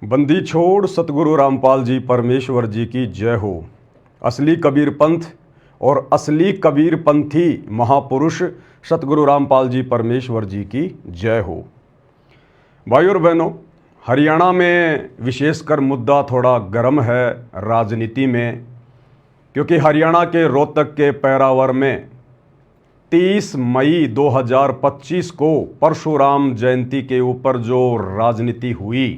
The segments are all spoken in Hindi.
बंदी छोड़ सतगुरु रामपाल जी परमेश्वर जी की जय हो। असली कबीर पंथ और असली कबीर पंथी महापुरुष सतगुरु रामपाल जी परमेश्वर जी की जय हो। भाइयों और बहनों, हरियाणा में विशेषकर मुद्दा थोड़ा गर्म है राजनीति में, क्योंकि हरियाणा के रोहतक के पैरावर में 30 मई 2025 को परशुराम जयंती के ऊपर जो राजनीति हुई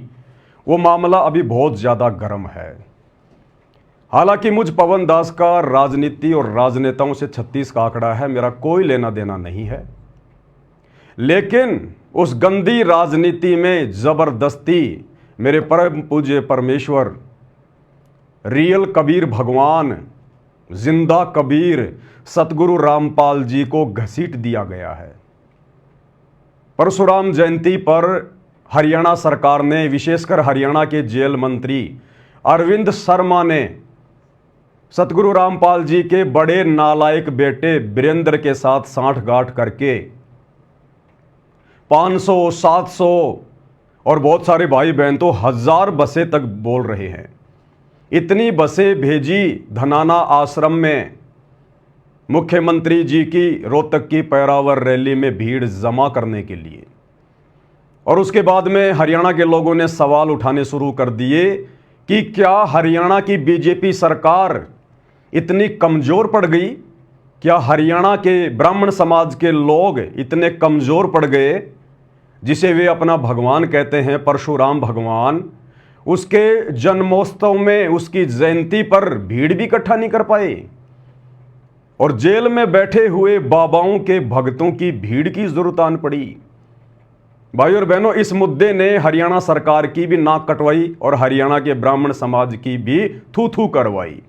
वो मामला अभी बहुत ज़्यादा गर्म है। हालांकि मुझ पवन दास का राजनीति और राजनेताओं से 36 का आंकड़ा है, मेरा कोई लेना देना नहीं है, लेकिन उस गंदी राजनीति में ज़बरदस्ती मेरे परम पूज्य परमेश्वर रियल कबीर भगवान जिंदा कबीर सतगुरु रामपाल जी को घसीट दिया गया है। परशुराम जयंती पर हरियाणा सरकार ने, विशेषकर हरियाणा के जेल मंत्री अरविंद शर्मा ने सतगुरु रामपाल जी के बड़े नालायक बेटे वीरेंद्र के साथ सांठगांठ करके 500, 700 और बहुत सारे भाई बहन तो 1000 बसें तक बोल रहे हैं, इतनी बसें भेजी धनाना आश्रम में मुख्यमंत्री जी की रोहतक की पैरावर रैली में भीड़ जमा करने के लिए। और उसके बाद में हरियाणा के लोगों ने सवाल उठाने शुरू कर दिए कि क्या हरियाणा की बीजेपी सरकार इतनी कमज़ोर पड़ गई? क्या हरियाणा के ब्राह्मण समाज के लोग इतने कमज़ोर पड़ गए जिसे वे अपना भगवान कहते हैं, परशुराम भगवान, उसके जन्मोत्सव में, उसकी जयंती पर भीड़ भी इकट्ठा नहीं कर पाए और जेल में बैठे हुए बाबाओं के भक्तों की भीड़ की जरूरत आन पड़ी? भाई और बहनों, इस मुद्दे ने हरियाणा सरकार की भी नाक कटवाई और हरियाणा के ब्राह्मण समाज की भी थू थू करवाई।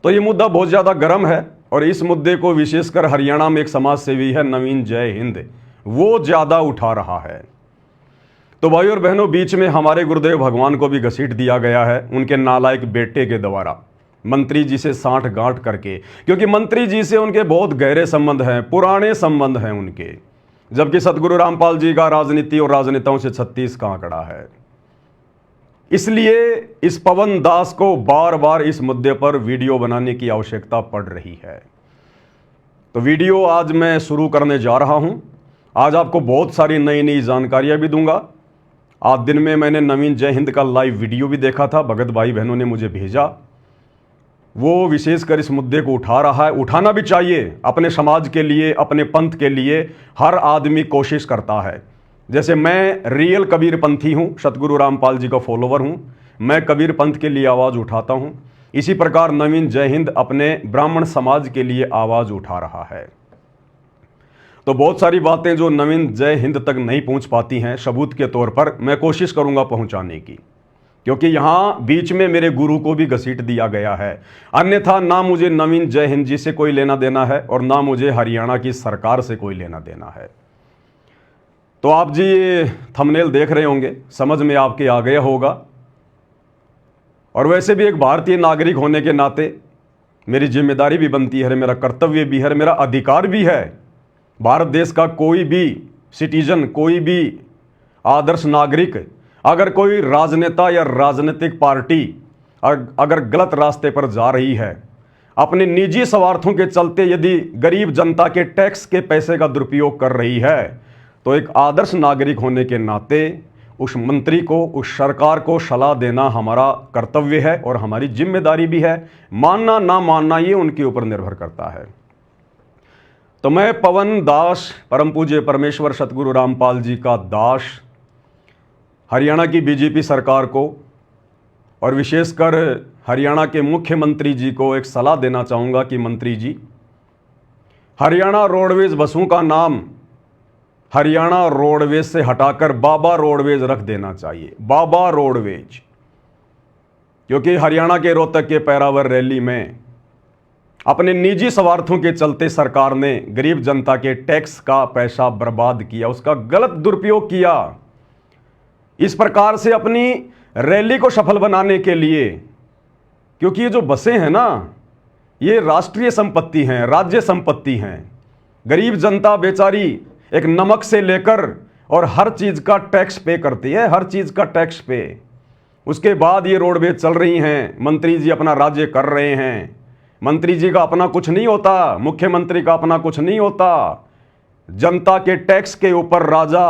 तो ये मुद्दा बहुत ज़्यादा गर्म है और इस मुद्दे को विशेषकर हरियाणा में एक समाज सेवी है नवीन जय हिंद, वो ज़्यादा उठा रहा है। तो भाई और बहनों, बीच में हमारे गुरुदेव भगवान को भी घसीट दिया गया है उनके नालायक बेटे के द्वारा, मंत्री जी से सांठगांठ करके, क्योंकि मंत्री जी से उनके बहुत गहरे संबंध हैं, पुराने संबंध हैं उनके, जबकि सतगुरु रामपाल जी का राजनीति और राजनेताओं से 36 का आंकड़ा है। इसलिए इस पवन दास को बार बार इस मुद्दे पर वीडियो बनाने की आवश्यकता पड़ रही है। तो वीडियो आज मैं शुरू करने जा रहा हूं। आज आपको बहुत सारी नई नई जानकारियां भी दूंगा। आज दिन में मैंने नवीन जय हिंद का लाइव वीडियो भी देखा था, भगत भाई बहनों ने मुझे भेजा, वो विशेषकर इस मुद्दे को उठा रहा है। उठाना भी चाहिए, अपने समाज के लिए, अपने पंथ के लिए हर आदमी कोशिश करता है। जैसे मैं रियल कबीर पंथी हूँ, सतगुरु रामपाल जी का फॉलोवर हूँ, मैं कबीर पंथ के लिए आवाज़ उठाता हूँ, इसी प्रकार नवीन जय हिंद अपने ब्राह्मण समाज के लिए आवाज़ उठा रहा है। तो बहुत सारी बातें जो नवीन जय हिंद तक नहीं पहुँच पाती हैं, सबूत के तौर पर मैं कोशिश करूँगा पहुँचाने की, क्योंकि यहाँ बीच में मेरे गुरु को भी घसीट दिया गया है। अन्यथा ना मुझे नवीन जय हिंद जी से कोई लेना देना है और ना मुझे हरियाणा की सरकार से कोई लेना देना है। तो आप जी ये थंबनेल देख रहे होंगे, समझ में आपके आ गया होगा। और वैसे भी एक भारतीय नागरिक होने के नाते मेरी जिम्मेदारी भी बनती है, मेरा कर्तव्य भी है, मेरा अधिकार भी है। भारत देश का कोई भी सिटीजन, कोई भी आदर्श नागरिक, अगर कोई राजनेता या राजनीतिक पार्टी अगर गलत रास्ते पर जा रही है, अपने निजी स्वार्थों के चलते यदि गरीब जनता के टैक्स के पैसे का दुरुपयोग कर रही है, तो एक आदर्श नागरिक होने के नाते उस मंत्री को, उस सरकार को सलाह देना हमारा कर्तव्य है और हमारी जिम्मेदारी भी है। मानना ना मानना ये उनके ऊपर निर्भर करता है। तो मैं पवन दास, परम पूज्य परमेश्वर सतगुरु रामपाल जी का दास, हरियाणा की बीजेपी सरकार को और विशेषकर हरियाणा के मुख्यमंत्री जी को एक सलाह देना चाहूँगा कि मंत्री जी, हरियाणा रोडवेज बसों का नाम हरियाणा रोडवेज से हटाकर बाबा रोडवेज रख देना चाहिए, बाबा रोडवेज। क्योंकि हरियाणा के रोहतक के पैरावर रैली में अपने निजी स्वार्थों के चलते सरकार ने गरीब जनता के टैक्स का पैसा बर्बाद किया, उसका गलत दुरुपयोग किया। इस प्रकार से अपनी रैली को सफल बनाने के लिए, क्योंकि ये जो बसें हैं ना, ये राष्ट्रीय संपत्ति हैं, राज्य संपत्ति हैं। गरीब जनता बेचारी एक नमक से लेकर और हर चीज़ का टैक्स पे करती है, हर चीज़ का टैक्स पे। उसके बाद ये रोडवेज चल रही हैं, मंत्री जी अपना राज्य कर रहे हैं। मंत्री जी का अपना कुछ नहीं होता, मुख्यमंत्री का अपना कुछ नहीं होता। जनता के टैक्स के ऊपर राजा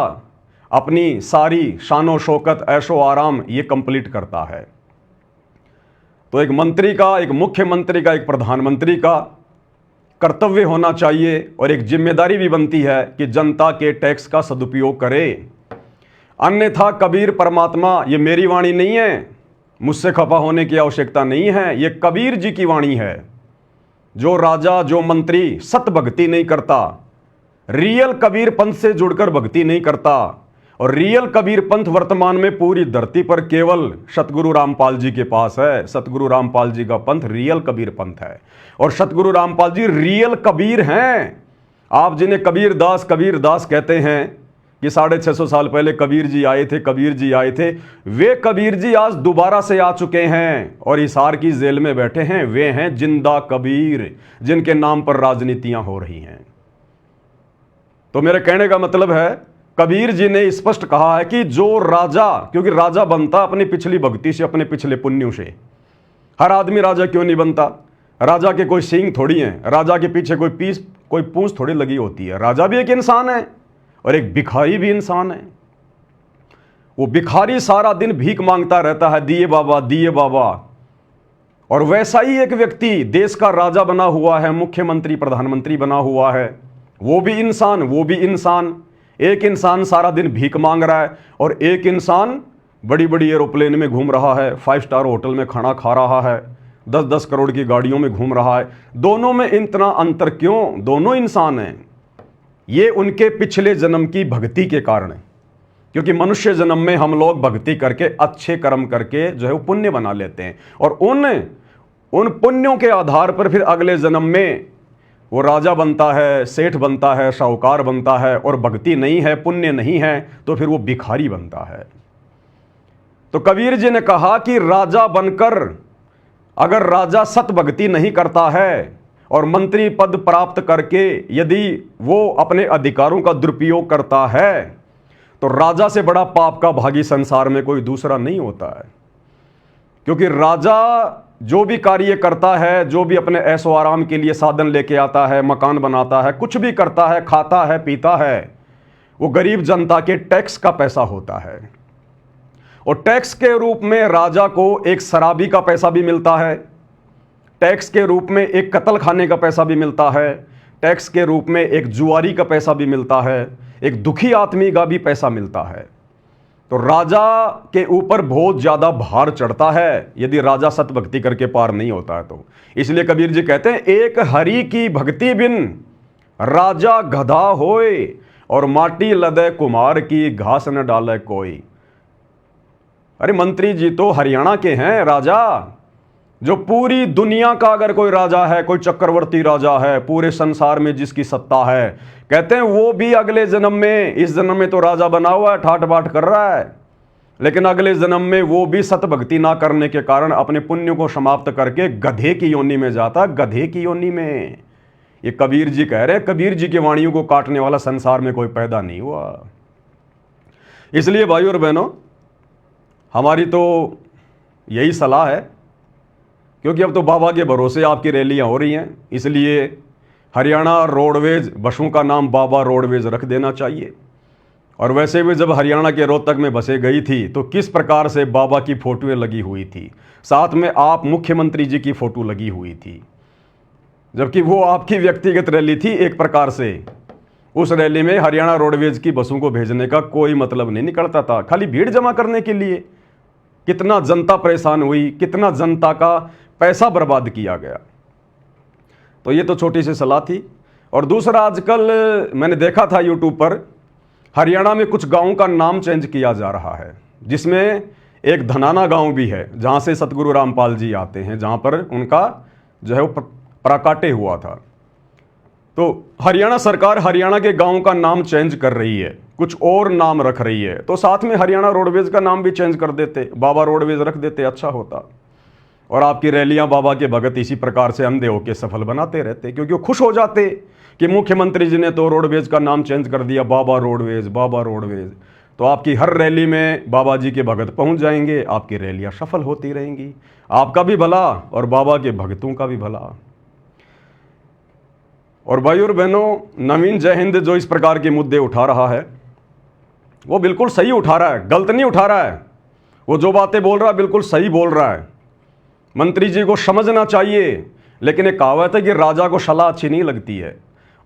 अपनी सारी शानो शौकत ऐशो आराम ये कंप्लीट करता है। तो एक मंत्री का, एक मुख्यमंत्री का, एक प्रधानमंत्री का कर्तव्य होना चाहिए और एक जिम्मेदारी भी बनती है कि जनता के टैक्स का सदुपयोग करे। अन्यथा कबीर परमात्मा, ये मेरी वाणी नहीं है, मुझसे खफा होने की आवश्यकता नहीं है, ये कबीर जी की वाणी है। जो राजा, जो मंत्री सत भक्ति नहीं करता, रियल कबीर पंथ से जुड़कर भक्ति नहीं करता, और रियल कबीर पंथ वर्तमान में पूरी धरती पर केवल सतगुरु रामपाल जी के पास है। सतगुरु रामपाल जी का पंथ रियल कबीर पंथ है और सतगुरु रामपाल जी रियल कबीर हैं। आप जिन्हें कबीर दास कहते हैं कि 650 साल पहले कबीर जी आए थे, कबीर जी आए थे, वे कबीर जी आज दोबारा से आ चुके हैं और हिसार की जेल में बैठे हैं। वे हैं जिंदा कबीर, जिनके नाम पर राजनीतियां हो रही हैं। तो मेरे कहने का मतलब है, कबीर जी ने स्पष्ट कहा है कि जो राजा, क्योंकि राजा बनता अपनी पिछली भक्ति से, अपने पिछले पुण्यों से। हर आदमी राजा क्यों नहीं बनता? राजा के कोई सींग थोड़ी हैं, राजा के पीछे कोई पूंछ थोड़ी लगी होती है। राजा भी एक इंसान है और एक भिखारी भी इंसान है। वो भिखारी सारा दिन भीख मांगता रहता है, दिए बाबा, दिए बाबा। और वैसा ही एक व्यक्ति देश का राजा बना हुआ है, मुख्यमंत्री, प्रधानमंत्री बना हुआ है, वो भी इंसान, वो भी इंसान। एक इंसान सारा दिन भीख मांग रहा है और एक इंसान बड़ी बड़ी एरोप्लेन में घूम रहा है, 5 स्टार होटल में खाना खा रहा है, 10-10 करोड़ की गाड़ियों में घूम रहा है। दोनों में इतना अंतर क्यों? दोनों इंसान हैं। ये उनके पिछले जन्म की भक्ति के कारण है, क्योंकि मनुष्य जन्म में हम लोग भक्ति करके, अच्छे कर्म करके जो है वो पुण्य बना लेते हैं और उन पुण्यों के आधार पर फिर अगले जन्म में वो राजा बनता है, सेठ बनता है, साहूकार बनता है। और भक्ति नहीं है, पुण्य नहीं है, तो फिर वो भिखारी बनता है। तो कबीर जी ने कहा कि राजा बनकर अगर राजा सत भक्ति नहीं करता है और मंत्री पद प्राप्त करके यदि वो अपने अधिकारों का दुरुपयोग करता है, तो राजा से बड़ा पाप का भागी संसार में कोई दूसरा नहीं होता है। क्योंकि राजा जो भी कार्य करता है, जो भी अपने ऐशो आराम के लिए साधन लेके आता है, मकान बनाता है, कुछ भी करता है, खाता है, पीता है, वो गरीब जनता के टैक्स का पैसा होता है। और टैक्स के रूप में राजा को एक शराबी का पैसा भी मिलता है, टैक्स के रूप में एक कत्ल खाने का पैसा भी मिलता है, टैक्स के रूप में एक जुआरी का पैसा भी मिलता है, एक दुखी आदमी का भी पैसा मिलता है। तो राजा के ऊपर बहुत ज्यादा भार चढ़ता है यदि राजा सत भक्ति करके पार नहीं होता है तो। इसलिए कबीर जी कहते हैं, एक हरि की भक्ति बिन राजा गधा होए और माटी लदे कुमार की घास न डाले कोई। अरे मंत्री जी तो हरियाणा के हैं राजा, जो पूरी दुनिया का अगर कोई राजा है, कोई चक्रवर्ती राजा है, पूरे संसार में जिसकी सत्ता है, कहते हैं वो भी अगले जन्म में, इस जन्म में तो राजा बना हुआ है, ठाट बाट कर रहा है, लेकिन अगले जन्म में वो भी सत भक्ति ना करने के कारण अपने पुण्य को समाप्त करके गधे की योनि में जाता, गधे की योनि में। ये कबीर जी कह रहे हैं, कबीर जी की वाणियों को काटने वाला संसार में कोई पैदा नहीं हुआ। इसलिए भाइयों और बहनों, हमारी तो यही सलाह है, क्योंकि अब तो बाबा के भरोसे आपकी रैलियां हो रही हैं, इसलिए हरियाणा रोडवेज बसों का नाम बाबा रोडवेज रख देना चाहिए। और वैसे भी जब हरियाणा के रोहतक में बसें गई थी तो किस प्रकार से बाबा की फोटोएं लगी हुई थी, साथ में आप मुख्यमंत्री जी की फोटो लगी हुई थी, जबकि वो आपकी व्यक्तिगत रैली थी। एक प्रकार से उस रैली में हरियाणा रोडवेज की बसों को भेजने का कोई मतलब नहीं निकलता था, खाली भीड़ जमा करने के लिए। कितना जनता परेशान हुई, कितना जनता का पैसा बर्बाद किया गया। तो ये तो छोटी सी सलाह थी। और दूसरा, आजकल मैंने देखा था यूट्यूब पर, हरियाणा में कुछ गांवों का नाम चेंज किया जा रहा है, जिसमें एक धनाना गांव भी है जहां से सतगुरु रामपाल जी आते हैं, जहां पर उनका जो है वो प्राकाट्य हुआ था। तो हरियाणा सरकार हरियाणा के गांव का नाम चेंज कर रही है, कुछ और नाम रख रही है, तो साथ में हरियाणा रोडवेज का नाम भी चेंज कर देते, बाबा रोडवेज रख देते, अच्छा होता। और आपकी रैलियां बाबा के भगत इसी प्रकार से अंधे होकर सफल बनाते रहते, क्योंकि वो खुश हो जाते कि मुख्यमंत्री जी ने तो रोडवेज का नाम चेंज कर दिया, बाबा रोडवेज, बाबा रोडवेज। तो आपकी हर रैली में बाबा जी के भगत पहुंच जाएंगे, आपकी रैलियां सफल होती रहेंगी, आपका भी भला और बाबा के भगतों का भी भला। और भाई और बहनों, नवीन जय हिंद जो इस प्रकार के मुद्दे उठा रहा है वो बिल्कुल सही उठा रहा है, गलत नहीं उठा रहा है। वो जो बातें बोल रहा है बिल्कुल सही बोल रहा है। मंत्री जी को समझना चाहिए, लेकिन एक कहावत है कि राजा को सलाह अच्छी नहीं लगती है।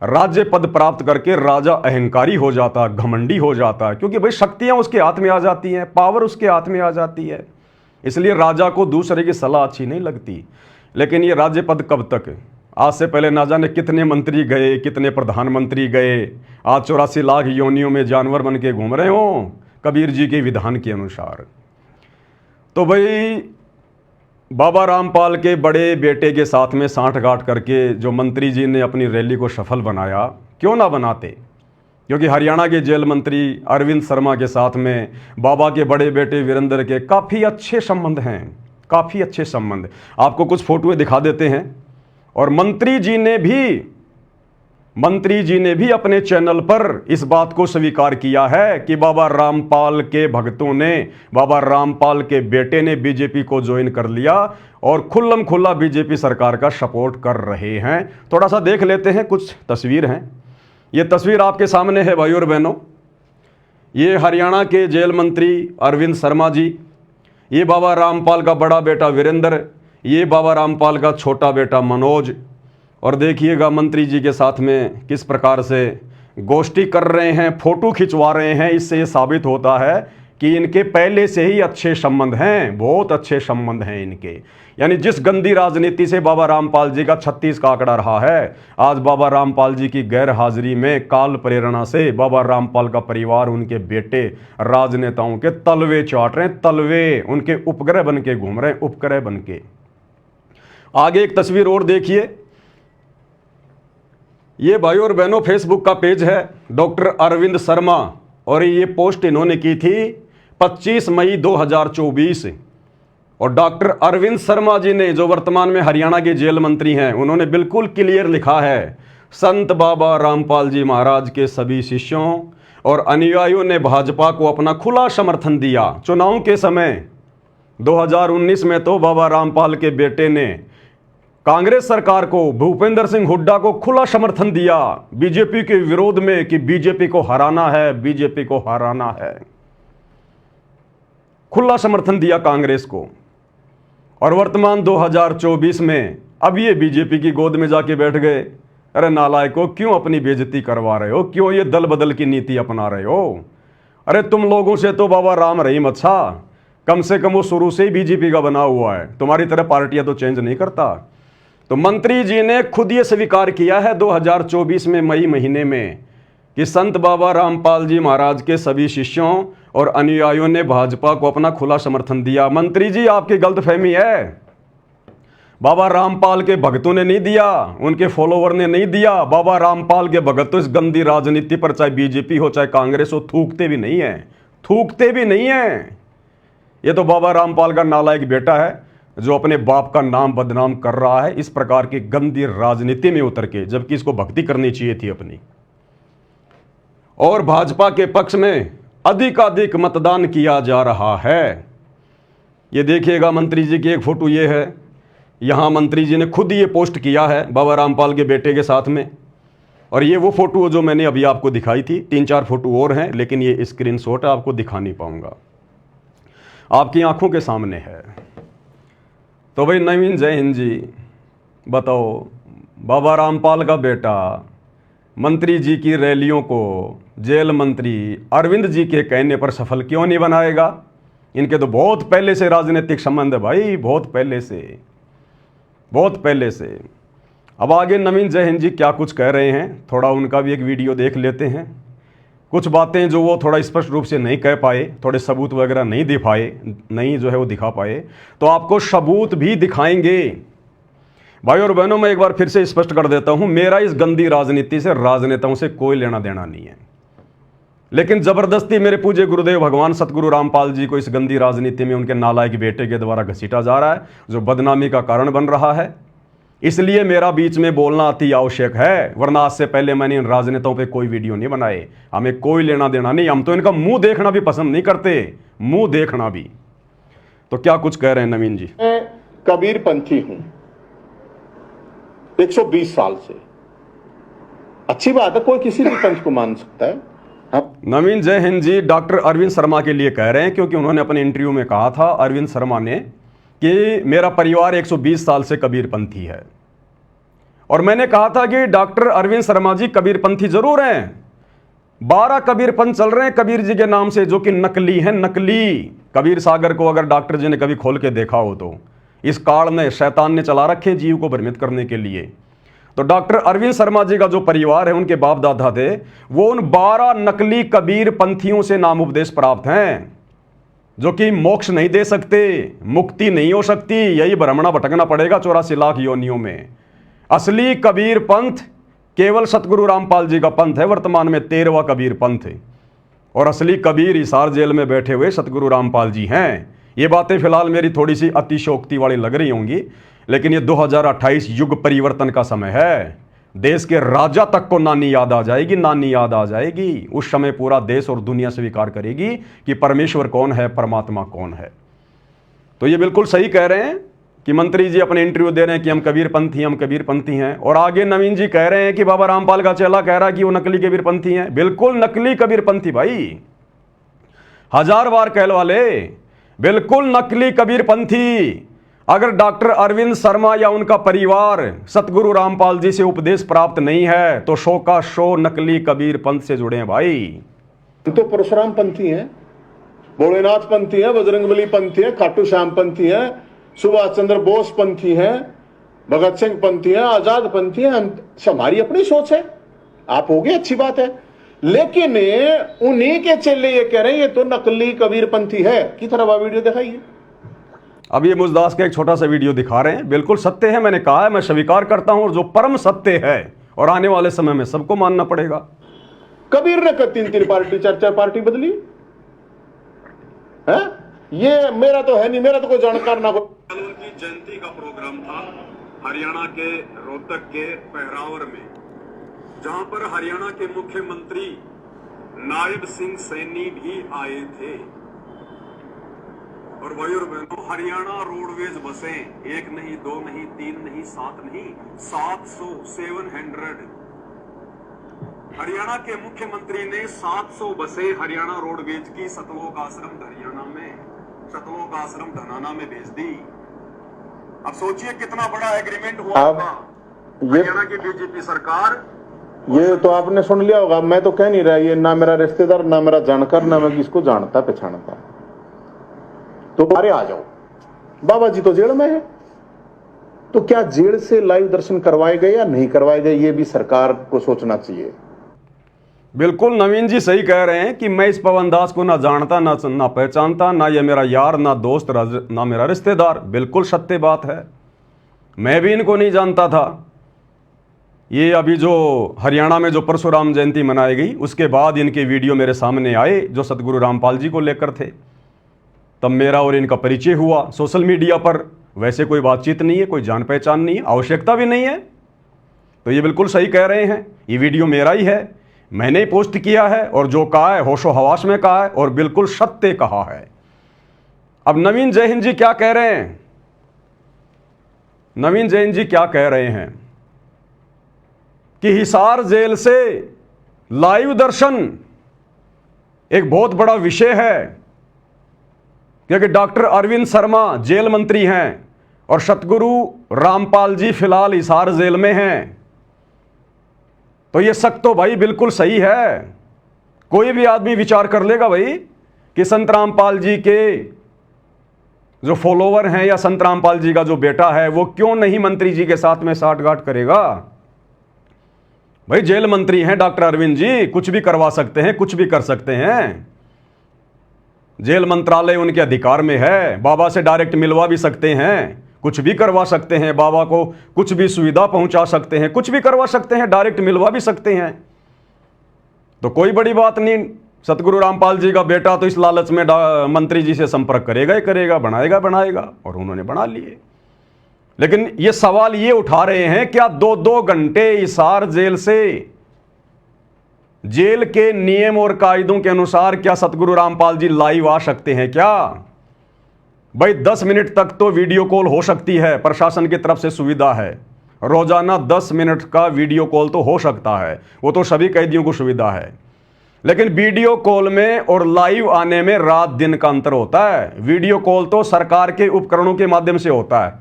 राज्य पद प्राप्त करके राजा अहंकारी हो जाता है, घमंडी हो जाता है, क्योंकि भाई शक्तियां उसके हाथ में आ जाती हैं, पावर उसके हाथ में आ जाती है। इसलिए राजा को दूसरे की सलाह अच्छी नहीं लगती। लेकिन ये राज्य पद कब तक? आज से पहले ना जाने कितने मंत्री गए, कितने प्रधानमंत्री गए, आज 84 लाख योनियों में जानवर बन के घूम रहे हो कबीर जी के विधान के अनुसार। तो भाई बाबा रामपाल के बड़े बेटे के साथ में सांठगांठ करके जो मंत्री जी ने अपनी रैली को सफल बनाया, क्यों ना बनाते? क्योंकि हरियाणा के जेल मंत्री अरविंद शर्मा के साथ में बाबा के बड़े बेटे वीरेंद्र के काफ़ी अच्छे संबंध हैं, काफ़ी अच्छे संबंध। आपको कुछ फोटोएं दिखा देते हैं। और मंत्री जी ने भी अपने चैनल पर इस बात को स्वीकार किया है कि बाबा रामपाल के भक्तों ने, बाबा रामपाल के बेटे ने बीजेपी को ज्वाइन कर लिया और खुल्लम खुल्ला बीजेपी सरकार का सपोर्ट कर रहे हैं। थोड़ा सा देख लेते हैं, कुछ तस्वीर हैं। ये तस्वीर आपके सामने है भाई और बहनों। ये हरियाणा के जेल मंत्री अरविंद शर्मा जी, ये बाबा रामपाल का बड़ा बेटा वीरेंद्र, ये बाबा रामपाल का छोटा बेटा मनोज। और देखिएगा मंत्री जी के साथ में किस प्रकार से गोष्ठी कर रहे हैं, फोटो खिंचवा रहे हैं। इससे ये साबित होता है कि इनके पहले से ही अच्छे संबंध हैं, बहुत अच्छे संबंध हैं इनके। यानी जिस गंदी राजनीति से बाबा रामपाल जी का 36 का आंकड़ा रहा है, आज बाबा रामपाल जी की गैर हाजिरी में काल प्रेरणा से बाबा रामपाल का परिवार, उनके बेटे राजनेताओं के तलवे चाट रहे हैं, तलवे उनके उपग्रह बन के घूम रहे हैं, उपग्रह बन के। आगे एक तस्वीर और देखिए। ये भाई और बहनों फेसबुक का पेज है डॉक्टर अरविंद शर्मा, और ये पोस्ट इन्होंने की थी 25 मई 2024। और डॉक्टर अरविंद शर्मा जी ने, जो वर्तमान में हरियाणा के जेल मंत्री हैं, उन्होंने बिल्कुल क्लियर लिखा है, संत बाबा रामपाल जी महाराज के सभी शिष्यों और अनुयायियों ने भाजपा को अपना खुला समर्थन दिया। चुनाव के समय 2019 में तो बाबा रामपाल के बेटे ने कांग्रेस सरकार को, भूपेंद्र सिंह हुड्डा को खुला समर्थन दिया बीजेपी के विरोध में कि बीजेपी को हराना है, बीजेपी को हराना है। खुला समर्थन दिया कांग्रेस को। और वर्तमान 2024 में अब ये बीजेपी की गोद में जाके बैठ गए। अरे नालायकों, क्यों अपनी बेइज्जती करवा रहे हो? क्यों ये दल बदल की नीति अपना रहे हो? अरे तुम लोगों से तो बाबा राम रहीम अच्छा, कम से कम वो शुरू से ही बीजेपी का बना हुआ है, तुम्हारी तरह पार्टियां तो चेंज नहीं करता। तो मंत्री जी ने खुद ये स्वीकार किया है 2024 में मई महीने में कि संत बाबा रामपाल जी महाराज के सभी शिष्यों और अनुयायियों ने भाजपा को अपना खुला समर्थन दिया। मंत्री जी, आपकी गलतफहमी है। बाबा रामपाल के भक्तों ने नहीं दिया, उनके फॉलोवर ने नहीं दिया। बाबा रामपाल के भगत तो इस गंदी राजनीति पर, चाहे बीजेपी हो चाहे कांग्रेस हो, थूकते भी नहीं है, थूकते भी नहीं है। ये तो बाबा रामपाल का नालायक बेटा है जो अपने बाप का नाम बदनाम कर रहा है इस प्रकार की गंदी राजनीति में उतर के, जबकि इसको भक्ति करनी चाहिए थी अपनी। और भाजपा के पक्ष में अधिकाधिक मतदान किया जा रहा है। ये देखिएगा मंत्री जी की एक फोटो ये है, यहां मंत्री जी ने खुद ये पोस्ट किया है बाबा रामपाल के बेटे के साथ में। और ये वो फोटो जो मैंने अभी आपको दिखाई थी, 3-4 फोटो और हैं, लेकिन ये स्क्रीनशॉट आपको दिखा नहीं पाऊंगा, आपकी आंखों के सामने है। तो भाई नवीन जय हिंद जी, बताओ बाबा रामपाल का बेटा मंत्री जी की रैलियों को जेल मंत्री अरविंद जी के कहने पर सफल क्यों नहीं बनाएगा? इनके तो बहुत पहले से राजनीतिक संबंध है भाई, बहुत पहले से, बहुत पहले से। अब आगे नवीन जय हिंद जी क्या कुछ कह रहे हैं, थोड़ा उनका भी एक वीडियो देख लेते हैं। कुछ बातें जो वो थोड़ा स्पष्ट रूप से नहीं कह पाए, थोड़े सबूत वगैरह नहीं दे पाए, नहीं जो है वो दिखा पाए, तो आपको सबूत भी दिखाएंगे। भाई और बहनों, मैं एक बार फिर से स्पष्ट कर देता हूं, मेरा इस गंदी राजनीति से, राजनेताओं से कोई लेना देना नहीं है। लेकिन जबरदस्ती मेरे पूज्य गुरुदेव भगवान सतगुरु रामपाल जी को इस गंदी राजनीति में उनके नालायक बेटे के द्वारा घसीटा जा रहा है, जो बदनामी का कारण बन रहा है। इसलिए मेरा बीच में बोलना अति आवश्यक है, वरना आज से पहले मैंने इन राजनेताओं पे कोई वीडियो नहीं बनाए। हमें कोई लेना देना नहीं, हम तो इनका मुंह देखना भी पसंद नहीं करते, मुंह देखना भी। तो क्या कुछ कह रहे हैं नवीन जी? मैं कबीर पंथी हूं 120 साल से। अच्छी बात है, कोई किसी भी पंथ को मान सकता है। नवीन जय हिंद जी डॉक्टर अरविंद शर्मा के लिए कह रहे हैं, क्योंकि उन्होंने अपने इंटरव्यू में कहा था, अरविंद शर्मा ने, कि मेरा परिवार 120 साल से कबीरपंथी है। और मैंने कहा था कि डॉक्टर अरविंद शर्मा जी कबीरपंथी जरूर हैं, 12 कबीरपंथ चल रहे हैं कबीर जी के नाम से, जो कि नकली हैं, नकली। कबीर सागर को अगर डॉक्टर जी ने कभी खोल के देखा हो तो इस काल में शैतान ने चला रखे जीव को भ्रमित करने के लिए। तो डॉक्टर अरविंद शर्मा जी का जो परिवार है, उनके बाप दादा थे, वो उन 12 नकली कबीर पंथियों से नाम उपदेश प्राप्त हैं, जो कि मोक्ष नहीं दे सकते, मुक्ति नहीं हो सकती, यही भ्रमणा भटकना पड़ेगा 84 लाख योनियों में। असली कबीर पंथ केवल सतगुरु रामपाल जी का पंथ है, वर्तमान में 13वां कबीर पंथ है। और असली कबीर हिसार जेल में बैठे हुए सतगुरु रामपाल जी हैं। ये बातें फिलहाल मेरी थोड़ी सी अतिशयोक्ति वाली लग रही होंगी, लेकिन ये 2028 युग परिवर्तन का समय है। देश के राजा तक को नानी याद आ जाएगी, नानी याद आ जाएगी। उस समय पूरा देश और दुनिया स्वीकार करेगी कि परमेश्वर कौन है, परमात्मा कौन है। तो ये बिल्कुल सही कह रहे हैं कि मंत्री जी अपने इंटरव्यू दे रहे हैं कि हम कबीरपंथी हैं, हम कबीरपंथी हैं। और आगे नवीन जी कह रहे हैं कि बाबा रामपाल का चेला कह रहा है कि वो नकली कबीरपंथी हैं। बिल्कुल नकली कबीरपंथी भाई, 1000 बार कहल वाले, बिल्कुल नकली कबीरपंथी। अगर डॉक्टर अरविंद शर्मा या उनका परिवार सतगुरु रामपाल जी से उपदेश प्राप्त नहीं है तो शो का शो नकली कबीर पंथ से जुड़े हैं भाई। तो परशुराम पंथी हैं, भोलेनाथ पंथी हैं, बजरंगबली पंथी हैं, खाटू श्याम पंथी हैं, सुभाष चंद्र बोस पंथी हैं, भगत सिंह पंथी हैं, आजाद पंथी हैं। हमारी अपनी सोच है, आप होगे अच्छी बात है, लेकिन उन्हीं के चेले ये कह रहे हैं ये तो नकली कबीर पंथी है। की तरह वीडियो दिखाइए। अब ये मुजदास का एक छोटा सा वीडियो दिखा रहे हैं, बिल्कुल सत्य है, मैंने कहा है, मैं स्वीकार करता हूं, और जो परम सत्य है और आने वाले समय में सबको मानना पड़ेगा। कबीर ने 3-3 पार्टी 4-4 पार्टी बदली है। ये मेरा तो है नहीं, मेरा तो कोई जानकार ना। कल उनकी जयंती का प्रोग्राम था हरियाणा के रोहतक के पहरावर में, जहां पर हरियाणा के मुख्यमंत्री नायब सिंह सैनी भी आए थे। और भाई और बहनों, हरियाणा रोडवेज बसें 1 नहीं, 2 नहीं, 3 नहीं, 7 नहीं, 700 हरियाणा के मुख्यमंत्री ने 700 बसें हरियाणा रोडवेज की सतलोक आश्रम हरियाणा में, सतलोक आश्रम धनाना में भेज दी। अब सोचिए कितना बड़ा एग्रीमेंट हुआ होगा हरियाणा की बीजेपी सरकार। ये तो आपने सुन लिया होगा, मैं तो कह नहीं रहा, ये ना मेरा रिश्तेदार, ना मेरा जानकार, ना मैं किसको जानता पहचानता। तो अरे आ जाओ, बाबा जी तो जेल में है, तो क्या जेल से लाइव दर्शन करवाए गए या नहीं करवाए गए, ये भी सरकार को सोचना चाहिए। बिल्कुल नवीन जी सही कह रहे हैं कि मैं इस पवन दास को ना जानता, ना पहचानता, ना ये मेरा यार, ना दोस्त, ना मेरा रिश्तेदार। बिल्कुल सत्य बात है, मैं भी इनको नहीं जानता था। ये अभी जो हरियाणा में जो परशुराम जयंती मनाई गई, उसके बाद इनके वीडियो मेरे सामने आए जो सतगुरु रामपाल जी को लेकर थे, तब मेरा और इनका परिचय हुआ सोशल मीडिया पर। वैसे कोई बातचीत नहीं है, कोई जान पहचान नहीं है, आवश्यकता भी नहीं है। तो ये बिल्कुल सही कह रहे हैं, ये वीडियो मेरा ही है, मैंने ही पोस्ट किया है, और जो कहा है होशो हवास में कहा है और बिल्कुल सत्य कहा है। अब नवीन जय हिंद जी क्या कह रहे हैं? नवीन जैन जी क्या कह रहे हैं कि हिसार जेल से लाइव दर्शन एक बहुत बड़ा विषय है, क्योंकि डॉक्टर अरविंद शर्मा जेल मंत्री हैं और सतगुरु रामपाल जी फिलहाल हिसार जेल में हैं। तो ये शक तो भाई बिल्कुल सही है, कोई भी आदमी विचार कर लेगा भाई कि संत रामपाल जी के जो फॉलोवर हैं या संत रामपाल जी का जो बेटा है वो क्यों नहीं मंत्री जी के साथ में साठगांठ करेगा। भाई जेल मंत्री हैं डॉक्टर अरविंद जी, कुछ भी करवा सकते हैं, कुछ भी कर सकते हैं, जेल मंत्रालय उनके अधिकार में है, बाबा से डायरेक्ट मिलवा भी सकते हैं, कुछ भी करवा सकते हैं, बाबा को कुछ भी सुविधा पहुंचा सकते हैं, कुछ भी करवा सकते हैं, डायरेक्ट मिलवा भी सकते हैं। तो कोई बड़ी बात नहीं, सतगुरु रामपाल जी का बेटा तो इस लालच में मंत्री जी से संपर्क करेगा ही करेगा, बनाएगा, और उन्होंने बना लिए। लेकिन ये सवाल ये उठा रहे हैं, क्या 2-2 घंटे हिसार जेल से, जेल के नियम और कायदों के अनुसार क्या सतगुरु रामपाल जी लाइव आ सकते हैं क्या? भाई 10 मिनट तक तो वीडियो कॉल हो सकती है, प्रशासन की तरफ से सुविधा है, रोजाना 10 मिनट का वीडियो कॉल तो हो सकता है, वो तो सभी कैदियों को सुविधा है। लेकिन वीडियो कॉल में और लाइव आने में रात दिन का अंतर होता है। वीडियो कॉल तो सरकार के उपकरणों के माध्यम से होता है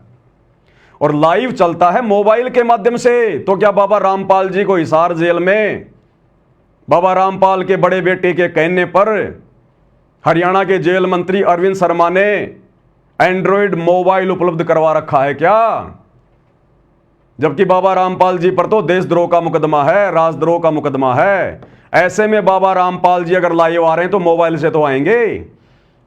और लाइव चलता है मोबाइल के माध्यम से। तो क्या बाबा रामपाल जी को हिसार जेल में बाबा रामपाल के बड़े बेटे के कहने पर हरियाणा के जेल मंत्री अरविंद शर्मा ने एंड्रॉयड मोबाइल उपलब्ध करवा रखा है क्या? जबकि बाबा रामपाल जी पर तो देशद्रोह का मुकदमा है, राजद्रोह का मुकदमा है। ऐसे में बाबा रामपाल जी अगर लाइव आ रहे हैं तो मोबाइल से तो आएंगे।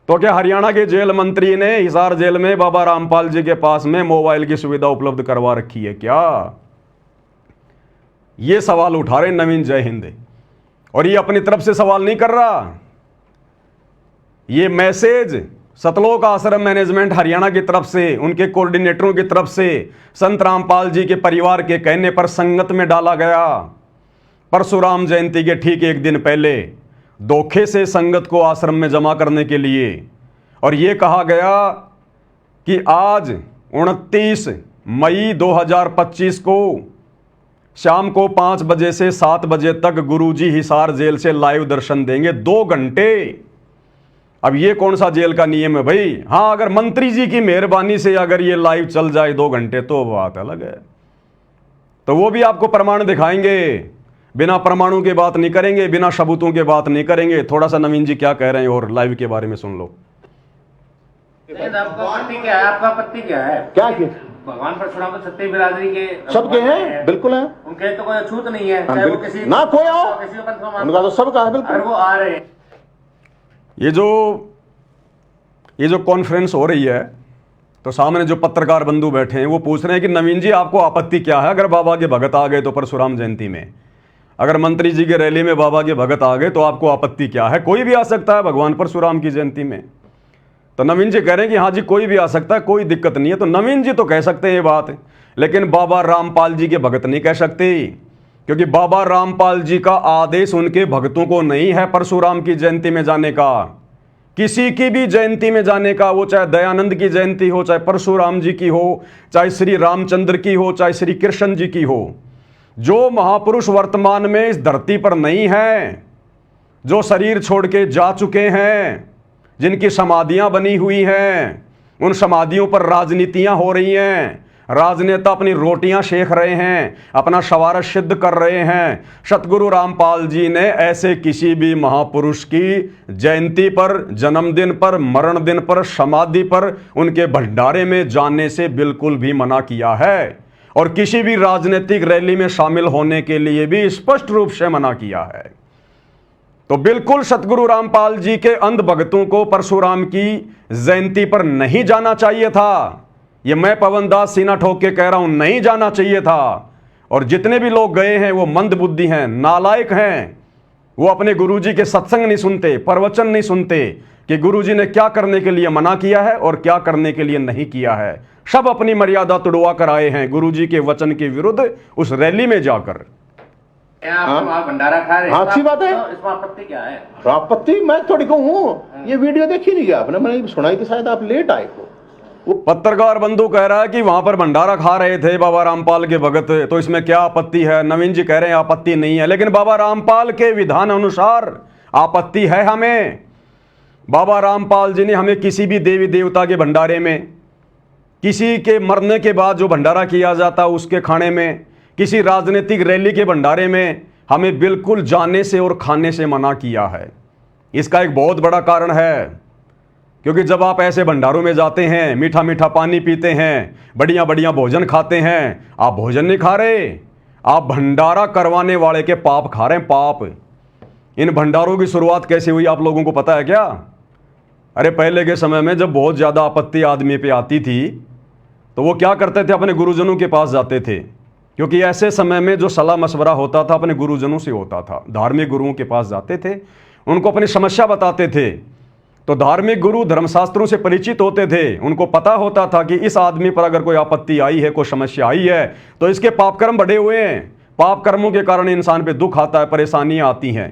तो क्या हरियाणा के जेल मंत्री ने हिसार जेल में बाबा रामपाल जी के पास में मोबाइल की सुविधा उपलब्ध करवा रखी है क्या? ये सवाल उठा रहे नवीन जय हिंद। और ये अपनी तरफ से सवाल नहीं कर रहा, ये मैसेज सतलोक आश्रम मैनेजमेंट हरियाणा की तरफ से, उनके कोऑर्डिनेटरों की तरफ से संत रामपाल जी के परिवार के कहने पर संगत में डाला गया। परशुराम जयंती के ठीक एक दिन पहले धोखे से संगत को आश्रम में जमा करने के लिए, और यह कहा गया कि आज 29 मई 2025 को शाम को 5 बजे से 7 बजे तक गुरुजी हिसार जेल से लाइव दर्शन देंगे 2 घंटे। अब ये कौन सा जेल का नियम है भाई? हाँ, अगर मंत्री जी की मेहरबानी से अगर ये लाइव चल जाए 2 घंटे तो बात अलग है, तो वो भी आपको प्रमाण दिखाएंगे। बिना प्रमाणों की बात नहीं करेंगे, बिना सबूतों की बात नहीं करेंगे। थोड़ा सा नवीन जी क्या कह रहे हैं और लाइव के बारे में सुन लो। आपका आपत्ति क्या है? आपका आपत्ति क्या है? क्या किया? भगवान परशुराम तो सत्य बिरादरी के सबके हैं, बिल्कुल है, उनके तो कोई अछूत नहीं है, चाहे वो किसी ना कोई आओ, किसी को पंथ को उनका तो सबका है बिल्कुल। अगर वो आ रहे हैं। ये जो कॉन्फ्रेंस हो रही है तो सामने जो पत्रकार बंधु बैठे हैं वो पूछ रहे हैं कि नवीन जी आपको आपत्ति क्या है? अगर बाबा के भगत आ गए तो परशुराम जयंती में, अगर मंत्री जी के रैली में बाबा के भगत आ गए तो आपको आपत्ति क्या है? कोई भी आ सकता है भगवान परशुराम की जयंती में। तो नवीन जी कह रहे हैं कि हाँ जी कोई भी आ सकता है, कोई दिक्कत नहीं है। तो नवीन जी तो कह सकते हैं ये बात, लेकिन बाबा रामपाल जी के भगत नहीं कह सकते, क्योंकि बाबा रामपाल जी का आदेश उनके भक्तों को नहीं है परशुराम की जयंती में जाने का, किसी की भी जयंती में जाने का। वो चाहे दयानंद की जयंती हो, चाहे परशुराम जी की हो, चाहे श्री रामचंद्र की हो, चाहे श्री कृष्ण जी की हो। जो महापुरुष वर्तमान में इस धरती पर नहीं है, जो शरीर छोड़ के जा चुके हैं, जिनकी समाधियां बनी हुई हैं, उन समाधियों पर राजनीतियां हो रही हैं, राजनेता अपनी रोटियां सेक रहे हैं, अपना शवारत सिद्ध कर रहे हैं। सतगुरु रामपाल जी ने ऐसे किसी भी महापुरुष की जयंती पर, जन्मदिन पर, मरण दिन पर, समाधि पर उनके भंडारे में जाने से बिल्कुल भी मना किया है, और किसी भी राजनीतिक रैली में शामिल होने के लिए भी स्पष्ट रूप से मना किया है। तो बिल्कुल सतगुरु रामपाल जी के अंध भक्तों को परशुराम की जयंती पर नहीं जाना चाहिए था। ये मैं पवन दास सीना ठोक के कह रहा हूं, नहीं जाना चाहिए था। और जितने भी लोग गए हैं वो मंद बुद्धि हैं, नालायक हैं। वो अपने गुरुजी के सत्संग नहीं सुनते, प्रवचन नहीं सुनते कि गुरुजी ने क्या करने के लिए मना किया है और क्या करने के लिए नहीं किया है। सब अपनी मर्यादा तुड़वा कर आए हैं गुरुजी के वचन के विरुद्ध उस रैली में जाकर। आप भंडारा खा रहे हैं, अच्छी बात है। तो इसमें आपत्ति क्या है? आपत्ति मैं थोड़ी कहूँ, ये वीडियो देखी नहीं गया आपने, मैंने सुनाई थी, शायद आप लेट आए हो। वो पत्रकार बंधु कह रहा है कि वहां पर भंडारा खा रहे थे बाबा रामपाल के भगत, तो इसमें क्या आपत्ति है? नवीन जी कह रहे हैं आपत्ति नहीं है, लेकिन बाबा रामपाल के विधान अनुसार आपत्ति है हमें। बाबा रामपाल जी ने हमें किसी भी देवी देवता के भंडारे में, किसी के मरने के बाद जो भंडारा किया जाता उसके खाने में, किसी राजनीतिक रैली के भंडारे में हमें बिल्कुल जाने से और खाने से मना किया है। इसका एक बहुत बड़ा कारण है, क्योंकि जब आप ऐसे भंडारों में जाते हैं, मीठा मीठा पानी पीते हैं, बढ़िया बढ़िया भोजन खाते हैं, आप भोजन नहीं खा रहे, आप भंडारा करवाने वाले के पाप खा रहे हैं, पाप। इन भंडारों की शुरुआत कैसे हुई आप लोगों को पता है क्या? अरे पहले के समय में जब बहुत ज़्यादा आपत्ति आदमी पे आती थी तो वो क्या करते थे? अपने गुरुजनों के पास जाते थे, क्योंकि ऐसे समय में जो सलाह मशवरा होता था अपने गुरुजनों से होता था। धार्मिक गुरुओं के पास जाते थे, उनको अपनी समस्या बताते थे, तो धार्मिक गुरु धर्मशास्त्रों से परिचित होते थे, उनको पता होता था कि इस आदमी पर अगर कोई आपत्ति आई है, कोई समस्या आई है, तो इसके पाप कर्म बढ़े हुए हैं, पाप कर्मों के कारण इंसान पे दुख आता है, परेशानियां आती हैं।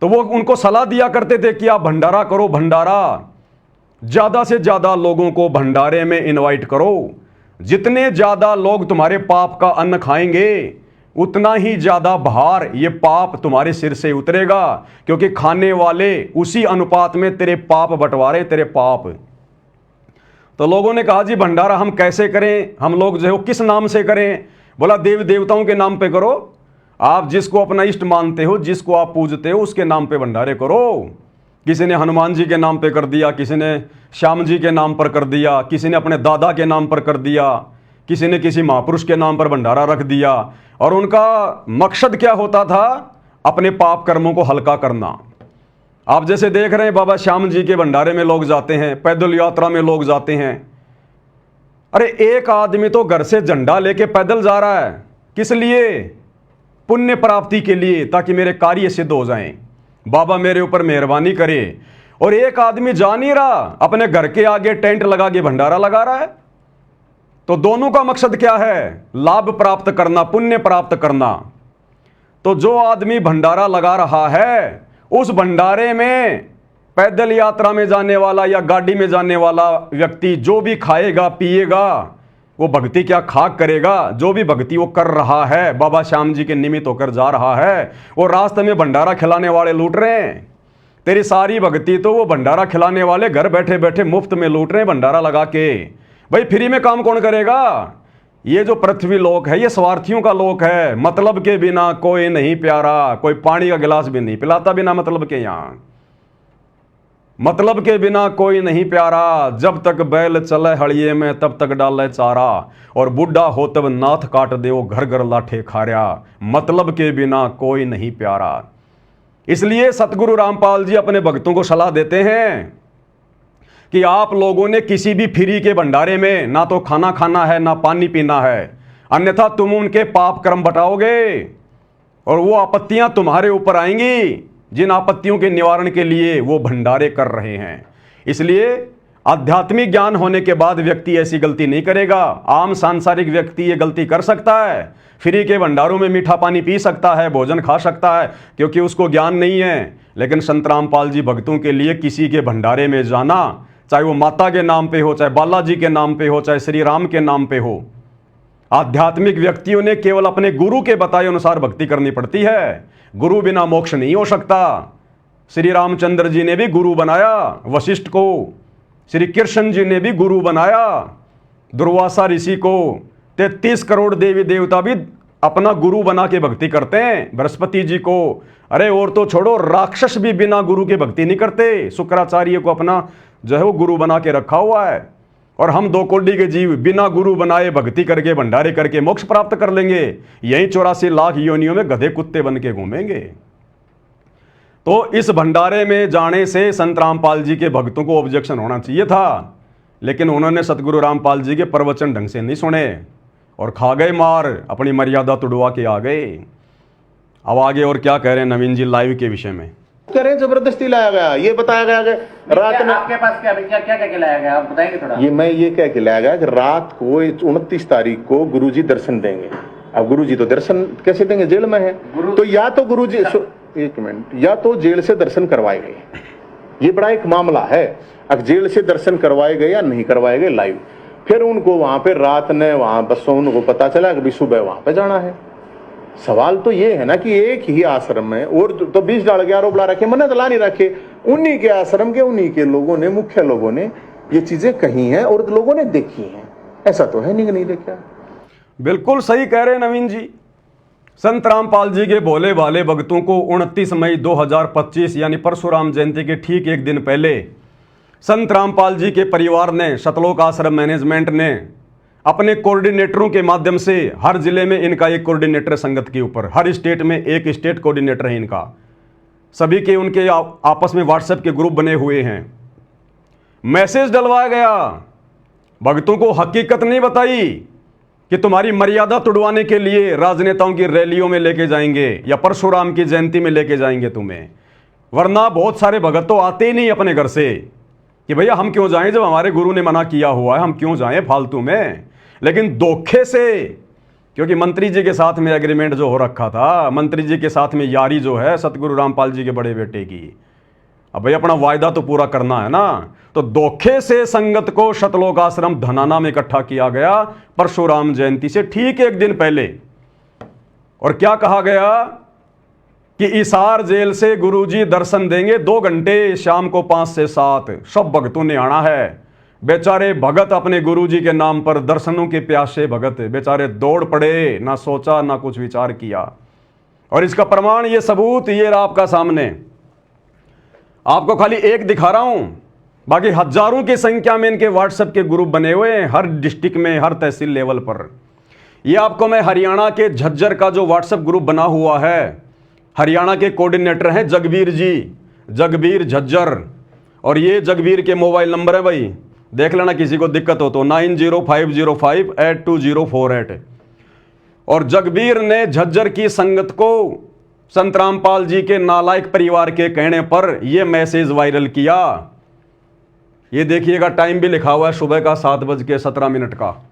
तो वो उनको सलाह दिया करते थे कि आप भंडारा करो, भंडारा ज्यादा से ज्यादा लोगों को भंडारे में इनवाइट करो। जितने ज्यादा लोग तुम्हारे पाप का अन्न खाएंगे, उतना ही ज्यादा भार ये पाप तुम्हारे सिर से उतरेगा, क्योंकि खाने वाले उसी अनुपात में तेरे पाप बंटवारे, तेरे पाप। तो लोगों ने कहा जी भंडारा हम कैसे करें, हम लोग जो है किस नाम से करें? बोला देव देवताओं के नाम पे करो, आप जिसको अपना इष्ट मानते हो, जिसको आप पूजते हो, उसके नाम पे भंडारे करो। किसी ने हनुमान जी के नाम पे कर दिया, किसी ने श्याम जी के नाम पर कर दिया, किसी ने अपने दादा के नाम पर कर दिया, किसी ने किसी महापुरुष के नाम पर भंडारा रख दिया। और उनका मकसद क्या होता था? अपने पाप कर्मों को हल्का करना। आप जैसे देख रहे हैं बाबा श्याम जी के भंडारे में लोग जाते हैं, पैदल यात्रा में लोग जाते हैं। अरे एक आदमी तो घर से झंडा लेके पैदल जा रहा है, किस लिए? पुण्य प्राप्ति के लिए, ताकि मेरे कार्य सिद्ध हो जाएं, बाबा मेरे ऊपर मेहरबानी करे। और एक आदमी जा नहीं रहा, अपने घर के आगे टेंट लगा के भंडारा लगा रहा है। तो दोनों का मकसद क्या है? लाभ प्राप्त करना, पुण्य प्राप्त करना। तो जो आदमी भंडारा लगा रहा है, उस भंडारे में पैदल यात्रा में जाने वाला या गाड़ी में जाने वाला व्यक्ति जो भी खाएगा पिएगा, वो भक्ति क्या खाक करेगा? जो भी भक्ति वो कर रहा है, बाबा श्याम जी के निमित्त होकर जा रहा है, वो रास्ते में भंडारा खिलाने वाले लूट रहे हैं। तेरी सारी भक्ति तो वो भंडारा खिलाने वाले घर बैठे बैठे मुफ्त में लूट रहे हैं भंडारा लगा के। भाई फ्री में काम कौन करेगा? ये जो पृथ्वी लोक है, ये स्वार्थियों का लोक है। मतलब के बिना कोई नहीं प्यारा, कोई पानी का गिलास भी नहीं पिलाता बिना मतलब के। यहां मतलब के बिना कोई नहीं प्यारा, जब तक बैल चले हड़िए में तब तक डाले चारा, और बुढ़ा हो तब नाथ काट दे वो घर घर लाठे खारा। मतलब के बिना कोई नहीं प्यारा। इसलिए सतगुरु रामपाल जी अपने भक्तों को सलाह देते हैं कि आप लोगों ने किसी भी फ्री के भंडारे में ना तो खाना खाना है, ना पानी पीना है, अन्यथा तुम उनके पाप कर्म बटाओगे और वो आपत्तियां तुम्हारे ऊपर आएंगी, जिन आपत्तियों के निवारण के लिए वो भंडारे कर रहे हैं। इसलिए आध्यात्मिक ज्ञान होने के बाद व्यक्ति ऐसी गलती नहीं करेगा। आम सांसारिक व्यक्ति ये गलती कर सकता है, फ्री के भंडारों में मीठा पानी पी सकता है, भोजन खा सकता है, क्योंकि उसको ज्ञान नहीं है। लेकिन संत रामपाल जी भक्तों के लिए किसी के भंडारे में जाना, चाहे वो माता के नाम पे हो, चाहे बालाजी के नाम पे हो, चाहे श्री राम के नाम पे हो, आध्यात्मिक व्यक्तियों ने केवल अपने गुरु के बताए अनुसार भक्ति करनी पड़ती है। गुरु बिना मोक्ष नहीं हो सकता। श्री रामचंद्र जी ने भी गुरु बनाया वशिष्ठ को, श्री कृष्ण जी ने भी गुरु बनाया दुर्वासा ऋषि को, 33 करोड़ देवी देवता भी अपना गुरु बना के भक्ति करते हैं, बृहस्पति जी को। अरे और तो छोड़ो, राक्षस भी बिना गुरु के भक्ति नहीं करते। शुक्राचार्य को अपना जो है वो गुरु बना के रखा हुआ है। और हम 2 कोटि के जीव बिना गुरु बनाए भक्ति करके भंडारे करके मोक्ष प्राप्त कर लेंगे। यही 84 लाख योनियों में गधे कुत्ते बन के घूमेंगे। तो इस भंडारे में जाने से संत रामपाल जी के भक्तों को ऑब्जेक्शन होना चाहिए था, लेकिन उन्होंने सतगुरु रामपाल जी के प्रवचन ढंग से नहीं सुने और खा गए मार, अपनी मर्यादा तुड़वा के आ गए। अब आगे और क्या कह रहे हैं नवीन जी लाइव के विषय में? करें जबरदस्ती लाया गया, ये बताया गया कि रात में आपके पास क्या क्या क्या कह के लाया गया, आप बताएंगे थोड़ा? ये कह के लाया गया कि रात को 29 तारीख को गुरुजी दर्शन देंगे। अब गुरुजी तो दर्शन कैसे देंगे? जेल में है। तो या तो गुरुजी, एक मिनट, या तो जेल से दर्शन करवाए गए, ये बड़ा एक मामला है। अब जेल से दर्शन करवाए गए या नहीं करवाए गए लाइव, फिर उनको वहां पे रात ने वहां बसों उनको पता चला कि सुबह वहां पे जाना है। सवाल तो ये है ना कि एक ही आश्रम में और तो 20 डाल के आरोप ला रखे, मन्नत ला नहीं रखे, उन्हीं के आश्रम के उन्हीं के लोगों ने, मुख्य लोगों ने ये चीजें कही हैं और लोगों ने देखी हैं। ऐसा तो है नहीं कि नहीं देखा। बिल्कुल सही कह रहे हैं नवीन जी। संत रामपाल जी के भोले भाले भक्तों को 29 मई 2025 यानी परशुराम जयंती के ठीक एक दिन पहले संत रामपाल जी के परिवार ने, सतलोक आश्रम मैनेजमेंट ने अपने कोऑर्डिनेटरों के माध्यम से, हर जिले में इनका एक कोऑर्डिनेटर संगत के ऊपर, हर स्टेट में एक स्टेट कोऑर्डिनेटर है इनका, सभी के उनके आपस में व्हाट्सएप के ग्रुप बने हुए हैं। मैसेज डलवाया गया, भक्तों को हकीकत नहीं बताई कि तुम्हारी मर्यादा तुड़वाने के लिए राजनेताओं की रैलियों में लेके जाएंगे या परशुराम की जयंती में लेके जाएंगे तुम्हें। वरना बहुत सारे भगत तो आते ही नहीं अपने घर से कि भैया हम क्यों जाएं, जब हमारे गुरु ने मना किया हुआ है हम क्यों जाएं फालतू में। लेकिन धोखे से, क्योंकि मंत्री जी के साथ में एग्रीमेंट जो हो रखा था, मंत्री जी के साथ में यारी जो है सतगुरु रामपाल जी के बड़े बेटे की, अब भाई अपना वायदा तो पूरा करना है ना। तो धोखे से संगत को शतलोक आश्रम धनाना में इकट्ठा किया गया परशुराम जयंती से ठीक एक दिन पहले। और क्या कहा गया कि इसार जेल से गुरुजी दर्शन देंगे 2 घंटे, शाम को 5 से 7 सब भक्तों ने आना है। बेचारे भगत अपने गुरुजी के नाम पर दर्शनों के प्यासे भगत बेचारे दौड़ पड़े, ना सोचा ना कुछ विचार किया। और इसका प्रमाण, ये सबूत, ये रहा आपका सामने। आपको खाली एक दिखा रहा हूं, बाकी हजारों की संख्या में इनके व्हाट्सएप के ग्रुप बने हुए हैं हर डिस्ट्रिक्ट में, हर तहसील लेवल पर। ये आपको मैं हरियाणा के झज्जर का जो व्हाट्सएप ग्रुप बना हुआ है, हरियाणा के कोऑर्डिनेटर हैं जगबीर जी, जगबीर झज्जर। और ये जगबीर के मोबाइल नंबर है भाई, देख लेना किसी को दिक्कत हो तो 9050582048। और जगबीर ने झज्जर की संगत को संत रामपाल जी के नालायक परिवार के कहने पर यह मैसेज वायरल किया। ये देखिएगा, टाइम भी लिखा हुआ है, सुबह का 7:17 का।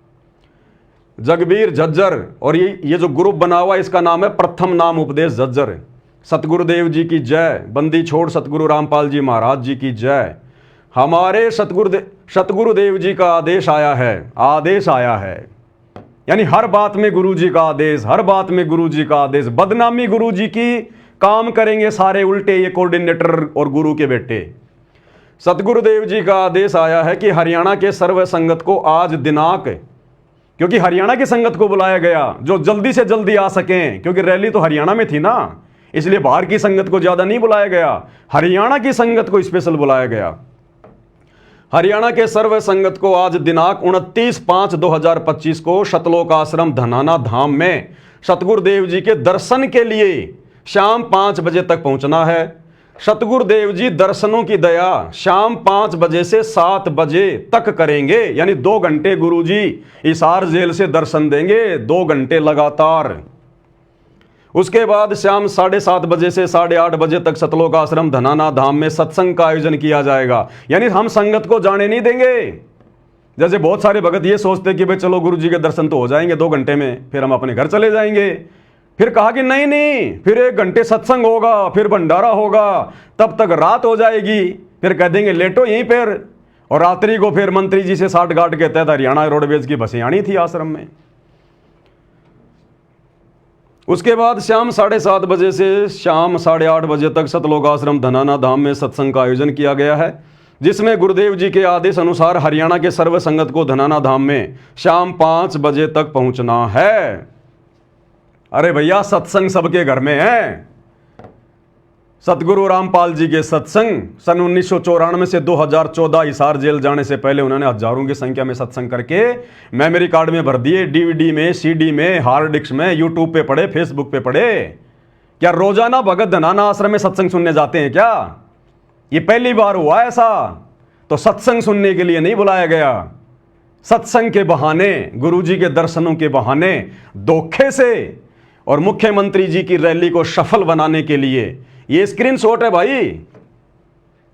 जगबीर झज्जर। और ये जो ग्रुप बना हुआ है इसका नाम है प्रथम नाम उपदेश झज्जर। सतगुरुदेव जी की जय, बंदी छोड़ सतगुरु रामपाल जी महाराज जी की जय। हमारे सतगुरुदेव जी का आदेश आया है, आदेश आया है, यानी हर बात में गुरु जी का आदेश, हर बात में गुरु जी का आदेश। बदनामी गुरु जी की काम करेंगे सारे उल्टे ये कोऑर्डिनेटर और गुरु के बेटे। सतगुरुदेव जी का आदेश आया है कि हरियाणा के सर्व संगत को आज दिनांक, क्योंकि हरियाणा की संगत को बुलाया गया जो जल्दी से जल्दी आ सकें, क्योंकि रैली तो हरियाणा में थी ना, इसलिए बाहर की संगत को ज्यादा नहीं बुलाया गया, हरियाणा की संगत को स्पेशल बुलाया गया। हरियाणा के सर्व संगत को आज दिनांक 29/5/2025 को शतलोक आश्रम धनाना धाम में सतगुरुदेव जी के दर्शन के लिए शाम 5 बजे तक पहुंचना है। सतगुरुदेव जी दर्शनों की दया शाम 5 बजे से 7 बजे तक करेंगे, यानी 2 घंटे गुरुजी हिसार जेल से दर्शन देंगे, 2 घंटे लगातार। उसके बाद शाम 7:30 बजे से 8:30 बजे तक सतलोक आश्रम धनाना धाम में सत्संग का आयोजन किया जाएगा। यानी हम संगत को जाने नहीं देंगे। जैसे बहुत सारे भगत ये सोचते कि भाई चलो गुरु जी के दर्शन तो हो जाएंगे 2 घंटे में, फिर हम अपने घर चले जाएंगे। फिर कहा कि नहीं नहीं, फिर 1 घंटे सत्संग होगा, फिर भंडारा होगा, तब तक रात हो जाएगी, फिर कह देंगे लेटो यहीं पर। और रात्रि को फिर मंत्री जी से 60 घाट के तहत हरियाणा रोडवेज की बसें आनी थी आश्रम में। उसके बाद शाम 7:30 बजे से शाम 8:30 बजे तक सतलोक आश्रम धनाना धाम में सत्संग का आयोजन किया गया है, जिसमें गुरुदेव जी के आदेश अनुसार हरियाणा के सर्व संगत को धनाना धाम में शाम 5 बजे तक पहुंचना है। अरे भैया, सत्संग सबके घर में है। सतगुरु रामपाल जी के सत्संग सन 1994 से 2014 हिसार जेल जाने से पहले उन्होंने हजारों की संख्या में सत्संग करके मेमोरी कार्ड में भर दिए, डीवीडी में, सीडी में, हार्ड डिस्क में, यूट्यूब पे पढ़े, फेसबुक पे पढ़े। क्या रोजाना भगत धनाना आश्रम में सत्संग सुनने जाते हैं क्या? ये पहली बार हुआ ऐसा। तो सत्संग सुनने के लिए नहीं बुलाया गया, सत्संग के बहाने, गुरुजी के दर्शनों के बहाने, धोखे से और मुख्यमंत्री जी की रैली को सफल बनाने के लिए। ये स्क्रीनशॉट है भाई,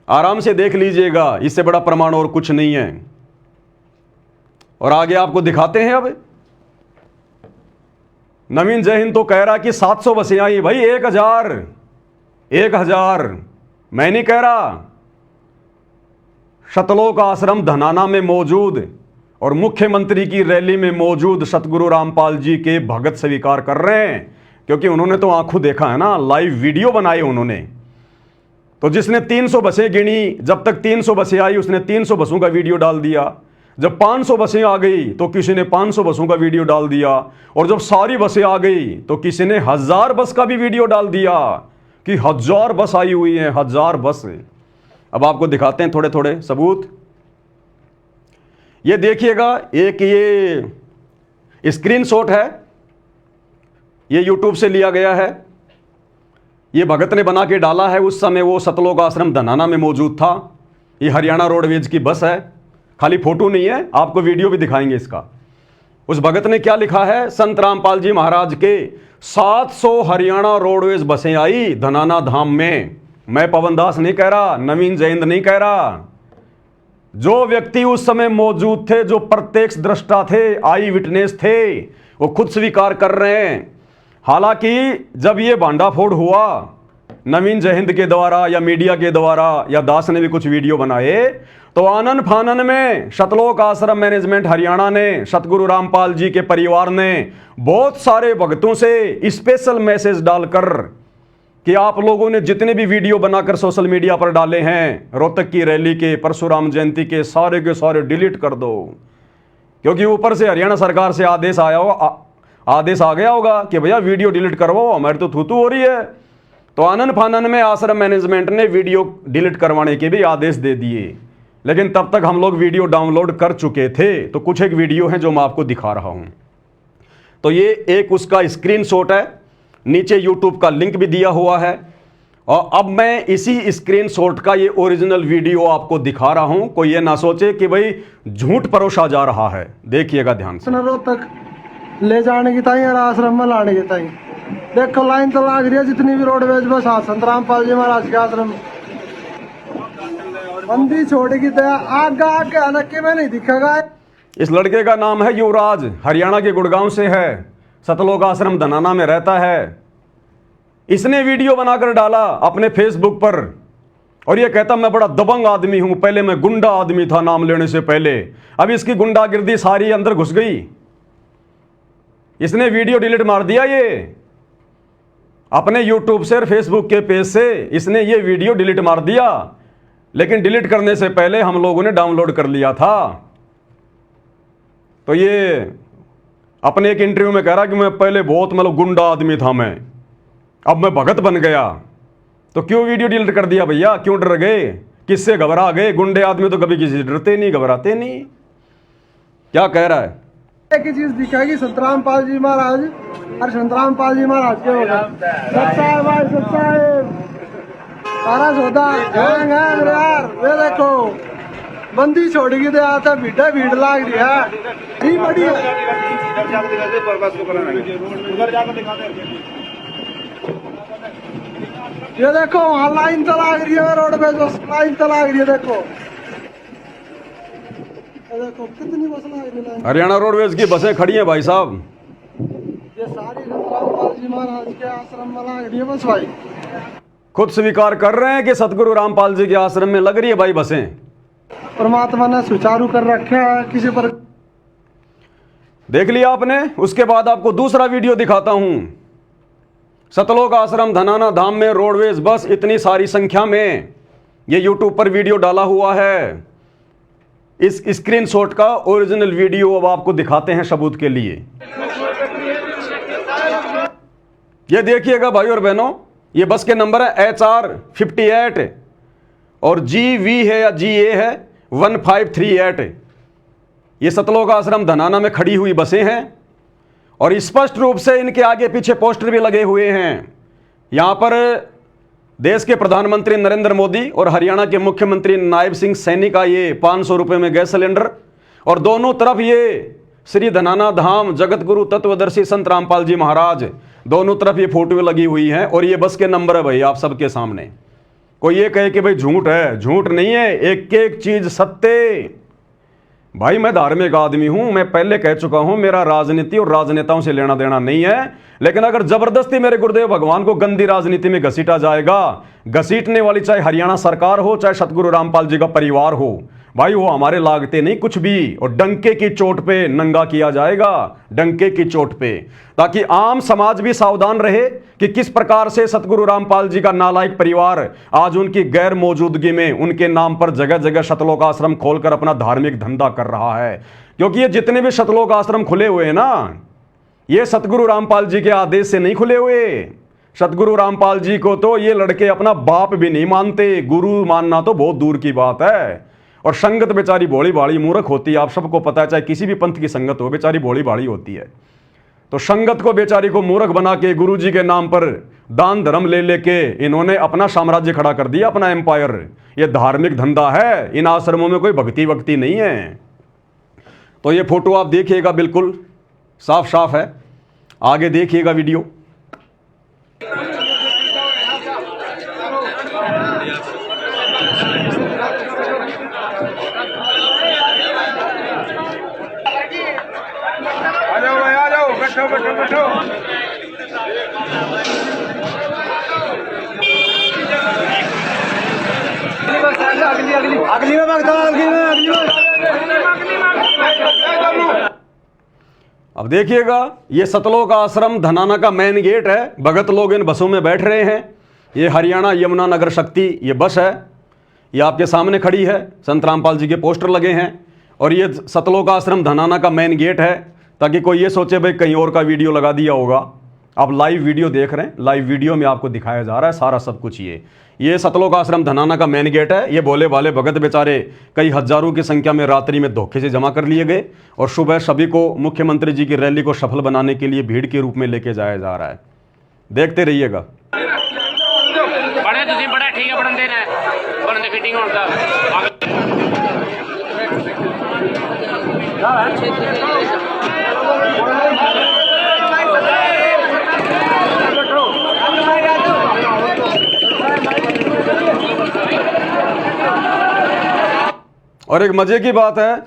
आराम से देख लीजिएगा, इससे बड़ा प्रमाण और कुछ नहीं है। और आगे आपको दिखाते हैं। अब नवीन जय हिंद तो कह रहा कि 700 बसें आई। भाई 1000 मैं नहीं कह रहा। शतलोक आश्रम धनाना में मौजूद और मुख्यमंत्री की रैली में मौजूद सतगुरु रामपाल जी के भगत स्वीकार कर रहे हैं, क्योंकि उन्होंने तो आंखों देखा है ना, लाइव वीडियो बनाए उन्होंने। तो जिसने 300 बसें गिनी, जब तक 300 बसें आई उसने 300 बसों का वीडियो डाल दिया। जब 500 बसें आ गई तो किसी ने 500 बसों का वीडियो डाल दिया। और जब सारी बसें आ गई तो किसी ने 1000 बस का भी वीडियो डाल दिया कि 1000 बस आई हुई है, 1000 बस। अब आपको दिखाते हैं थोड़े थोड़े सबूत। ये देखिएगा, एक ये स्क्रीनशॉट है, ये यूट्यूब से लिया गया है, ये भगत ने बना के डाला है। उस समय वो सतलोक आश्रम धनाना में मौजूद था। ये हरियाणा रोडवेज की बस है, खाली फोटो नहीं है, आपको वीडियो भी दिखाएंगे इसका। उस भगत ने क्या लिखा है, संत रामपाल जी महाराज के 700 हरियाणा रोडवेज बसें आई धनाना धाम में, मैं पवन दास नहीं कह रहा, नवीन जयंत नहीं कह रहा, जो व्यक्ति उस समय मौजूद थे, जो प्रत्यक्ष दृष्टा थे, आई विटनेस थे, वो खुद स्वीकार कर रहे हैं। हालांकि जब ये भांडाफोड़ हुआ नवीन जयंत के द्वारा या मीडिया के द्वारा, या दास ने भी कुछ वीडियो बनाए, तो आनन फानन में सतलोक आश्रम मैनेजमेंट हरियाणा ने, सतगुरु रामपाल जी के परिवार ने बहुत सारे भक्तों से स्पेशल मैसेज डालकर कि आप लोगों ने जितने भी वीडियो बनाकर सोशल मीडिया पर डाले हैं रोहतक की रैली के, परशुराम जयंती के सारे डिलीट कर दो, क्योंकि ऊपर से हरियाणा सरकार से आदेश आया होगा, आदेश आ गया होगा कि भैया वीडियो डिलीट करवाओ, हमारी तो थूथू हो रही है। तो आनन फानन में आश्रम मैनेजमेंट ने वीडियो डिलीट करवाने के भी आदेश दे दिए, लेकिन तब तक हम लोग वीडियो डाउनलोड कर चुके थे। तो कुछ एक वीडियो है जो मैं आपको दिखा रहा हूं। तो ये एक उसका स्क्रीनशॉट है, नीचे यूट्यूब का लिंक भी दिया हुआ है, और अब मैं इसी स्क्रीनशॉट का ये ओरिजिनल वीडियो आपको दिखा रहा हूं। कोई ये ना सोचे कि भाई झूठ परोसा जा रहा है, देखिएगा ध्यान से। रोहतक ले जाने की ताई और आश्रम में लाने की ताई देखो लाइन तो लाग रही है, जितनी भी रोडवेज बस संत रामपाल जी महाराज के आश्रम बंदी छोड़ेगी तो आगे आगे आने में नहीं दिखेगा। इस लड़के का नाम है युवराज, हरियाणा के गुड़गांव से है, सतलोक आश्रम धनाना में रहता है। इसने वीडियो बनाकर डाला अपने फेसबुक पर, और ये कहता मैं बड़ा दबंग आदमी हूं, पहले मैं गुंडा आदमी था नाम लेने से पहले, अब इसकी गुंडागिर्दी सारी अंदर घुस गई। इसने वीडियो डिलीट मार दिया, ये अपने यूट्यूब से और फेसबुक के पेज से इसने ये वीडियो डिलीट मार दिया, लेकिन डिलीट करने से पहले हम लोगों ने डाउनलोड कर लिया था। तो ये अपने एक इंटरव्यू में कह रहा कि मैं पहले बहुत मतलब गुंडा आदमी था, मैं अब मैं भगत बन गया। तो क्यों वीडियो डिलीट कर दिया भैया, क्यों डर गए, किससे घबरा गए? गुंडे आदमी तो कभी किसी से डरते नहीं, घबराते नहीं। क्या कह रहा है? एक ही चीज दिखेगी, संत रामपाल जी महाराज और संत रामपाल जी महाराज के होगा सच्चा है भाई, सच्चा है सारा सौदा गैंग है मेरे यार। ये देखो बंदी छोड़ेगी तो आता भीड़ लाग रही है, ठीक बड़ी ये देखो वहाँ लाइन तो लाग रही है, रोड पे लाइन तो लाग रही है, देखो देखो कितनी बस लाग रही है। हरियाणा रोडवेज की बसें खड़ी हैं भाई साहब, ये सारी संत रामपाल जी महाराज के आश्रम में लग रही है बस भाई। खुद स्वीकार कर रहे हैं कि सतगुरु रामपाल जी के आश्रम में लग रही है भाई बसें। परमात्मा ने सुचारू कर रखा है, किसी पर देख लिया आपने। उसके बाद आपको दूसरा वीडियो दिखाता हूं। सतलोक आश्रम धनाना धाम में रोडवेज बस इतनी सारी संख्या में, ये यूट्यूब पर वीडियो डाला हुआ है। इस स्क्रीनशॉट का ओरिजिनल वीडियो अब आपको दिखाते हैं सबूत के लिए। ये देखिएगा भाई और बहनों, ये बस के नंबर है HR58 और GV है या GA है 1538। ये सतलोक आश्रम धनाना में खड़ी हुई बसें हैं, और स्पष्ट रूप से इनके आगे पीछे पोस्टर भी लगे हुए हैं। यहां पर देश के प्रधानमंत्री नरेंद्र मोदी और हरियाणा के मुख्यमंत्री नायब सिंह सैनी का ये 500 रुपये में गैस सिलेंडर, और दोनों तरफ ये श्री धनाना धाम जगत गुरु तत्वदर्शी संत रामपाल जी महाराज, दोनों तरफ ये फोटो लगी हुई हैं। और ये बस के नंबर है भाई आप सबके सामने। कोई ये कहे कि भाई झूठ है, झूठ नहीं है, एक एक चीज सत्य। भाई मैं धार्मिक आदमी हूं, मैं पहले कह चुका हूं, मेरा राजनीति और राजनेताओं से लेना देना नहीं है, लेकिन अगर जबरदस्ती मेरे गुरुदेव भगवान को गंदी राजनीति में घसीटा जाएगा, घसीटने वाली चाहे हरियाणा सरकार हो चाहे सतगुरु रामपाल जी का परिवार हो, भाई वो हमारे लागते नहीं कुछ भी, और डंके की चोट पे नंगा किया जाएगा, डंके की चोट पे, ताकि आम समाज भी सावधान रहे कि किस प्रकार से सतगुरु रामपाल जी का नालायक परिवार आज उनकी गैर मौजूदगी में उनके नाम पर जगह जगह सतलोक आश्रम खोलकर अपना धार्मिक धंधा कर रहा है। क्योंकि ये जितने भी सतलोक आश्रम खुले हुए हैं ना, ये सतगुरु रामपाल जी के आदेश से नहीं खुले हुए। सतगुरु रामपाल जी को तो ये लड़के अपना बाप भी नहीं मानते, गुरु मानना तो बहुत दूर की बात है। और संगत बेचारी भोली भाली मूर्ख होती है, आप सबको पता है, चाहे किसी भी पंथ की संगत हो बेचारी भोली भाली होती है। तो संगत को बेचारी को मूर्ख बना के गुरु जी के नाम पर दान धर्म ले लेके इन्होंने अपना साम्राज्य खड़ा कर दिया, अपना एम्पायर। ये धार्मिक धंधा है, इन आश्रमों में कोई भक्ति वक्ति नहीं है। तो ये फोटो आप देखिएगा, बिल्कुल साफ साफ है, आगे देखिएगा वीडियो। अगली में भगता, अगली में अब देखिएगा, ये सतलोक आश्रम धनाना का मेन गेट है। भगत लोग इन बसों में बैठ रहे हैं। ये हरियाणा यमुना नगर शक्ति ये बस है, ये आपके सामने खड़ी है। संत रामपाल जी के पोस्टर लगे हैं और ये सतलोक आश्रम धनाना का मेन गेट है, ताकि कोई ये सोचे भाई कहीं और का वीडियो लगा दिया होगा। आप लाइव वीडियो देख रहे हैं, लाइव वीडियो में आपको दिखाया जा रहा है सारा सब कुछ। ये सतलोक आश्रम धनाना का मेन गेट है। ये भोले भाले भगत बेचारे कई हजारों की संख्या में रात्रि में धोखे से जमा कर लिए गए और सुबह सभी को मुख्यमंत्री जी की रैली को सफल बनाने के लिए भीड़ के रूप में लेके जाया जा रहा है। देखते रहिएगा। बड़े तुसी बड़ा ठीक है, बनन देना है, बनन दे फिटिंग होता। और एक मजे की बात है,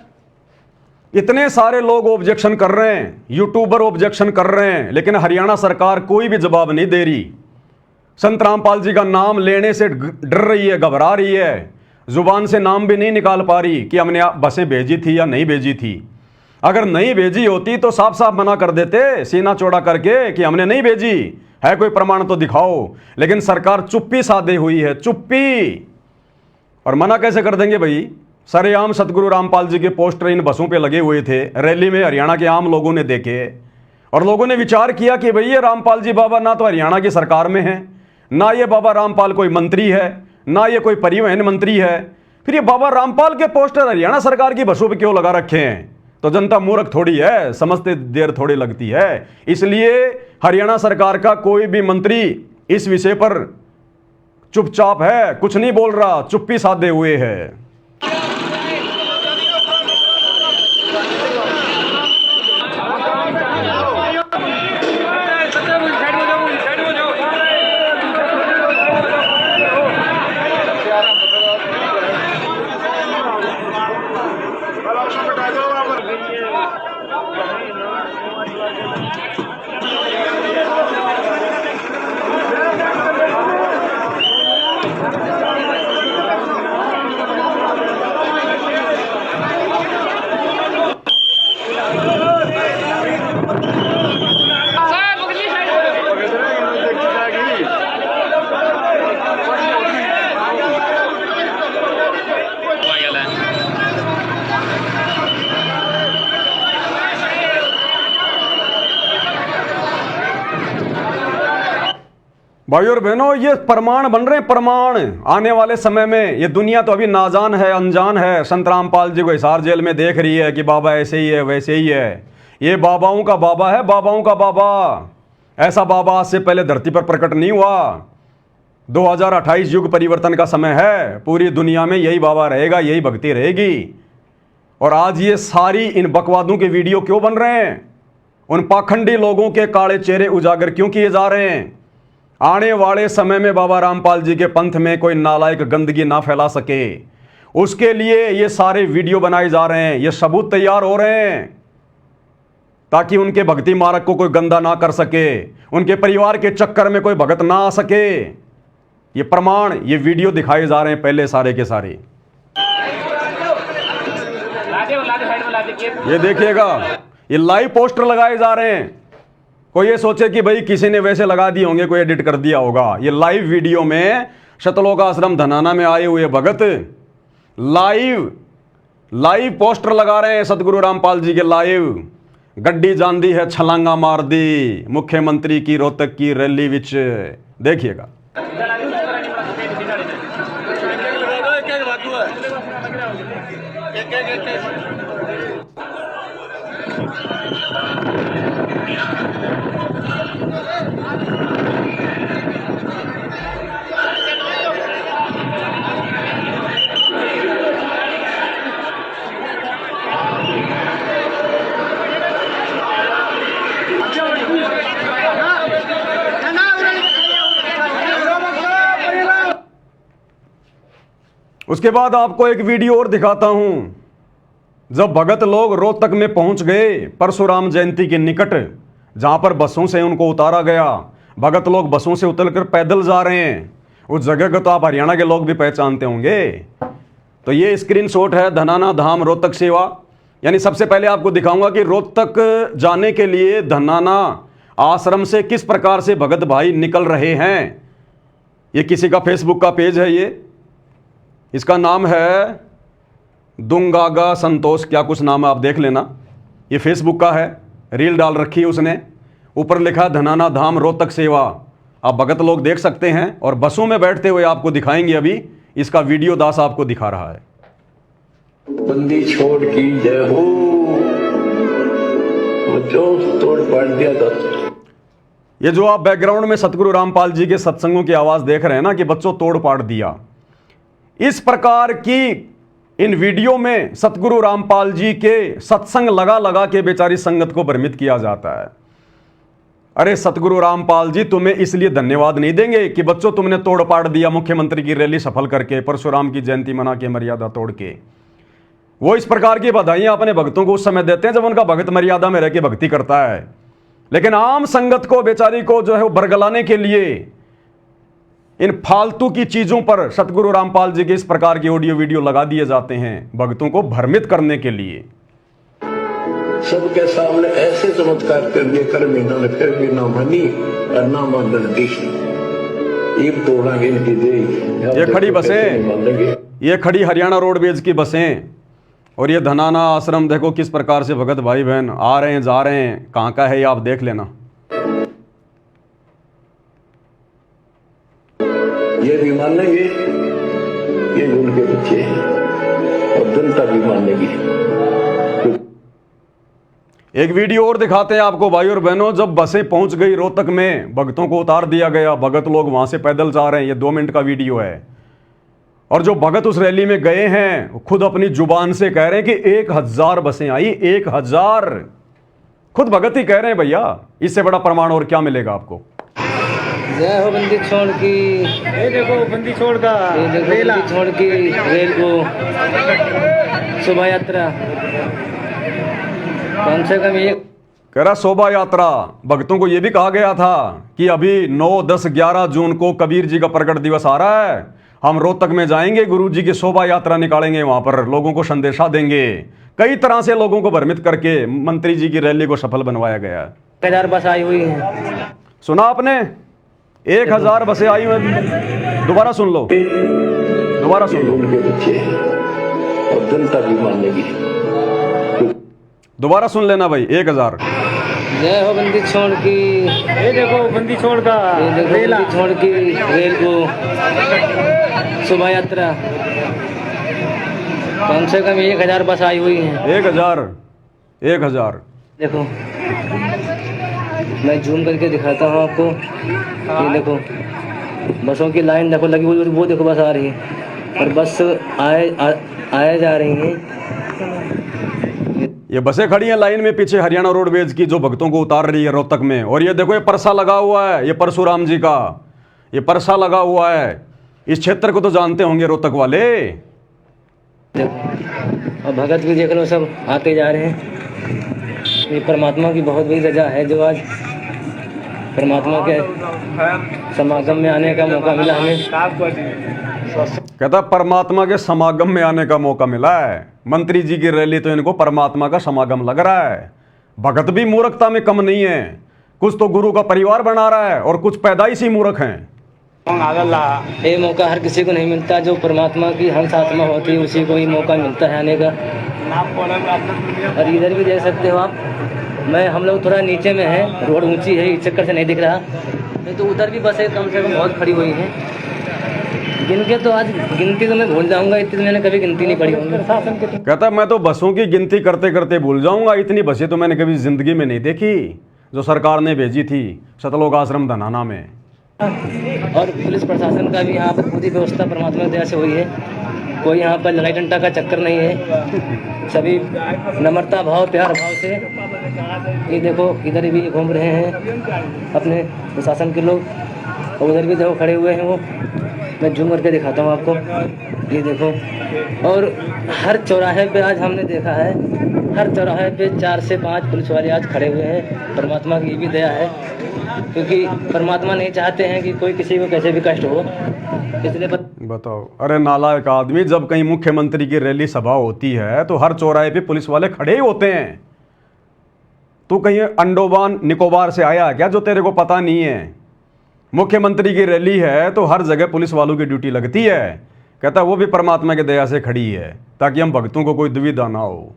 इतने सारे लोग ऑब्जेक्शन कर रहे हैं, यूट्यूबर ऑब्जेक्शन कर रहे हैं, लेकिन हरियाणा सरकार कोई भी जवाब नहीं दे रही। संत रामपाल जी का नाम लेने से डर रही है, घबरा रही है, जुबान से नाम भी नहीं निकाल पा रही कि हमने बसें भेजी थी या नहीं भेजी थी। अगर नहीं भेजी होती तो साफ साफ मना कर देते, सीना चौड़ा करके कि हमने नहीं भेजी है, कोई प्रमाण तो दिखाओ। लेकिन सरकार चुप्पी साधे हुई है, चुप्पी। और मना कैसे कर देंगे भाई? सरेआम सतगुरु रामपाल जी के पोस्टर इन बसों पे लगे हुए थे, रैली में हरियाणा के आम लोगों ने देखे और लोगों ने विचार किया कि भाई ये रामपाल जी बाबा ना तो हरियाणा की सरकार में है, ना ये बाबा रामपाल कोई मंत्री है, ना ये कोई परिवहन मंत्री है, फिर ये बाबा रामपाल के पोस्टर हरियाणा सरकार की बसों पे क्यों लगा रखे हैं? तो जनता मूर्ख थोड़ी है, समझते देर थोड़ी लगती है। इसलिए हरियाणा सरकार का कोई भी मंत्री इस विषय पर चुपचाप है, कुछ नहीं बोल रहा, चुप्पी साधे हुए है। भाई और बहनों, ये प्रमाण बन रहे हैं, प्रमाण। आने वाले समय में ये दुनिया तो अभी नाजान है, अनजान है। संत रामपाल जी को हिसार जेल में देख रही है कि बाबा ऐसे ही है, वैसे ही है। ये बाबाओं का बाबा है, बाबाओं का बाबा। ऐसा बाबा आज से पहले धरती पर प्रकट नहीं हुआ। 2028 युग परिवर्तन का समय है, पूरी दुनिया में यही बाबा रहेगा, यही भक्ति रहेगी। और आज ये सारी इन बकवादों के वीडियो क्यों बन रहे हैं? उन पाखंडी लोगों के काले चेहरे उजागर क्यों किए जा रहे हैं? आने वाले समय में बाबा रामपाल जी के पंथ में कोई नालायक गंदगी ना फैला सके, उसके लिए ये सारे वीडियो बनाए जा रहे हैं, ये सबूत तैयार हो रहे हैं, ताकि उनके भक्ति मार्ग को कोई गंदा ना कर सके, उनके परिवार के चक्कर में कोई भगत ना आ सके। ये प्रमाण, ये वीडियो दिखाए जा रहे हैं पहले सारे के सारे। ये देखिएगा, ये लाइव पोस्टर लगाए जा रहे हैं। कोई ये सोचे कि भाई किसी ने वैसे लगा दिए होंगे, कोई एडिट कर दिया होगा। ये लाइव वीडियो में सतलोक आश्रम धनाना में आए हुए भगत लाइव पोस्टर लगा रहे हैं सतगुरु रामपाल जी के लाइव। गड्डी जान दी है, छलांगा मार दी मुख्यमंत्री की रोहतक की रैली विच। देखिएगा। उसके बाद आपको एक वीडियो और दिखाता हूं। जब भगत लोग रोहतक में पहुंच गए परशुराम जयंती के निकट, जहाँ पर बसों से उनको उतारा गया। भगत लोग बसों से उतरकर पैदल जा रहे हैं। उस जगह को तो आप हरियाणा के लोग भी पहचानते होंगे। तो ये स्क्रीनशॉट है धनाना धाम रोहतक सेवा। यानी सबसे पहले आपको दिखाऊंगा कि रोहतक जाने के लिए धनाना आश्रम से किस प्रकार से भगत भाई निकल रहे हैं। ये किसी का फेसबुक का पेज है, ये इसका नाम है दुंगागा संतोष, क्या कुछ नाम है, आप देख लेना। ये फेसबुक का है, रील डाल रखी है उसने, ऊपर लिखा धनाना धाम रोहतक सेवा। आप भगत लोग देख सकते हैं और बसों में बैठते हुए आपको दिखाएंगे। अभी इसका वीडियो दास आपको दिखा रहा है। बंदी छोड़ की जय हो, जो तोड़ पाड़ दिया था। ये जो आप बैकग्राउंड में सतगुरु रामपाल जी के सत्संगों की आवाज देख रहे हैं ना कि बच्चों तोड़ पाड़ दिया, इस प्रकार की इन वीडियो में सतगुरु रामपाल जी के सत्संग लगा लगा के बेचारी संगत को भ्रमित किया जाता है। अरे सतगुरु रामपाल जी तुम्हें इसलिए धन्यवाद नहीं देंगे कि बच्चों तुमने तोड़ पाड़ दिया मुख्यमंत्री की रैली सफल करके, परशुराम की जयंती मना के, मर्यादा तोड़ के। वो इस प्रकार की बधाइयां अपने भक्तों को उस समय देते हैं जब उनका भक्त मर्यादा में रह के भक्ति करता है। लेकिन आम संगत को बेचारी को जो है वो बरगलाने के लिए इन फालतू की चीजों पर सतगुरु रामपाल जी के इस प्रकार की ऑडियो वीडियो लगा दिए जाते हैं भक्तों को भ्रमित करने के लिए। सबके सामने ऐसे चमत्कार कर दिए कर्मी ने, फिर भी ना मानी और ना मान देश। एक तोड़ांगे इनकी दे। ये खड़ी बसें, ये खड़ी हरियाणा रोडवेज की बसें और ये धनाना आश्रम देखो किस प्रकार से भगत भाई बहन आ रहे हैं जा रहे हैं। कहाँ का है ये आप देख लेना। ये भी मान लेंगे, ये उनके बच्चे हैं और जनता भी मान लेगी। एक वीडियो और दिखाते हैं आपको भाई और बहनों। जब बसें पहुंच गई रोहतक में, भक्तों को उतार दिया गया, भगत लोग वहां से पैदल जा रहे हैं। ये 2 मिनट का वीडियो है और जो भगत उस रैली में गए हैं खुद अपनी जुबान से कह रहे हैं कि 1000 बसें आई, 1000। खुद भगत ही कह रहे हैं भैया, इससे बड़ा प्रमाण और क्या मिलेगा आपको। जय हो बंदी छोड़ की, ये देखो बंदी छोड़ का ये देखो रेला। बंदी छोड़ की रेल को शोभा यात्रा कम से कम एक कह रहा शोभा यात्रा। भक्तों को यह भी कहा गया था कि अभी 9, 10, 11 जून को कबीर जी का प्रकट दिवस आ रहा है, हम रोहतक में जाएंगे, गुरु जी की शोभा यात्रा निकालेंगे, वहां पर लोगों को संदेशा देंगे। कई तरह से लोगों को भ्रमित करके मंत्री जी की रैली को सफल बनवाया गया है। 1000 बस आई हुई है। सुना आपने, 1000 बसें आई हुई। दोबारा सुन लो, दोबारा सुन लो, उनके बच्चे हैं और जनता भी मान लेगी। दोबारा सुन लेना भाई। 1000। जय हो बंदी छोड़ की, ये देखो बंदी छोड़ का ये देखो रेला। बंदी छोड़ की रेल को शोभा यात्रा कम से कम 1000 बस आई हुई है। 1000। देखो मैं जूम करके दिखाता हूँ आपको। ये देखो बसों की लाइन देखो लगी हुई, वो देखो बस आ रही है और बस आए जा रही हैं। ये बसें खड़ी हैं लाइन में पीछे हरियाणा रोडवेज की, जो भक्तों को उतार रही है रोहतक में। और ये देखो ये परसा लगा हुआ है, ये परशुराम जी का ये परसा लगा हुआ है। इस क्षेत्र को तो जानते होंगे रोहतक वाले। देखो और भगत भी देख लो सब आते जा रहे हैं। ये परमात्मा की बहुत बड़ी रजा है जो आज परमात्मा के समागम में आने का मौका मिला हमें। कहता परमात्मा के समागम में आने का मौका मिला है। मंत्री जी की रैली तो इनको परमात्मा का समागम लग रहा है। भगत भी मूर्खता में कम नहीं है, कुछ तो गुरु का परिवार बना रहा है और कुछ पैदाइशी मूर्ख हैं। ये मौका हर किसी को नहीं मिलता, जो परमात्मा की हंस आत्मा होती है उसी को ही मौका मिलता है आने का। और इधर भी देख सकते हो आप, हम लोग थोड़ा नीचे में है, रोड ऊंची है, इस चक्कर से नहीं दिख रहा। नहीं तो उधर भी बसें कम से कम बहुत खड़ी हुई हैं। गिनके तो आज गिनती तो मैं भूल जाऊंगा, इतनी मैंने कभी गिनती नहीं पड़ी होंगी। कहता मैं तो बसों की गिनती करते करते भूल जाऊंगा, इतनी बसें तो मैंने कभी जिंदगी में नहीं देखी जो सरकार ने भेजी थी सतलोक आश्रम धनाना में। और पुलिस प्रशासन का भी यहाँ पर पूरी व्यवस्था परमात्मा की दया से हुई है। कोई यहाँ पर लड़ाई डंडा का चक्कर नहीं है, सभी नम्रता भाव प्यार भाव से। ये देखो इधर भी घूम रहे हैं अपने प्रशासन के लोग, और उधर भी देखो खड़े हुए हैं वो। मैं जूम करके दिखाता हूँ आपको। ये देखो, और हर चौराहे पे आज हमने देखा है, हर चौराहे पे 4 से 5 पुलिस वाले आज खड़े हुए हैं। परमात्मा की ये भी दया है, क्योंकि परमात्मा नहीं चाहते हैं कि कोई किसी को कैसे भी कष्ट हो, इसलिए बताओ। अरे नालायक आदमी, जब कहीं मुख्यमंत्री की रैली सभा होती है तो हर चौराहे पे पुलिस वाले खड़े ही होते हैं। तू कहीं अंडोमान निकोबार से आया क्या जो तेरे को पता नहीं है? मुख्यमंत्री की रैली है तो हर जगह पुलिस वालों की ड्यूटी लगती है। कहता है वो भी परमात्मा की दया से खड़ी है ताकि हम भक्तों को कोई दुविधा ना हो।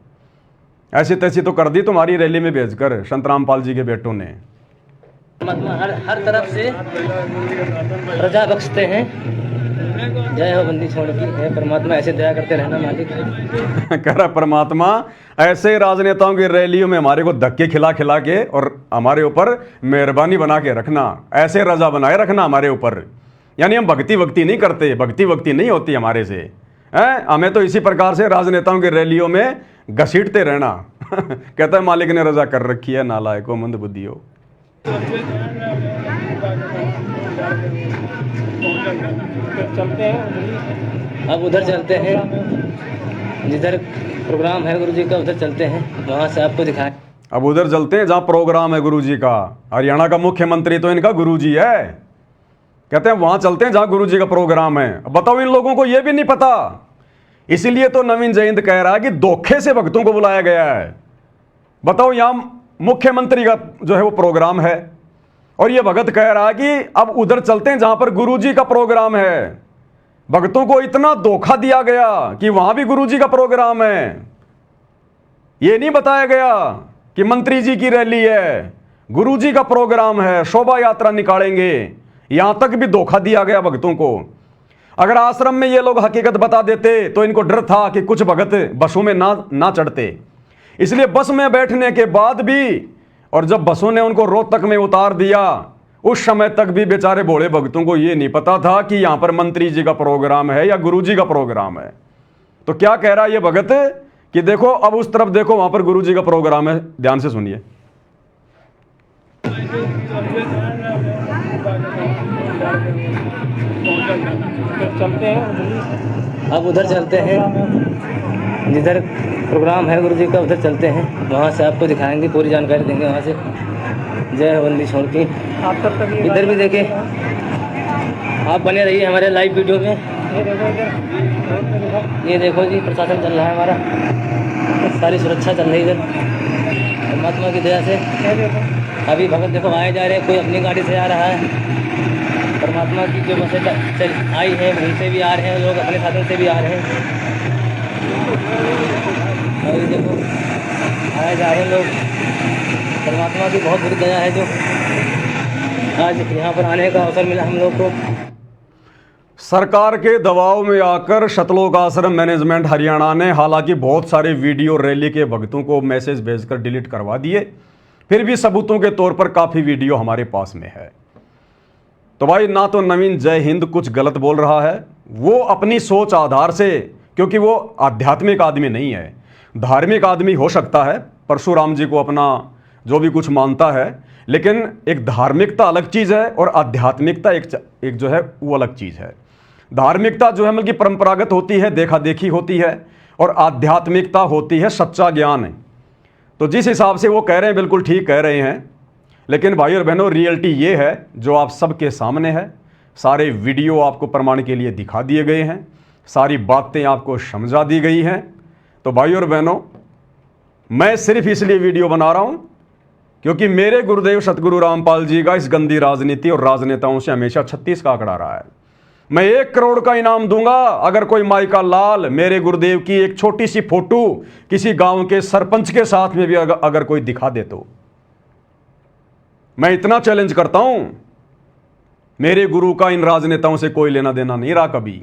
ऐसी तैसी तो कर दी तुम्हारी रैली में भेजकर संतराम पाल जी के बेटों ने। परमात्मा हर तरफ से रजा बख्शते हैं। जय हो बंदी छोड़ की है परमात्मा, ऐसे दया करते रहना मालिक। कह रहा परमात्मा ऐसे राजनेताओं की रैलियों में हमारे को धक्के खिला खिला के और हमारे ऊपर मेहरबानी बना के रखना, ऐसे रजा बनाए रखना हमारे ऊपर। यानी हम भक्ति नहीं करते, भक्ति नहीं होती हमारे से हैं। हमें तो इसी प्रकार से राजनेताओं की रैलियों में घसीटते रहना। कहता है मालिक ने रजा कर रखी है, नालायको मंद बुद्धियो। अब उधर चलते हैं, जिधर प्रोग्राम है गुरुजी का उधर चलते हैं, वहाँ से आपको दिखाएं। अब उधर चलते हैं जहाँ प्रोग्राम है गुरुजी का। हरियाणा का मुख्यमंत्री तो इनका गुरुजी है। कहते हैं वहाँ चलते हैं जहाँ गुरुजी का प्रोग्राम है। बताओ इन लोगों को ये भी नहीं पता। इसीलिए तो नवीन जयंत कह रहा है कि धोखे से भक्तों को बुलाया गया है। बताओ यहाँ मुख्यमंत्री का जो है वो प्रोग्राम है और ये भगत कह रहा है कि अब उधर चलते हैं जहां पर गुरुजी का प्रोग्राम है। भक्तों को इतना धोखा दिया गया कि वहां भी गुरुजी का प्रोग्राम है। ये नहीं बताया गया कि मंत्री जी की रैली है, गुरुजी का प्रोग्राम है, शोभा यात्रा निकालेंगे। यहां तक भी धोखा दिया गया भक्तों को। अगर आश्रम में ये लोग हकीकत बता देते तो इनको डर था कि कुछ भगत बसों में ना चढ़ते। इसलिए बस में बैठने के बाद भी और जब बसों ने उनको रोहतक में उतार दिया उस समय तक भी बेचारे भोले भक्तों को यह नहीं पता था कि यहां पर मंत्री जी का प्रोग्राम है या गुरुजी का प्रोग्राम है। तो क्या कह रहा है ये भगत कि देखो अब उस तरफ देखो, वहां पर गुरुजी का प्रोग्राम है। ध्यान से सुनिए। अब उधर चलते हैं, जिधर प्रोग्राम है गुरुजी का उधर चलते हैं, वहाँ से आपको दिखाएंगे, पूरी जानकारी देंगे वहाँ से। जय हो बंदी छोड़ की। इधर भी देखें, आप बने रहिए हमारे लाइव वीडियो में। ये देखो जी प्रशासन चल रहा है हमारा, सारी सुरक्षा चल रही है इधर परमात्मा की दया से। अभी भगत देखो आए जा रहे हैं, कोई अपनी गाड़ी से आ रहा है। परमात्मा की जो बसें आई हैं वहीं से भी आ रहे हैं लोग, अपने साधन से भी आ रहे हैं। और देखो आए जा रहे हैं लोग। परमात्मा की बहुत बड़ी दया है जो आज यहाँ पर आने का अवसर मिला हम लोग को। सरकार के दबाव में आकर सतलोक आश्रम मैनेजमेंट हरियाणा ने हालांकि बहुत सारे वीडियो रैली के भक्तों को मैसेज भेजकर डिलीट करवा दिए, फिर भी सबूतों के तौर पर काफ़ी वीडियो हमारे पास में है। तो भाई ना तो नवीन जय हिंद कुछ गलत बोल रहा है, वो अपनी सोच आधार से, क्योंकि वो आध्यात्मिक आदमी नहीं है, धार्मिक आदमी हो सकता है, परशुराम जी को अपना जो भी कुछ मानता है, लेकिन एक धार्मिकता अलग चीज़ है और आध्यात्मिकता एक जो है वो अलग चीज़ है। धार्मिकता जो है मतलब कि परंपरागत होती है, देखा देखी होती है, और आध्यात्मिकता होती है सच्चा ज्ञान। तो जिस हिसाब से वो कह रहे हैं बिल्कुल ठीक कह रहे हैं, लेकिन भाई और बहनों रियलिटी ये है जो आप सबके सामने है। सारे वीडियो आपको प्रमाण के लिए दिखा दिए गए हैं, सारी बातें आपको समझा दी गई हैं। तो भाई और बहनों, मैं सिर्फ इसलिए वीडियो बना रहा हूँ क्योंकि मेरे गुरुदेव सतगुरु रामपाल जी का इस गंदी राजनीति और राजनेताओं से हमेशा 36 का आंकड़ा रहा है। मैं 1 करोड़ का इनाम दूंगा अगर कोई माई का लाल मेरे गुरुदेव की एक छोटी सी फोटो किसी गांव के सरपंच के साथ में भी अगर कोई दिखा दे तो। मैं इतना चैलेंज करता हूं, मेरे गुरु का इन राजनेताओं से कोई लेना देना नहीं रहा कभी,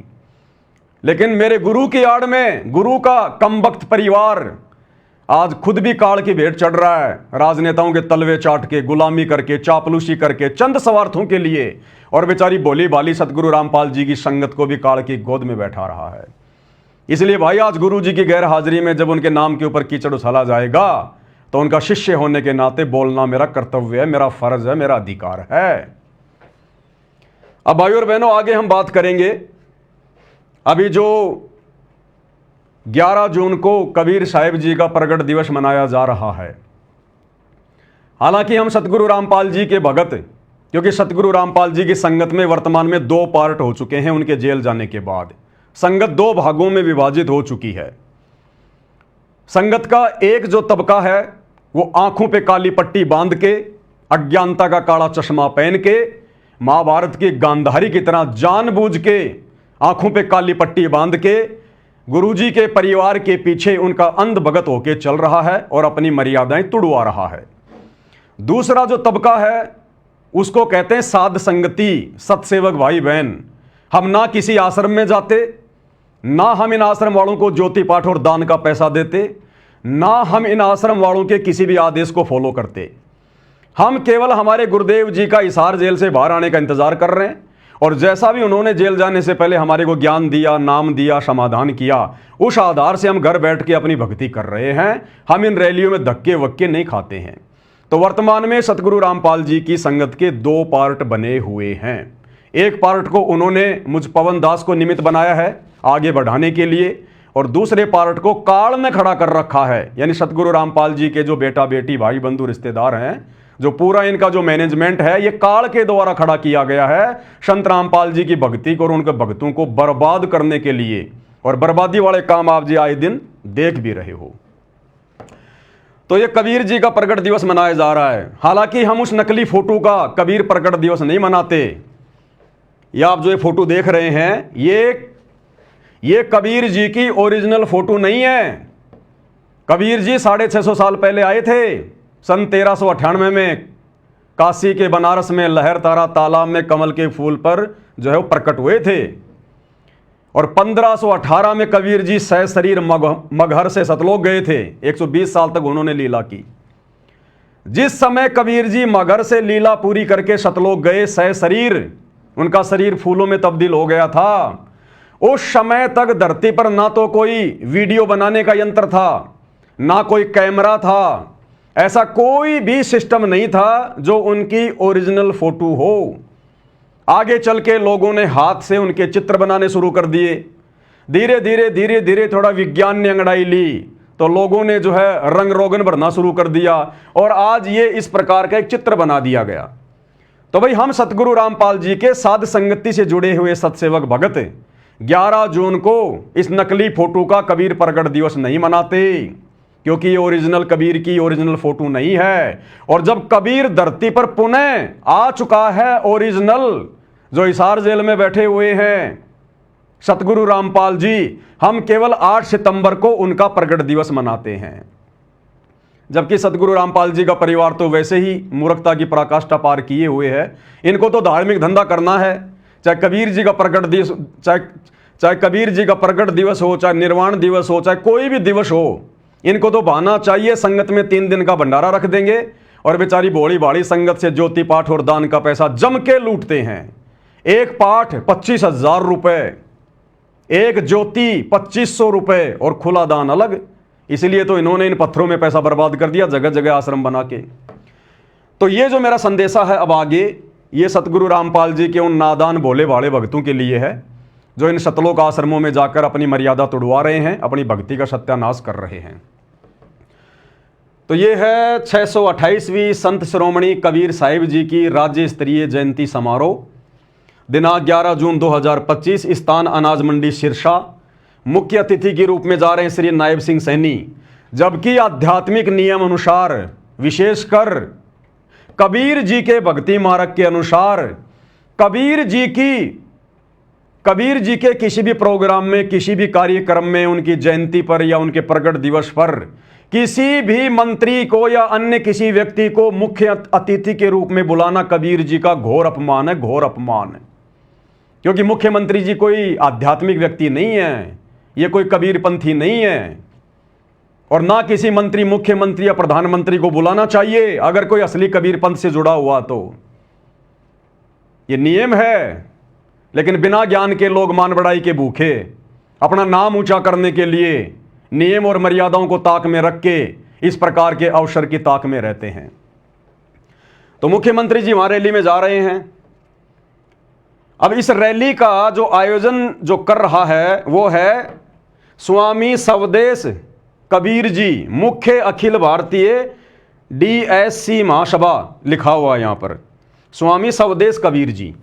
लेकिन मेरे गुरु की आड़ में गुरु का कमबख्त परिवार आज खुद भी काल की भेंट चढ़ रहा है, राजनेताओं के तलवे चाट के, गुलामी करके, चापलूसी करके, चंद स्वार्थों के लिए, और बेचारी भोली भाली सतगुरु रामपाल जी की संगत को भी काल की गोद में बैठा रहा है। इसलिए भाई आज गुरु जी की गैर हाजिरी में जब उनके नाम के ऊपर कीचड़ उछाला जाएगा तो उनका शिष्य होने के नाते बोलना मेरा कर्तव्य है, मेरा फर्ज है, मेरा अधिकार है। अब भाई और बहनों, आगे हम बात करेंगे अभी जो 11 जून को कबीर साहिब जी का प्रगट दिवस मनाया जा रहा है, हालांकि हम सतगुरु रामपाल जी के भगत, क्योंकि सतगुरु रामपाल जी की संगत में वर्तमान में 2 पार्ट हो चुके हैं उनके जेल जाने के बाद। संगत 2 भागों में विभाजित हो चुकी है। संगत का एक जो तबका है वो आंखों पे काली पट्टी बांध के, अज्ञानता का काला चश्मा पहन के, महाभारत की गांधारी की तरह जानबूझ के आंखों पे काली पट्टी बांध के गुरुजी के परिवार के पीछे उनका अंध भगत होके चल रहा है और अपनी मर्यादाएं तुड़वा रहा है। दूसरा जो तबका है उसको कहते हैं साध संगति, सत्सेवक भाई बहन। हम ना किसी आश्रम में जाते, ना हम इन आश्रम वालों को ज्योति पाठ और दान का पैसा देते, ना हम इन आश्रम वालों के किसी भी आदेश को फॉलो करते। हम केवल हमारे गुरुदेव जी का हिसार जेल से बाहर आने का इंतजार कर रहे हैं, और जैसा भी उन्होंने जेल जाने से पहले हमारे को ज्ञान दिया, नाम दिया, समाधान किया, उस आधार से हम घर बैठ के अपनी भक्ति कर रहे हैं। हम इन रैलियों में धक्के वक्के नहीं खाते हैं। तो वर्तमान में सतगुरु रामपाल जी की संगत के 2 पार्ट बने हुए हैं। एक पार्ट को उन्होंने मुझ पवन दास को निमित्त बनाया है आगे बढ़ाने के लिए, और दूसरे पार्ट को काल में खड़ा कर रखा है, यानी सतगुरु रामपाल जी के जो बेटा बेटी, भाई बंधु, रिश्तेदार हैं, जो पूरा इनका जो मैनेजमेंट है ये काल के द्वारा खड़ा किया गया है संत रामपाल जी की भक्ति को और उनके भक्तों को बर्बाद करने के लिए। और बर्बादी वाले काम आप जी आए दिन देख भी रहे हो। तो ये कबीर जी का प्रगट दिवस मनाया जा रहा है। हालांकि हम उस नकली फोटो का कबीर प्रगट दिवस नहीं मनाते। ये आप जो ये फोटो देख रहे हैं ये कबीर जी की ओरिजिनल फोटो नहीं है। कबीर जी 650 साल पहले आए थे। सन 1398 में काशी के बनारस में लहर तारा तालाब में कमल के फूल पर जो है वो प्रकट हुए थे, और 1518 में कबीर जी सशरीर मगहर से सतलोक गए थे। 120 साल तक उन्होंने लीला की। जिस समय कबीर जी मगहर से लीला पूरी करके सतलोक गए, सशरीर, उनका शरीर फूलों में तब्दील हो गया था। उस समय तक धरती पर ना तो कोई वीडियो बनाने का यंत्र था, ना कोई कैमरा था, ऐसा कोई भी सिस्टम नहीं था जो उनकी ओरिजिनल फोटो हो। आगे चल के लोगों ने हाथ से उनके चित्र बनाने शुरू कर दिए। धीरे धीरे थोड़ा विज्ञान ने अंगड़ाई ली तो लोगों ने जो है रंग रोगन भरना शुरू कर दिया, और आज ये इस प्रकार का एक चित्र बना दिया गया। तो भाई हम सतगुरु रामपाल जी के साध संगति से जुड़े हुए सत्सेवक भगत 11 जून को इस नकली फोटो का कबीर प्रगट दिवस नहीं मनाते, क्योंकि ये ओरिजिनल कबीर की ओरिजिनल फोटो नहीं है। और जब कबीर धरती पर पुनः आ चुका है ओरिजिनल, जो हिसार जेल में बैठे हुए हैं सतगुरु रामपाल जी, हम केवल 8 सितंबर को उनका प्रगट दिवस मनाते हैं। जबकि सतगुरु रामपाल जी का परिवार तो वैसे ही मूर्खता की पराकाष्ठा पार किए हुए है। इनको तो धार्मिक धंधा करना है, चाहे कबीर जी का प्रगट दिवस, चाहे कबीर जी का प्रगट दिवस हो, चाहे निर्वाण दिवस हो, चाहे कोई भी दिवस हो, इनको तो बहाना चाहिए। संगत में 3 दिन का भंडारा रख देंगे और बेचारी भोली भाड़ी संगत से ज्योति पाठ और दान का पैसा जम के लूटते हैं। एक पाठ 25,000 रुपए, एक ज्योति 2500 रुपए, और खुला दान अलग। इसलिए तो इन्होंने इन पत्थरों में पैसा बर्बाद कर दिया, जगह जगह आश्रम बना के। तो ये जो मेरा संदेशा है अब आगे, ये सतगुरु रामपाल जी के उन नादान भोले भाले भक्तों के लिए है जो इन सतलोक आश्रमों में जाकर अपनी मर्यादा तोड़वा रहे हैं, अपनी भक्ति का सत्यानाश कर रहे हैं। तो ये है 628वीं संत शिरोमणि कबीर साहिब जी की राज्य स्तरीय जयंती समारोह, दिनांक 11 जून 2025, स्थान अनाज मंडी सिरसा। मुख्य अतिथि के रूप में जा रहे हैं श्री नायब सिंह सैनी। जबकि आध्यात्मिक नियम अनुसार, विशेषकर कबीर जी के भक्ति मार्ग के अनुसार, कबीर जी के किसी भी प्रोग्राम में, किसी भी कार्यक्रम में, उनकी जयंती पर या उनके प्रगट दिवस पर किसी भी मंत्री को या अन्य किसी व्यक्ति को मुख्य अतिथि के रूप में बुलाना कबीर जी का घोर अपमान है, घोर अपमान है। क्योंकि मुख्यमंत्री जी कोई आध्यात्मिक व्यक्ति नहीं है, ये कोई कबीरपंथी नहीं है, और ना किसी मंत्री, मुख्यमंत्री या प्रधानमंत्री को बुलाना चाहिए अगर कोई असली कबीरपंथ से जुड़ा हुआ तो। ये नियम है, लेकिन बिना ज्ञान के लोग मान बढ़ाई के भूखे अपना नाम ऊंचा करने के लिए नियम और मर्यादाओं को ताक में रख के इस प्रकार के अवसर की ताक में रहते हैं। तो मुख्यमंत्री जी हमारे रैली में जा रहे हैं। अब इस रैली का जो आयोजन जो कर रहा है वो है स्वामी सवदेश कबीर जी, मुख्य अखिल भारतीय DSC महासभा, लिखा हुआ यहां पर स्वामी सवदेश कबीर जी।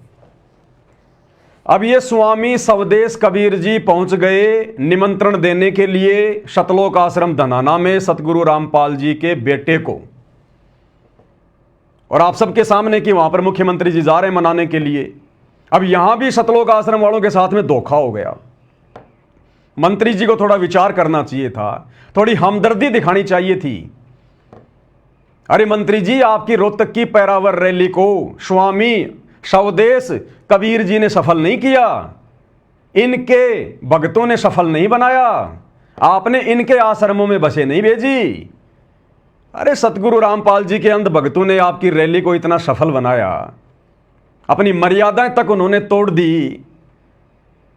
अब ये स्वामी सवदेश कबीर जी पहुंच गए निमंत्रण देने के लिए सतलोक आश्रम धनाना में सतगुरु रामपाल जी के बेटे को, और आप सबके सामने कि वहां पर मुख्यमंत्री जी जा रहे हैं मनाने के लिए। अब यहां भी सतलोक आश्रम वालों के साथ में धोखा हो गया। मंत्री जी को थोड़ा विचार करना चाहिए था, थोड़ी हमदर्दी दिखानी चाहिए थी। अरे मंत्री जी, आपकी रोहतक की पैरावर रैली को स्वामी सवदेश कबीर जी ने सफल नहीं किया, इनके भक्तों ने सफल नहीं बनाया, आपने इनके आश्रमों में बसें नहीं भेजी। अरे सतगुरु रामपाल जी के अंध भक्तों ने आपकी रैली को इतना सफल बनाया, अपनी मर्यादाएं तक उन्होंने तोड़ दी।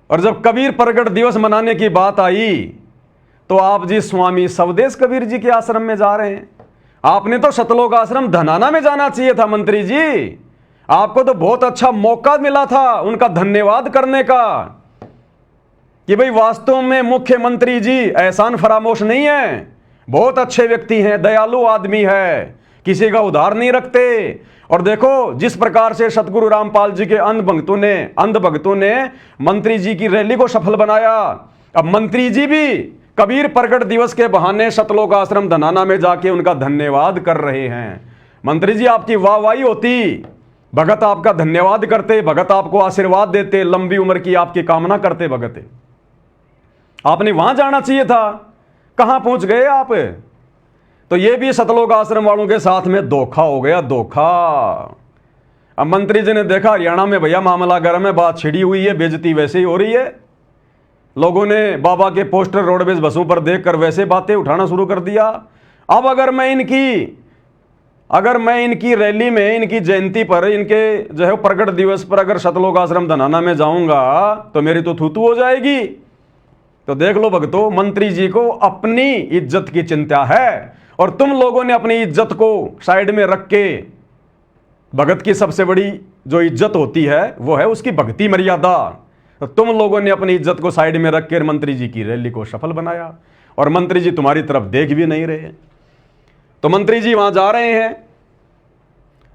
और जब कबीर प्रगट दिवस मनाने की बात आई तो आप जी स्वामी सवदेश कबीर जी के आश्रम में जा रहे हैं। आपने तो सतलोक आश्रम धनाना में जाना चाहिए था मंत्री जी, आपको तो बहुत अच्छा मौका मिला था उनका धन्यवाद करने का कि भाई वास्तव में मुख्यमंत्री जी एहसान फरामोश नहीं है, बहुत अच्छे व्यक्ति हैं, दयालु आदमी है, किसी का उधार नहीं रखते। और देखो जिस प्रकार से सतगुरु रामपाल जी के अंध भक्तों ने मंत्री जी की रैली को सफल बनाया, अब मंत्री जी भी कबीर प्रगट दिवस के बहाने सतलोक आश्रम धनाना में जाके उनका धन्यवाद कर रहे हैं। मंत्री जी आपकी वाहवाही होती, भगत आपका धन्यवाद करते, भगत आपको आशीर्वाद देते, लंबी उम्र की आपकी कामना करते भगत। आपने वहां जाना चाहिए था, कहां पहुंच गए आप? तो ये भी सतलोक आश्रम वालों के साथ में धोखा हो गया, धोखा। अब मंत्री जी ने देखा हरियाणा में भैया मामला गर्म है, बात छिड़ी हुई है, बेइज्जती वैसे ही हो रही है, लोगों ने बाबा के पोस्टर रोडवेज बसों पर देखकर वैसे बातें उठाना शुरू कर दिया। अब अगर मैं इनकी रैली में, इनकी जयंती पर, इनके जो है प्रगट दिवस पर अगर सतलोक आश्रम धनाना में जाऊंगा तो मेरी तो थूथू हो जाएगी। तो देख लो भक्तों, मंत्री जी को अपनी इज्जत की चिंता है और तुम लोगों ने अपनी इज्जत को साइड में रख के, भगत की सबसे बड़ी जो इज्जत होती है वो है उसकी भक्ति मर्यादा, तो तुम लोगों ने अपनी इज्जत को साइड में रख कर मंत्री जी की रैली को सफल बनाया और मंत्री जी तुम्हारी तरफ देख भी नहीं रहे। तो मंत्री जी वहां जा रहे हैं,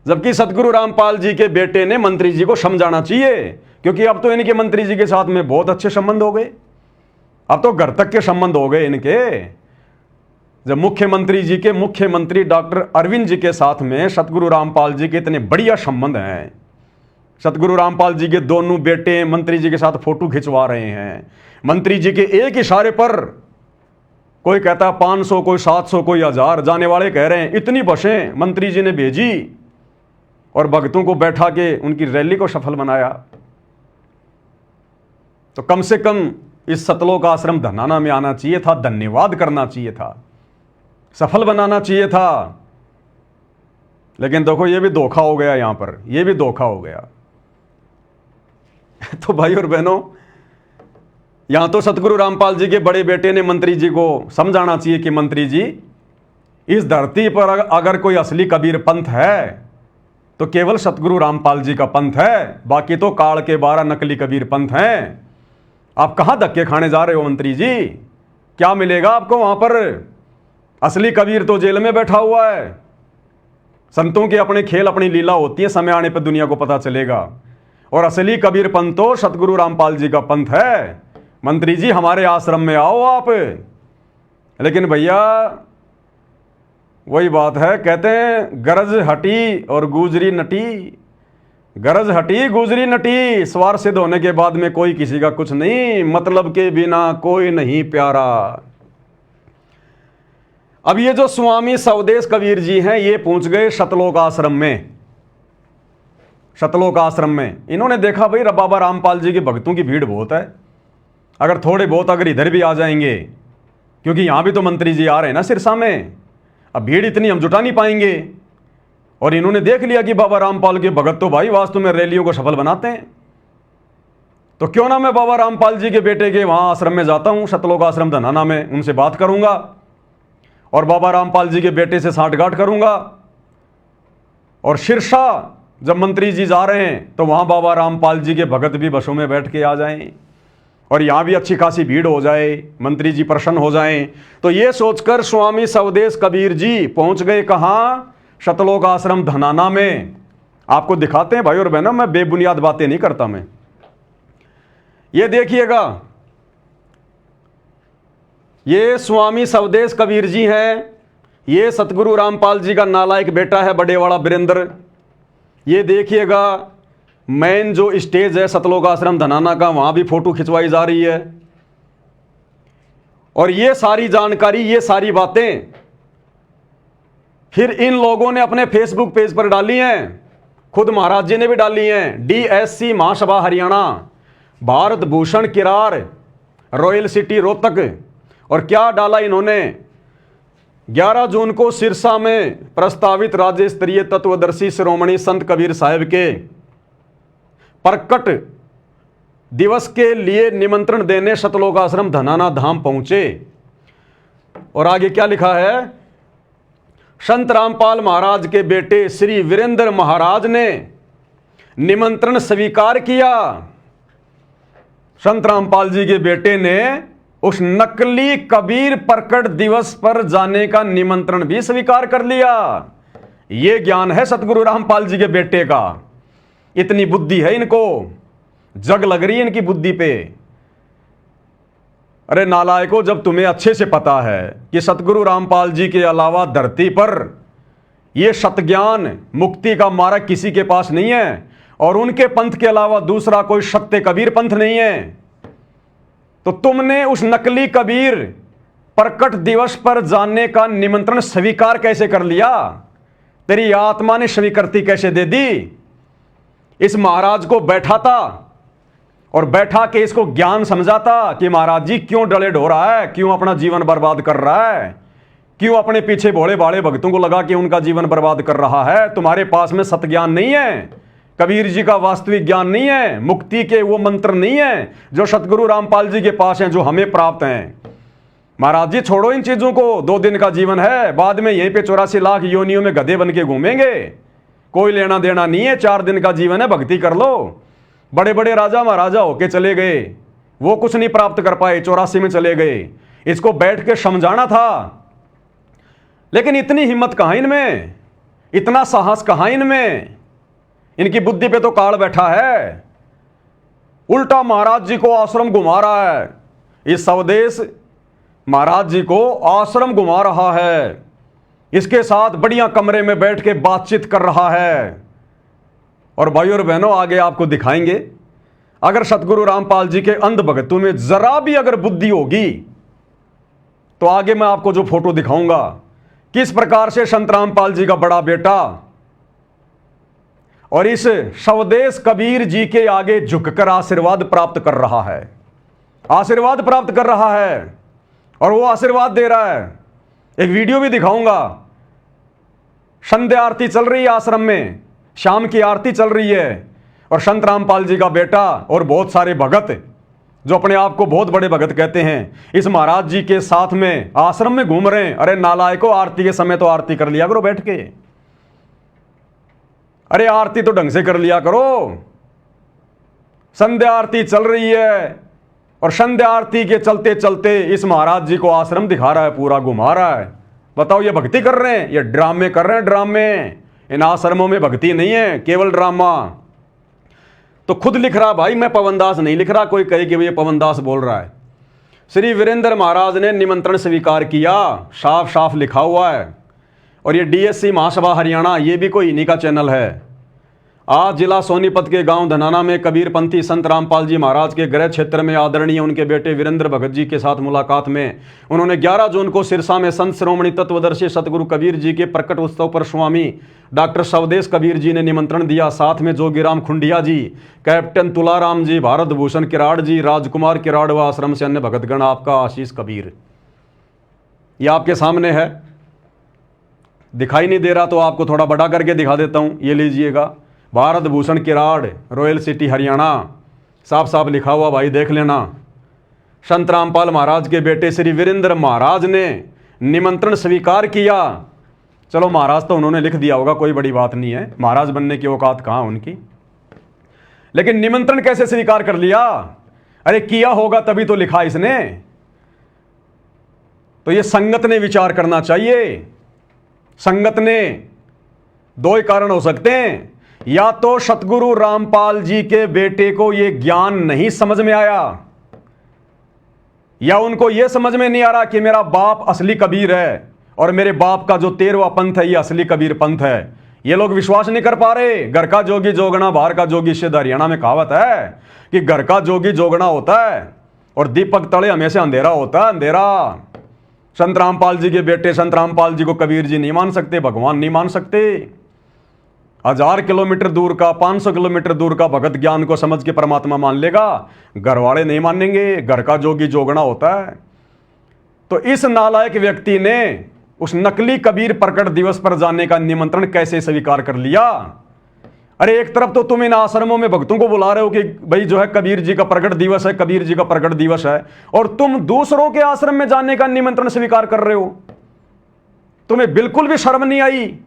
जबकि सतगुरु रामपाल जी के बेटे ने मंत्री जी को समझाना चाहिए, क्योंकि अब तो इनके मंत्री जी के साथ में बहुत अच्छे संबंध हो गए, अब तो घर तक के संबंध हो गए इनके। जब मुख्यमंत्री जी के मुख्यमंत्री डॉक्टर अरविंद जी के साथ में सतगुरु रामपाल जी के इतने बढ़िया संबंध हैं, सतगुरु रामपाल जी के दोनों बेटे मंत्री जी के साथ फोटो खिंचवा रहे हैं, मंत्री जी के एक इशारे पर कोई कहता है 500, कोई 700, कोई 1000, जाने वाले कह रहे हैं इतनी बसें मंत्री जी ने भेजी और भक्तों को बैठा के उनकी रैली को सफल बनाया। तो कम से कम इस सतलोक आश्रम धनाना में आना चाहिए था, धन्यवाद करना चाहिए था, सफल बनाना चाहिए था। लेकिन देखो ये भी धोखा हो गया, यहां पर ये भी धोखा हो गया। तो भाई और बहनों, यहां तो सतगुरु रामपाल जी के बड़े बेटे ने मंत्री जी को समझाना चाहिए कि मंत्री जी, इस धरती पर अगर कोई असली कबीर पंथ है तो केवल सतगुरु रामपाल जी का पंथ है, बाकी तो काल के 12 नकली कबीर पंथ हैं। आप कहां धक्के खाने जा रहे हो मंत्री जी? क्या मिलेगा आपको वहां पर? असली कबीर तो जेल में बैठा हुआ है। संतों के अपने खेल, अपनी लीला होती है, समय आने पर दुनिया को पता चलेगा। और असली कबीर पंथ तो सतगुरु रामपाल जी का पंथ है। मंत्री जी हमारे आश्रम में आओ आप। लेकिन भैया वही बात है, कहते हैं गरज हटी और गुजरी नटी, गरज हटी गुजरी नटी, स्वार सिद्ध होने के बाद में कोई किसी का कुछ नहीं, मतलब के बिना कोई नहीं प्यारा। अब ये जो स्वामी सवदेश कबीर जी हैं, ये पहुंच गए सतलोक आश्रम में। सतलोक आश्रम में इन्होंने देखा भाई बाबा रामपाल जी के भक्तों की भीड़ बहुत है, अगर थोड़े बहुत अगर इधर भी आ जाएंगे, क्योंकि यहां भी तो मंत्री जी आ रहे हैं ना सिरसा में, अब भीड़ इतनी हम जुटा नहीं पाएंगे। और इन्होंने देख लिया कि बाबा रामपाल के भगत तो भाई वास्तव में रैलियों को सफल बनाते हैं, तो क्यों ना मैं बाबा रामपाल जी के बेटे के वहां आश्रम में जाता हूं, सतलोक आश्रम धनाना में, उनसे बात करूंगा और बाबा रामपाल जी के बेटे से सांठगांठ करूंगा और सिरसा जब मंत्री जी जा रहे हैं तो वहाँ बाबा रामपाल जी के भगत भी बसों में बैठ के आ जाएं और यहाँ भी अच्छी खासी भीड़ हो जाए, मंत्री जी प्रसन्न हो जाएं। तो ये सोचकर स्वामी सवदेश कबीर जी पहुँच गए कहाँ? शतलोक आश्रम धनाना में। आपको दिखाते हैं भाई और बहनों, मैं बेबुनियाद बातें नहीं करता मैं। ये देखिएगा, ये स्वामी सवदेश कबीर जी हैं। ये सतगुरु रामपाल जी का नालायक बेटा है बड़े वाला वीरेंद्र। ये देखिएगा मेन जो स्टेज है सतलोक आश्रम धनाना का, वहां भी फोटो खिंचवाई जा रही है। और ये सारी जानकारी, ये सारी बातें फिर इन लोगों ने अपने फेसबुक पेज पर डाली हैं, खुद महाराज जी ने भी डाली हैं। DSC महासभा हरियाणा, भारत भूषण किरार, रॉयल सिटी रोहतक। और क्या डाला इन्होंने? 11 जून को सिरसा में प्रस्तावित राज्य स्तरीय तत्वदर्शी श्रोमणी संत कबीर साहिब के प्रकट दिवस के लिए निमंत्रण देने शतलोक आश्रम धनाना धाम पहुंचे। और आगे क्या लिखा है? संत रामपाल महाराज के बेटे श्री वीरेंद्र महाराज ने निमंत्रण स्वीकार किया। संत रामपाल जी के बेटे ने उस नकली कबीर प्रकट दिवस पर जाने का निमंत्रण भी स्वीकार कर लिया। यह ज्ञान है सतगुरु रामपाल जी के बेटे का। इतनी बुद्धि है इनको, जग लग रही है इनकी बुद्धि पे। अरे नालायकों, जब तुम्हें अच्छे से पता है कि सतगुरु रामपाल जी के अलावा धरती पर यह सतज्ञान मुक्ति का मार्ग किसी के पास नहीं है और उनके पंथ के अलावा दूसरा कोई सत्य कबीर पंथ नहीं है, तो तुमने उस नकली कबीर प्रकट दिवस पर जाने का निमंत्रण स्वीकार कैसे कर लिया? तेरी आत्मा ने स्वीकृति कैसे दे दी? इस महाराज को बैठाता और बैठा के इसको ज्ञान समझाता कि महाराज जी क्यों डले ढो रहा है, क्यों अपना जीवन बर्बाद कर रहा है, क्यों अपने पीछे भोले भाले भक्तों को लगा के उनका जीवन बर्बाद कर रहा है। तुम्हारे पास में सतज्ञान नहीं है, कबीर जी का वास्तविक ज्ञान नहीं है, मुक्ति के वो मंत्र नहीं है जो सतगुरु रामपाल जी के पास हैं, जो हमें प्राप्त हैं। महाराज जी छोड़ो इन चीजों को, 2 दिन का जीवन है, बाद में यहीं पे 84 लाख योनियों में गधे बन के घूमेंगे, कोई लेना देना नहीं है। 4 दिन का जीवन है, भक्ति कर लो। बड़े बड़े राजा महाराजा होके चले गए, वो कुछ नहीं प्राप्त कर पाए, 84 में चले गए। इसको बैठ के समझाना था, लेकिन इतनी हिम्मत कहां इनमें, इतना साहस कहां इनमें? इनकी बुद्धि पे तो काल बैठा है। उल्टा महाराज जी को आश्रम घुमा रहा है, इस सवदेश महाराज जी को आश्रम घुमा रहा है, इसके साथ बढ़िया कमरे में बैठ के बातचीत कर रहा है। और भाई और बहनों, आगे आपको दिखाएंगे, अगर सतगुरु रामपाल जी के अंध भक्तों में जरा भी अगर बुद्धि होगी तो आगे मैं आपको जो फोटो दिखाऊंगा, किस प्रकार से संत रामपाल जी का बड़ा बेटा और इस स्वदेश कबीर जी के आगे झुककर आशीर्वाद प्राप्त कर रहा है, आशीर्वाद प्राप्त कर रहा है और वो आशीर्वाद दे रहा है। एक वीडियो भी दिखाऊंगा, संध्या आरती चल रही है आश्रम में, शाम की आरती चल रही है और संत रामपाल जी का बेटा और बहुत सारे भगत जो अपने आप को बहुत बड़े भगत कहते हैं, इस महाराज जी के साथ में आश्रम में घूम रहे हैं। अरे नालायकों, आरती के समय तो आरती कर लिया करो बैठ के, अरे आरती तो ढंग से कर लिया करो। संध्या आरती चल रही है और संध्या आरती के चलते चलते इस महाराज जी को आश्रम दिखा रहा है, पूरा घुमा रहा है। बताओ, ये भक्ति कर रहे हैं, ये ड्रामे कर रहे हैं, ड्रामे। इन आश्रमों में भक्ति नहीं है, केवल ड्रामा। तो खुद लिख रहा भाई, मैं पवन दास नहीं लिख रहा, कोई कहे कि ये पवन दास बोल रहा है। श्री वीरेंद्र महाराज ने निमंत्रण स्वीकार किया, साफ साफ लिखा हुआ है। और ये DSC महासभा हरियाणा, ये भी कोई इन्हीं का चैनल है। आज जिला सोनीपत के गांव धनाना में कबीरपंथी संत रामपाल जी महाराज के गृह क्षेत्र में आदरणीय उनके बेटे वीरेंद्र भगत जी के साथ मुलाकात में उन्होंने 11 जून को सिरसा में संत श्रोमणी तत्वदर्शी सतगुरु कबीर जी के प्रकट उत्सव पर स्वामी डॉक्टर स्वदेश कबीर जी ने निमंत्रण दिया। साथ में जोगीराम खुंडिया जी, कैप्टन तुलाराम जी, भारत भूषण किराड़ जी, राजकुमार किराड़ व आश्रम से अन्य भगतगण, आपका आशीष कबीर। ये आपके सामने है, दिखाई नहीं दे रहा तो आपको थोड़ा बड़ा करके दिखा देता हूँ। ये लीजिएगा, भारत भूषण किराड़, रॉयल सिटी हरियाणा, साफ साफ लिखा हुआ भाई, देख लेना। संत रामपाल महाराज के बेटे श्री वीरेंद्र महाराज ने निमंत्रण स्वीकार किया चलो महाराज तो उन्होंने लिख दिया होगा, कोई बड़ी बात नहीं है, महाराज बनने की औकात कहाँ उनकी। लेकिन निमंत्रण कैसे स्वीकार कर लिया? अरे किया होगा तभी तो लिखा इसने। तो ये संगत ने विचार करना चाहिए। संगत ने दो ही कारण हो सकते हैं, या तो सतगुरु रामपाल जी के बेटे को ये ज्ञान नहीं समझ में आया, या उनको यह समझ में नहीं आ रहा कि मेरा बाप असली कबीर है और मेरे बाप का जो 13वां पंथ है ये असली कबीर पंथ है। ये लोग विश्वास नहीं कर पा रहे। घर का जोगी जोगना, बाहर का जोगी सिद्ध। हरियाणा में कहावत है कि घर का जोगी जोगना होता है और दीपक तले हमेशा अंधेरा होता है, अंधेरा। संत रामपाल जी के बेटे संत रामपाल जी को कबीर जी नहीं मान सकते, भगवान नहीं मान सकते। 1000 किलोमीटर दूर का, 500 किलोमीटर दूर का भगत ज्ञान को समझ के परमात्मा मान लेगा, घर वाले नहीं मानेंगे। घर का जोगी जोगना होता है। तो इस नालायक व्यक्ति ने उस नकली कबीर प्रकट दिवस पर जाने का निमंत्रण कैसे स्वीकार कर लिया? अरे एक तरफ तो तुम इन आश्रमों में भक्तों को बुला रहे हो कि भाई जो है कबीर जी का प्रकट दिवस है, कबीर जी का प्रकट दिवस है, और तुम दूसरों के आश्रम में जाने का निमंत्रण स्वीकार कर रहे हो। तुम्हें बिल्कुल भी शर्म नहीं आई?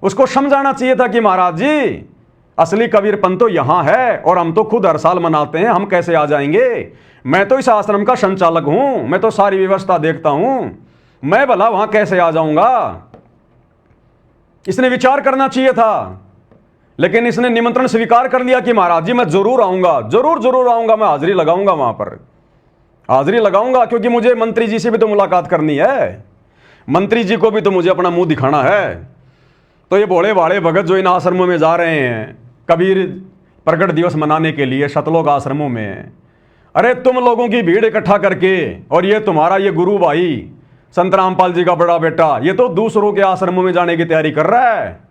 उसको समझाना चाहिए था कि महाराज जी असली कबीर पंथ तो यहां है और हम तो खुद हर साल मनाते हैं, हम कैसे आ जाएंगे? मैं तो इस आश्रम का संचालक हूं, मैं तो सारी व्यवस्था देखता हूं, मैं भला वहां कैसे आ जाऊंगा? इसने विचार करना चाहिए था। लेकिन इसने निमंत्रण स्वीकार कर लिया कि महाराज जी मैं जरूर आऊंगा, जरूर आऊंगा, मैं हाजिरी लगाऊंगा, वहां पर हाजिरी लगाऊंगा, क्योंकि मुझे मंत्री जी से भी तो मुलाकात करनी है, मंत्री जी को भी तो मुझे अपना मुंह दिखाना है। तो ये भोले भाले भगत जो इन आश्रमों में जा रहे हैं कबीर प्रकट दिवस मनाने के लिए, सतलोक आश्रमों में, अरे तुम लोगों की भीड़ इकट्ठा करके, और ये तुम्हारा ये गुरु भाई संत रामपाल जी का बड़ा बेटा ये तो दूसरों के आश्रमों में जाने की तैयारी कर रहा है,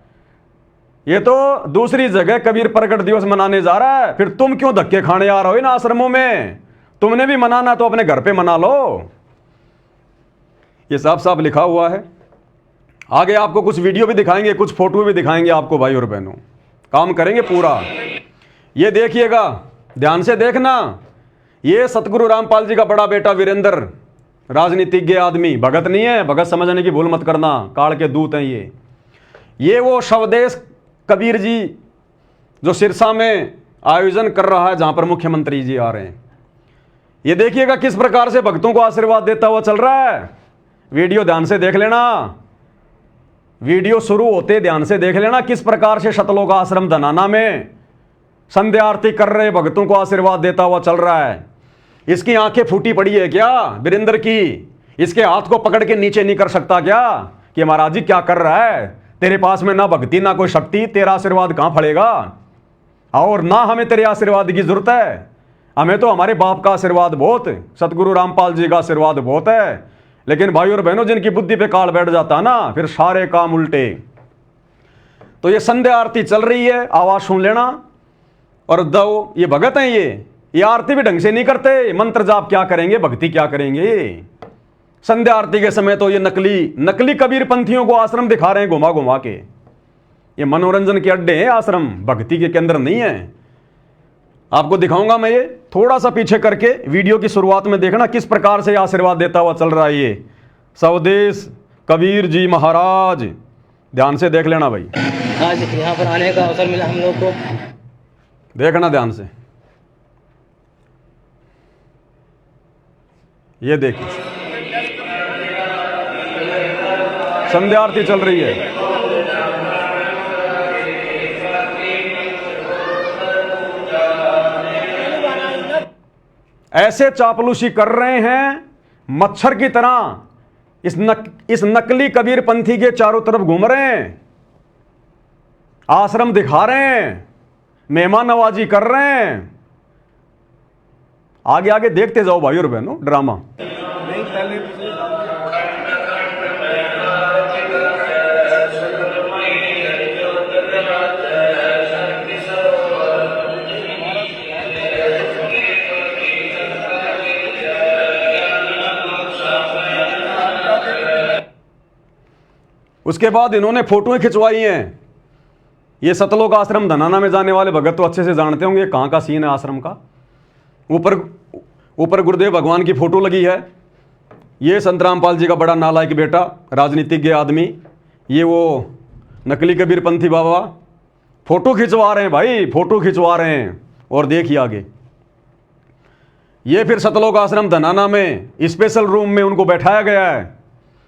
ये तो दूसरी जगह कबीर प्रकट दिवस मनाने जा रहा है। फिर तुम क्यों धक्के खाने आ रहे हो इन आश्रमों में? तुमने भी मनाना तो अपने घर पे मना लो। ये साफ साफ लिखा हुआ है। आगे आपको कुछ वीडियो भी दिखाएंगे, कुछ फोटो भी दिखाएंगे आपको भाई और बहनों, काम करेंगे पूरा। ये देखिएगा, ध्यान से देखना, ये सतगुरु रामपाल जी का बड़ा बेटा वीरेंद्र, राजनीतिज्ञ आदमी, भगत नहीं है, भगत समझने की भूल मत करना, काल के दूत हैं ये वो स्वदेश कबीर जी जो सिरसा में आयोजन कर रहा है, जहां पर मुख्यमंत्री जी आ रहे हैं। ये देखिएगा किस प्रकार से भक्तों को आशीर्वाद देता हुआ चल रहा है। वीडियो ध्यान से देख लेना, वीडियो शुरू होते ध्यान से देख लेना किस प्रकार से सतलोक आश्रम धनाना में संध्या आरती कर रहे भक्तों को आशीर्वाद देता हुआ चल रहा है। इसकी आंखें फूटी पड़ी है क्या वीरेंद्र की? इसके हाथ को पकड़ के नीचे नहीं कर सकता क्या कि महाराज जी क्या कर रहा है? तेरे पास में ना भक्ति ना कोई शक्ति, तेरा आशीर्वाद कहां फलेगा? और ना हमें तेरे आशीर्वाद की जरूरत है, हमें तो हमारे बाप का आशीर्वाद बहुत, सतगुरु रामपाल जी का आशीर्वाद बहुत है। लेकिन भाई और बहनों जिनकी बुद्धि पे काल बैठ जाता है ना, फिर सारे काम उल्टे। तो ये संध्या आरती चल रही है, आवाज सुन लेना। और दो ये भगत हैं, ये आरती भी ढंग से नहीं करते, मंत्र जाप क्या करेंगे, भक्ति क्या करेंगे? संध्या आरती के समय तो ये नकली कबीर पंथियों को आश्रम दिखा रहे हैं घुमा घुमा के। ये मनोरंजन के अड्डे हैं आश्रम, भक्ति के केंद्र नहीं है। आपको दिखाऊंगा मैं, ये थोड़ा सा पीछे करके वीडियो की शुरुआत में देखना किस प्रकार से आशीर्वाद देता हुआ चल रहा है ये स्वदेश कबीर जी महाराज। ध्यान से देख लेना भाई, आज यहाँ पर आने का अवसर मिला हम लोग को। देखना ध्यान से, ये देखिए संध्या आरती चल रही है। ऐसे चापलूसी कर रहे हैं मच्छर की तरह, इस नकली कबीर पंथी के चारों तरफ घूम रहे हैं, आश्रम दिखा रहे हैं, मेहमान नवाजी कर रहे हैं। आगे आगे देखते जाओ भाई और बहनों ड्रामा। उसके बाद इन्होंने फोटोएं खिंचवाई हैं। ये सतलोक आश्रम धनाना में जाने वाले भगत तो अच्छे से जानते होंगे कहां का सीन है आश्रम का। ऊपर गुरुदेव भगवान की फोटो लगी है। ये संत रामपाल जी का बड़ा नालायक बेटा, राजनीतिज्ञ आदमी, ये वो नकली कबीरपंथी बाबा फोटो खिंचवा रहे हैं भाई, फोटो खिंचवा रहे हैं। और देखिए आगे, ये फिर सतलोक आश्रम धनाना में स्पेशल रूम में उनको बैठाया गया है,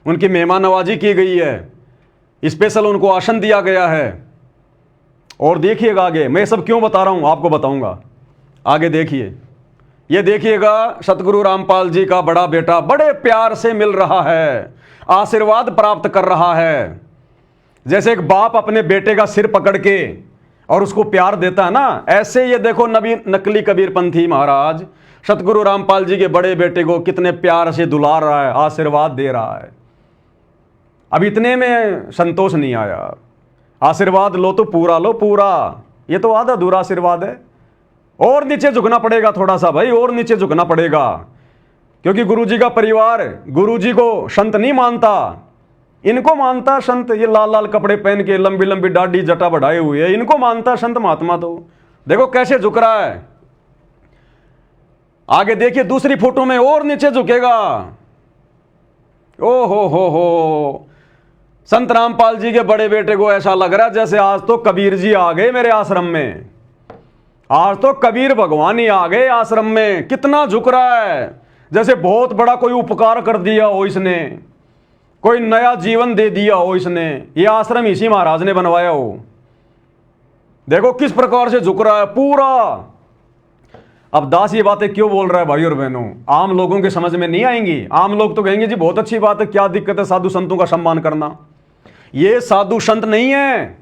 उनकी मेहमान नवाजी की गई है, स्पेशल उनको आसन दिया गया है। और देखिएगा आगे, मैं सब क्यों बता रहा हूं आपको बताऊंगा, आगे देखिए। ये देखिएगा सतगुरु रामपाल जी का बड़ा बेटा बड़े प्यार से मिल रहा है, आशीर्वाद प्राप्त कर रहा है। जैसे एक बाप अपने बेटे का सिर पकड़ के और उसको प्यार देता है ना, ऐसे ये देखो नकली कबीरपंथी महाराज सतगुरु रामपाल जी के बड़े बेटे को कितने प्यार से दुलार रहा है, आशीर्वाद दे रहा है। अब इतने में संतोष नहीं आया, आशीर्वाद लो तो पूरा लो, पूरा, ये तो आधा अधूरा आशीर्वाद है। और नीचे झुकना पड़ेगा थोड़ा सा भाई, और नीचे झुकना पड़ेगा, क्योंकि गुरुजी का परिवार गुरुजी को संत नहीं मानता, इनको मानता संत। ये लाल लाल कपड़े पहन के लंबी लंबी दाढ़ी जटा बढ़ाए हुए, इनको मानता संत महात्मा। तो देखो कैसे झुक रहा है। आगे देखिए दूसरी फोटो में और नीचे झुकेगा। ओ हो, संत रामपाल जी के बड़े बेटे को ऐसा लग रहा है जैसे आज तो कबीर जी आ गए मेरे आश्रम में, आज तो कबीर भगवान ही आ गए आश्रम में। कितना झुक रहा है, जैसे बहुत बड़ा कोई उपकार कर दिया हो इसने, कोई नया जीवन दे दिया हो इसने, ये आश्रम इसी महाराज ने बनवाया हो। देखो किस प्रकार से झुक रहा है पूरा। अब दास ये बातें क्यों बोल रहा है भाई और बहनों, आम लोगों के समझ में नहीं आएंगी। आम लोग तो कहेंगे जी बहुत अच्छी बात है, क्या दिक्कत है साधु संतों का सम्मान करना। ये साधु संत नहीं है।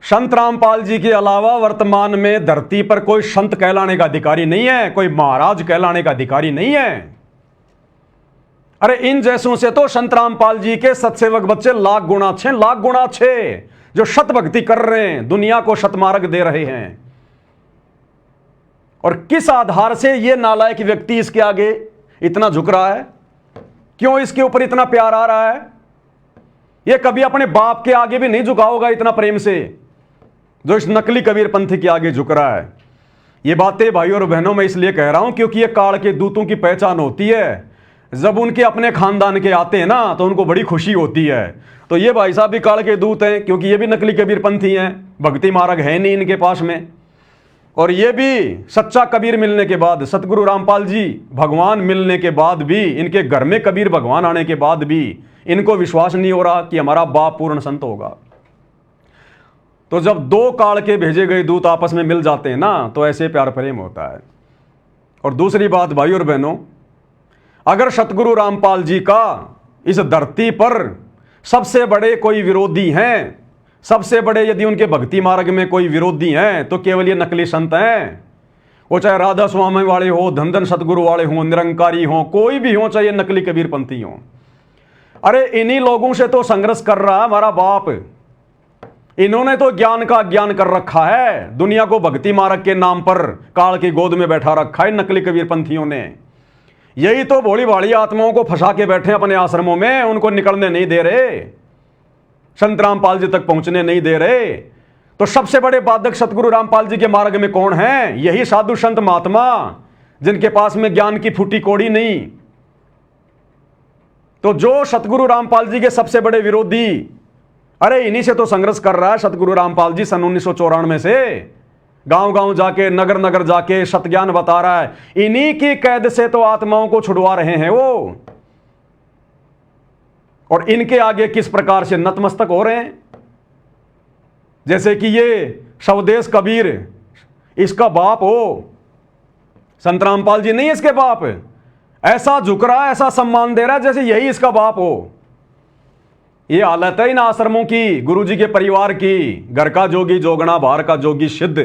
संत रामपाल जी के अलावा वर्तमान में धरती पर कोई संत कहलाने का अधिकारी नहीं है, कोई महाराज कहलाने का अधिकारी नहीं है। अरे इन जैसों से तो संत रामपाल जी के सत्सेवक बच्चे लाख गुना अच्छे, जो शत भक्ति कर रहे हैं, दुनिया को शतमार्ग दे रहे हैं। और किस आधार से ये नालायक व्यक्ति इसके आगे इतना झुक रहा है, क्यों इसके ऊपर इतना प्यार आ रहा है? ये कभी अपने बाप के आगे भी नहीं झुका होगा इतना प्रेम से, जो इस नकली कबीरपंथी के आगे झुक रहा है। ये बातें भाई और बहनों मैं इसलिए कह रहा हूं क्योंकि ये काल के दूतों की पहचान होती है। जब उनके अपने खानदान के आते हैं ना तो उनको बड़ी खुशी होती है। तो ये भाई साहब भी काल के दूत हैं, क्योंकि ये भी नकली कबीरपंथी हैं, भक्ति मार्ग है नहीं इनके पास में। और ये भी सच्चा कबीर मिलने के बाद, सतगुरु रामपाल जी भगवान मिलने के बाद भी, इनके घर में कबीर भगवान आने के बाद भी इनको विश्वास नहीं हो रहा कि हमारा बाप पूर्ण संत होगा। तो जब दो काल के भेजे गए दूत आपस में मिल जाते हैं ना, तो ऐसे प्यार प्रेम होता है। और दूसरी बात भाई और बहनों, अगर सतगुरु रामपाल जी का इस धरती पर सबसे बड़े कोई विरोधी हैं, सबसे बड़े यदि उनके भक्ति मार्ग में कोई विरोधी हैं, तो केवल ये नकली संत हैं। वो चाहे राधा स्वामी वाले हो, धन सतगुरु वाले हो, निरंकारी हो, कोई भी हो, चाहे नकली कबीरपंथी हो। अरे इन्हीं लोगों से तो संघर्ष कर रहा है हमारा बाप। इन्होंने तो ज्ञान का अज्ञान कर रखा है, दुनिया को भक्ति मार्ग के नाम पर काल की गोद में बैठा रखा है नकली कबीरपंथियों ने। यही तो भोली भाली आत्माओं को फंसा के बैठे अपने आश्रमों में, उनको निकलने नहीं दे रहे, संत रामपाल जी तक पहुंचने नहीं दे रहे। तो सबसे बड़े बाधक सतगुरु रामपाल जी के मार्ग में कौन है? यही साधु संत महात्मा, जिनके पास में ज्ञान की फूटी कोड़ी नहीं। तो जो सतगुरु रामपाल जी के सबसे बड़े विरोधी, अरे इन्हीं से तो संघर्ष कर रहा है सतगुरु रामपाल जी सन 1994 से। गांव गांव जाके, नगर नगर जाके सतज्ञान बता रहा है। इन्हीं की कैद से तो आत्माओं को छुड़वा रहे हैं वो। और इनके आगे किस प्रकार से नतमस्तक हो रहे हैं, जैसे कि ये स्वदेश कबीर इसका बाप हो। संत रामपाल जी नहीं इसके बाप, ऐसा झुक रहा है, ऐसा सम्मान दे रहा है जैसे यही इसका बाप हो। ये हालत है इन आश्रमों की, गुरुजी के परिवार की। घर का जोगी जोगना, बाहर का जोगी सिद्ध।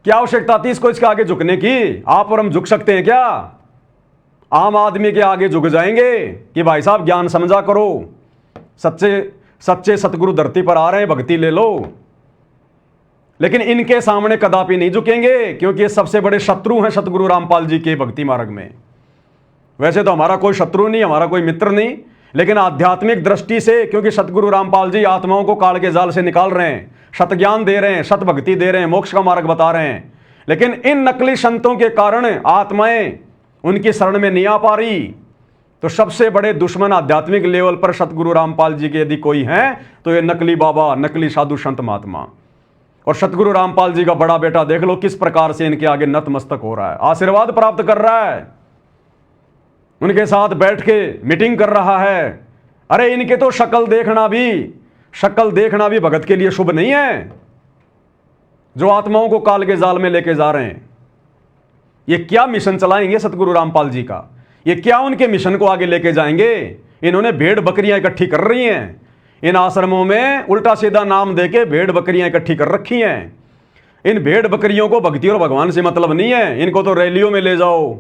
क्या आवश्यकता थी इसको इसके आगे झुकने की? आप और हम झुक सकते हैं क्या? आम आदमी के आगे झुक जाएंगे कि भाई साहब ज्ञान समझा करो, सच्चे सतगुरु धरती पर आ रहे हैं, भक्ति ले लो। लेकिन इनके सामने कदापि नहीं झुकेंगे, क्योंकि ये सबसे बड़े शत्रु हैं सतगुरु रामपाल जी के भक्ति मार्ग में। वैसे तो हमारा कोई शत्रु नहीं, हमारा कोई मित्र नहीं, लेकिन आध्यात्मिक दृष्टि से, क्योंकि सतगुरु रामपाल जी आत्माओं को काल के जाल से निकाल रहे हैं, सत ज्ञान दे रहे हैं, सत भक्ति दे रहे हैं, मोक्ष का मार्ग बता रहे हैं। लेकिन इन नकली संतों के कारण आत्माएं उनकी शरण में नहीं आ पा रही। तो सबसे बड़े दुश्मन आध्यात्मिक लेवल पर सतगुरु रामपाल जी के यदि कोई हैं तो ये नकली बाबा, नकली साधु संत महात्मा। और सतगुरु रामपाल जी का बड़ा बेटा देख लो किस प्रकार से इनके आगे नतमस्तक हो रहा है, आशीर्वाद प्राप्त कर रहा है, उनके साथ बैठ के मीटिंग कर रहा है। अरे इनके तो शक्ल देखना भी भगत के लिए शुभ नहीं है, जो आत्माओं को काल के जाल में लेके जा रहे हैं। ये क्या मिशन चलाएंगे सतगुरु रामपाल जी का, ये क्या उनके मिशन को आगे लेके जाएंगे। इन्होंने भेड़ बकरियां इकट्ठी कर रही हैं इन आश्रमों में, उल्टा सीधा नाम देके भेड़ बकरियां इकट्ठी कर रखी हैं। इन भेड़ बकरियों को भक्ति और भगवान से मतलब नहीं है। इनको तो रैलियों में ले जाओ,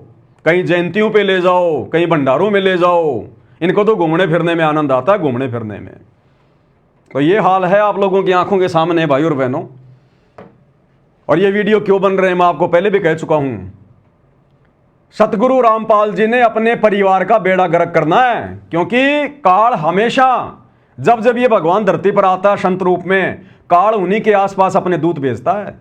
कहीं जयंतियों पे ले जाओ, कहीं भंडारों में ले जाओ, इनको तो घूमने फिरने में आनंद आता है, घूमने फिरने में। तो ये हाल है आप लोगों की आंखों के सामने भाई और बहनों। और ये वीडियो क्यों बन रहे हैं मैं आपको पहले भी कह चुका हूं। सतगुरु रामपाल जी ने अपने परिवार का बेड़ा गर्क करना है, क्योंकि काल हमेशा जब जब ये भगवान धरती पर आता है संत रूप में, काल उन्हीं के आसपास अपने दूत भेजता है।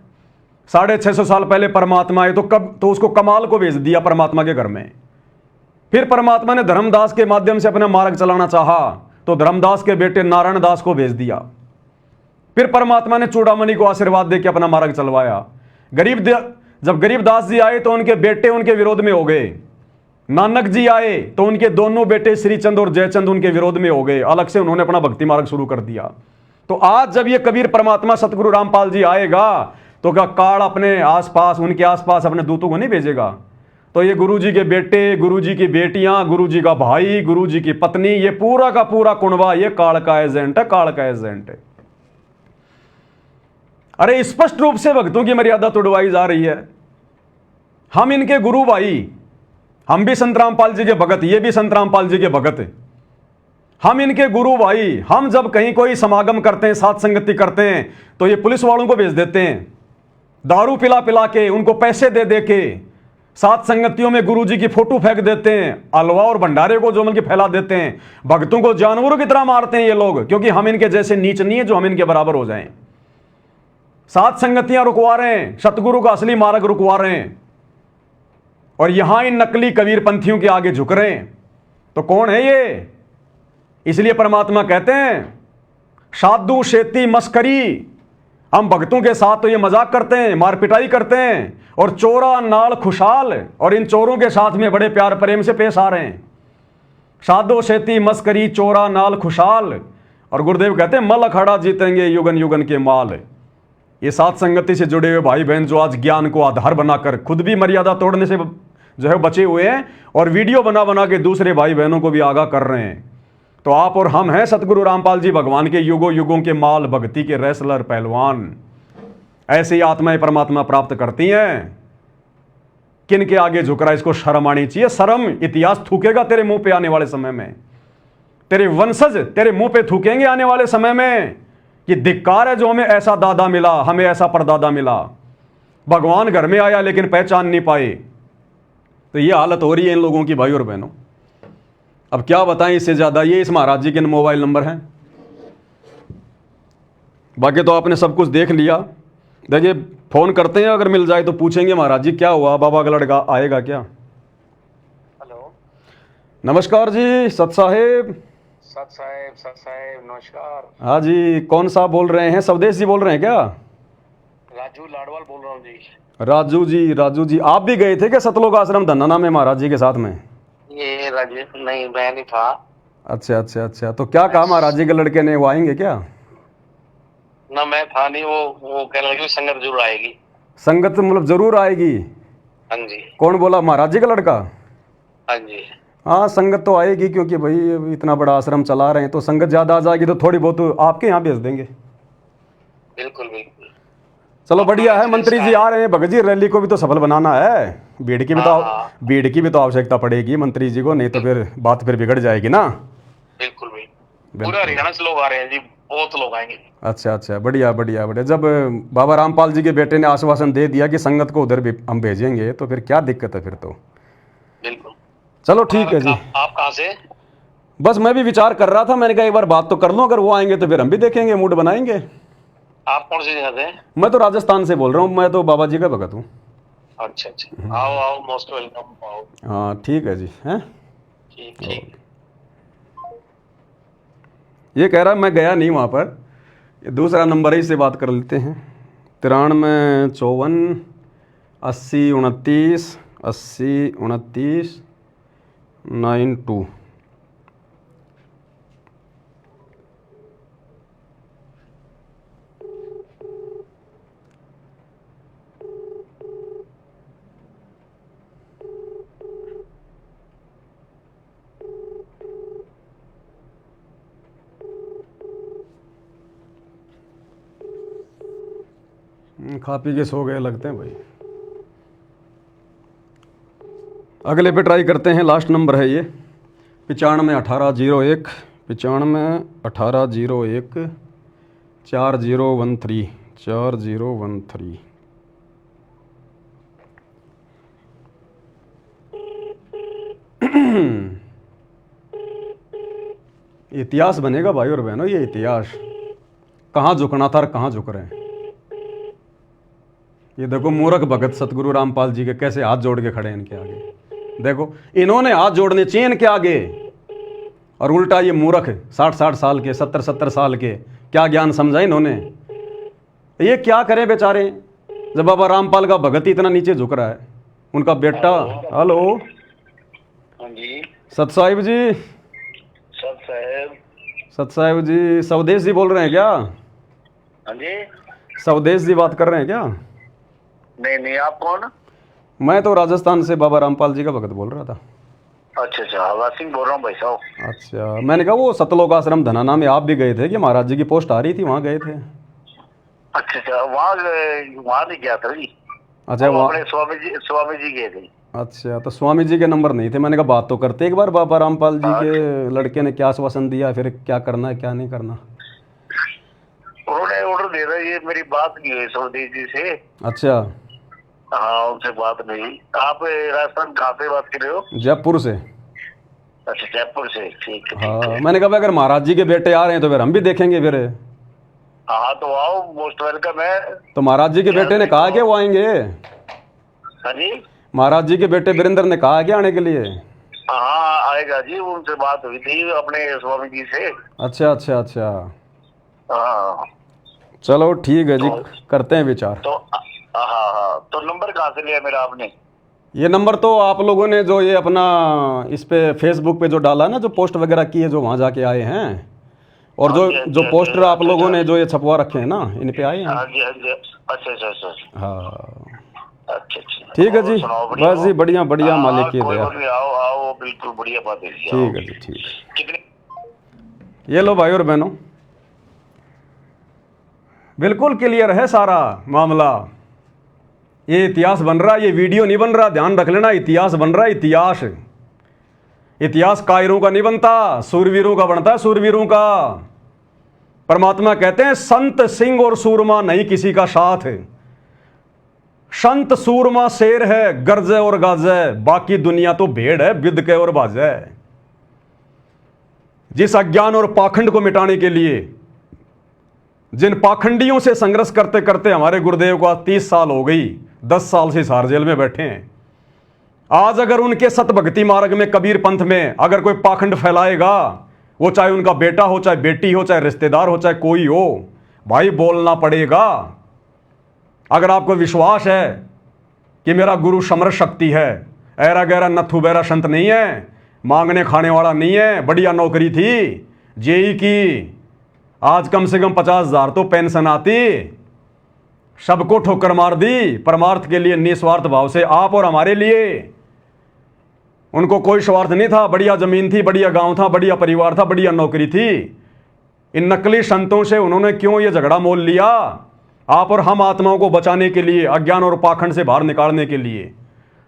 650 साल पहले परमात्मा आए तो उसको कमाल को भेज दिया परमात्मा के घर में। फिर परमात्मा ने धर्मदास के माध्यम से अपना मार्ग चलाना चाहा तो धर्मदास के बेटे नारायण दास को भेज दिया। फिर परमात्मा ने चूड़ामणि को आशीर्वाद देकर अपना मार्ग चलवाया। जब गरीबदास जी आए तो उनके बेटे उनके विरोध में हो गए। नानक जी आए तो उनके दोनों बेटे श्रीचंद और जयचंद उनके विरोध में हो गए। अलग से उन्होंने अपना भक्ति मार्ग शुरू कर दिया। तो आज जब ये कबीर परमात्मा सतगुरु रामपाल जी आएगा तो क्या काल अपने आसपास, उनके आसपास अपने दूतों को नहीं भेजेगा? तो ये गुरु जी के बेटे, गुरु जी की बेटियां, गुरु जी का भाई, गुरु जी की पत्नी, ये पूरा का पूरा कुनबा ये काल का एजेंट है, काल का एजेंट है। अरे स्पष्ट रूप से भक्तों की मर्यादा तोड़वाई जा रही है। हम इनके गुरु भाई, हम भी संत रामपाल जी के भगत, ये भी संत रामपाल जी के भगत है। हम इनके गुरु भाई। हम जब कहीं कोई समागम करते हैं, साथ संगति करते हैं, तो ये पुलिस वालों को भेज देते हैं, दारू पिला पिला के, उनको पैसे दे दे के, साथ संगतियों में गुरु जी की फोटो फेंक देते हैं, हलवा और भंडारे को जो की फैला देते हैं। भक्तों को जानवरों की तरह मारते हैं ये लोग, क्योंकि हम इनके जैसे नीच नहीं है जो हम इनके बराबर हो जाएं। सात संगतियां रुकवा रहे हैं, सतगुरु का असली मार्ग रुकवा रहे हैं, और यहां इन नकली कबीर पंथियों के आगे झुक रहे हैं। तो कौन है ये? इसलिए परमात्मा कहते हैं साधु शेती मस्करी। हम भक्तों के साथ तो ये मजाक करते हैं, मार पिटाई करते हैं, और चोरा नाल खुशहाल, और इन चोरों के साथ में बड़े प्यार प्रेम से पेश आ रहे हैं। साधु शेती मस्करी चोरा नाल खुशहाल। और गुरुदेव कहते हैं मल अखाड़ा जीतेंगे युगन युगन के माल। ये साथ संगति से जुड़े हुए भाई बहन जो आज ज्ञान को आधार बनाकर खुद भी मर्यादा तोड़ने से जो है बचे हुए हैं, और वीडियो बना बना के दूसरे भाई बहनों को भी आगाह कर रहे हैं। तो आप और हम हैं सतगुरु रामपाल जी भगवान के युगों युगों के माल, भक्ति के रेसलर, पहलवान। ऐसी आत्माएं परमात्मा प्राप्त करती हैं। किन के आगे झुक रहा है, इसको शर्म आनी चाहिए। शर्म इतिहास थूकेगा तेरे मुंह पे आने वाले समय में, तेरे वंशज तेरे मुंह पे थूकेंगे आने वाले समय में कि धिक्कार है जो हमें ऐसा दादा मिला, हमें ऐसा परदादा मिला। भगवान घर में आया लेकिन पहचान नहीं पाए। तो ये हालत हो रही है इन लोगों की भाई और बहनों। अब क्या बताएं इससे ज्यादा। ये इस महाराज जी के मोबाइल नंबर हैं, बाकी तो आपने सब कुछ देख लिया। देखिए फोन करते हैं, अगर मिल जाए तो पूछेंगे महाराज जी क्या हुआ, बाबा का लड़का आएगा क्या? हेलो, नमस्कार जी सत साहेब। सत साहेब नमस्कार। हाँ जी, कौन सा बोल रहे हैं? स्वदेश जी बोल रहे हैं क्या? राजू लाडवाल बोल रहा हूँ जी। राजू जी आप भी गए थे क्या सतलोक आश्रम धन्ना में महाराज जी के साथ में? ये राजू नहीं, मैं नहीं था। अच्छा। तो क्या कहा महाराज जी के लड़के ने, वो आएंगे क्या? ना मैं था नहीं, वो कह रहा संगत जरूर आएगी। संगत मतलब जरूर आएगी? हाँ जी। कौन बोला, महाराज जी का लड़का? हाँ जी। हाँ संगत तो आएगी, क्योंकि भाई इतना बड़ा आश्रम चला रहे हैं, तो संगत ज्यादा आ जाएगी तो थोड़ी बहुत आपके यहाँ भेज देंगे। बिल्कुल बिल्कुल। चलो बढ़िया है। मंत्री जी आ रहे हैं, भगत जी रैली को भी तो सफल बनाना है। भीड़ की भी तो आवश्यकता पड़ेगी मंत्री जी को, नहीं तो फिर बात फिर बिगड़ जाएगी ना। बिल्कुल भाई, पूरा हरियाणा से लोग आ रहे हैं जी, बहुत लोग आएंगे। अच्छा बढ़िया। जब बाबा रामपाल जी के बेटे ने आश्वासन दे दिया कि संगत को उधर भी हम भेजेंगे, तो फिर क्या दिक्कत है फिर तो। बिल्कुल। चलो ठीक है जी। आप कहाँ से? बस मैं भी विचार कर रहा था, मैंने कहा एक बार बात तो कर लूं, अगर वो आएंगे तो फिर हम भी देखेंगे, मूड बनाएंगे। आप कौन सी जगह से? मैं तो राजस्थान से बोल रहा हूँ, मैं तो बाबा जी का भगत हूँ। अच्छा, आओ मोस्ट वेलकम। आओ। हाँ ठीक है जी। हैं ठीक। ये कह रहा है मैं गया नहीं वहाँ पर, ये दूसरा नंबर है, इससे बात कर लेते हैं। 93 54 80 29 80 29 92। खा पी के सो गए लगते हैं भाई। अगले पे ट्राई करते हैं, लास्ट नंबर है ये 95 1801 95 1801 4013 4013। इतिहास बनेगा भाई और बहनों, ये इतिहास कहाँ झुकना था और कहाँ झुक रहे हैं। ये देखो मूर्ख भगत सतगुरु रामपाल जी के कैसे हाथ जोड़ के खड़े हैं इनके आगे। देखो इन्होंने हाथ जोड़ने चाहिए इनके आगे, और उल्टा ये मूर्ख 60 साल के 70 साल के क्या ज्ञान समझा इन्होंने। ये क्या करें बेचारे, जब बाबा रामपाल का भगत इतना नीचे झुक रहा है। उनका बेटा, हेलो हाँ जी सत साहिब जी, सत साहिब जी स्वदेश जी बोल रहे हैं क्या? हाँ जी। स्वदेश जी बात कर रहे हैं क्या? नहीं, आप कौन? मैं तो राजस्थान से बाबा रामपाल जी का भगत बोल रहा था। अच्छा, हवा सिंह बोल रहा हूँ भाई साहब। अच्छा, मैंने कहा वो सतलोक आश्रम धनाना में आप भी गए थे कि महाराज जी की पोस्ट आ रही थी, वहाँ गए थे? अच्छा, वहाँ नहीं गया था जी। अच्छा, वहाँ स्वामी जी गए थे। अच्छा, तो स्वामी जी के नंबर नहीं थे। मैंने कहा बात तो करते एक बार, बाबा रामपाल जी के लड़के ने क्या आश्वासन दिया, फिर क्या करना है क्या नहीं करना। उन्होंने ऑर्डर दे रहा है, ये मेरी बात नहीं हुई स्वदेश जी से। अच्छा, हाँ उनसे बात नहीं। आप राजस्थान कहाँ से बात कर रहे हो? जयपुर से। अच्छा, जयपुर से, ठीक है। हाँ, मैंने कहा अगर महाराज जी के बेटे आ रहे हैं तो फिर हम भी देखेंगे फिर। हाँ तो आओ, मोस्ट वेलकम है। तो महाराज जी के बेटे ने कहा कि वो आएंगे? हाँ जी, महाराज जी के बेटे वीरेंद्र ने कहा कि आने के लिए? हाँ आएगा जी, उनसे बात हुई थी अपने स्वामी जी से। अच्छा अच्छा अच्छा, हाँ चलो ठीक है जी, करते हैं विचार। तो हाँ, तो नंबर कहाँ से लिया मेरा आपने? ये नंबर तो आप लोगों ने जो ये अपना इस पे फेसबुक पे जो डाला ना, जो पोस्ट वगैरह की है, जो वहाँ जाके आए हैं, और जो पोस्टर आप लोगों ने जो ये छपवा रखे हैं ना, इन पे आए हैं। हाँ जी। अच्छा। हाँ अच्छा, ठीक है जी, बस जी बढ़िया बढ़िया, मालिक की दया। आओ, बिल्कुल बढ़िया बात है। ठीक है जी, ठीक है। कितने? ये लो भाई और बहनों, बिल्कुल क्लियर है सारा मामला। ये इतिहास बन रहा है, ये वीडियो नहीं बन रहा, ध्यान रख लेना। इतिहास बन रहा है, इतिहास। इतिहास कायरों का नहीं बनता, सूरवीरों का बनता है, सूरवीरों का। परमात्मा कहते हैं संत सिंह और सूरमा नहीं किसी का साथ। संत सूरमा शेर है, गरजे और गाजे, बाकी दुनिया तो भेड़ है, बिदके और बाजे। जिस अज्ञान और पाखंड को मिटाने के लिए, जिन पाखंडियों से संघर्ष करते करते हमारे गुरुदेव को आज 30 साल हो गई, 10 साल से हिसार जेल में बैठे हैं। आज अगर उनके सतभक्ति मार्ग में, कबीर पंथ में अगर कोई पाखंड फैलाएगा, वो चाहे उनका बेटा हो, चाहे बेटी हो, चाहे रिश्तेदार हो, चाहे कोई हो, भाई बोलना पड़ेगा। अगर आपको विश्वास है कि मेरा गुरु समर्थ शक्ति है, ऐरा गैरा नथु बैरा संत नहीं है, मांगने खाने वाला नहीं है, बढ़िया नौकरी थी जेई की, आज कम से कम 50,000 तो पेंशन आती, सबको ठोकर मार दी परमार्थ के लिए निस्वार्थ भाव से, आप और हमारे लिए। उनको कोई स्वार्थ नहीं था, बढ़िया जमीन थी, बढ़िया गांव था, बढ़िया परिवार था, बढ़िया नौकरी थी। इन नकली संतों से उन्होंने क्यों ये झगड़ा मोल लिया? आप और हम आत्माओं को बचाने के लिए, अज्ञान और पाखंड से बाहर निकालने के लिए।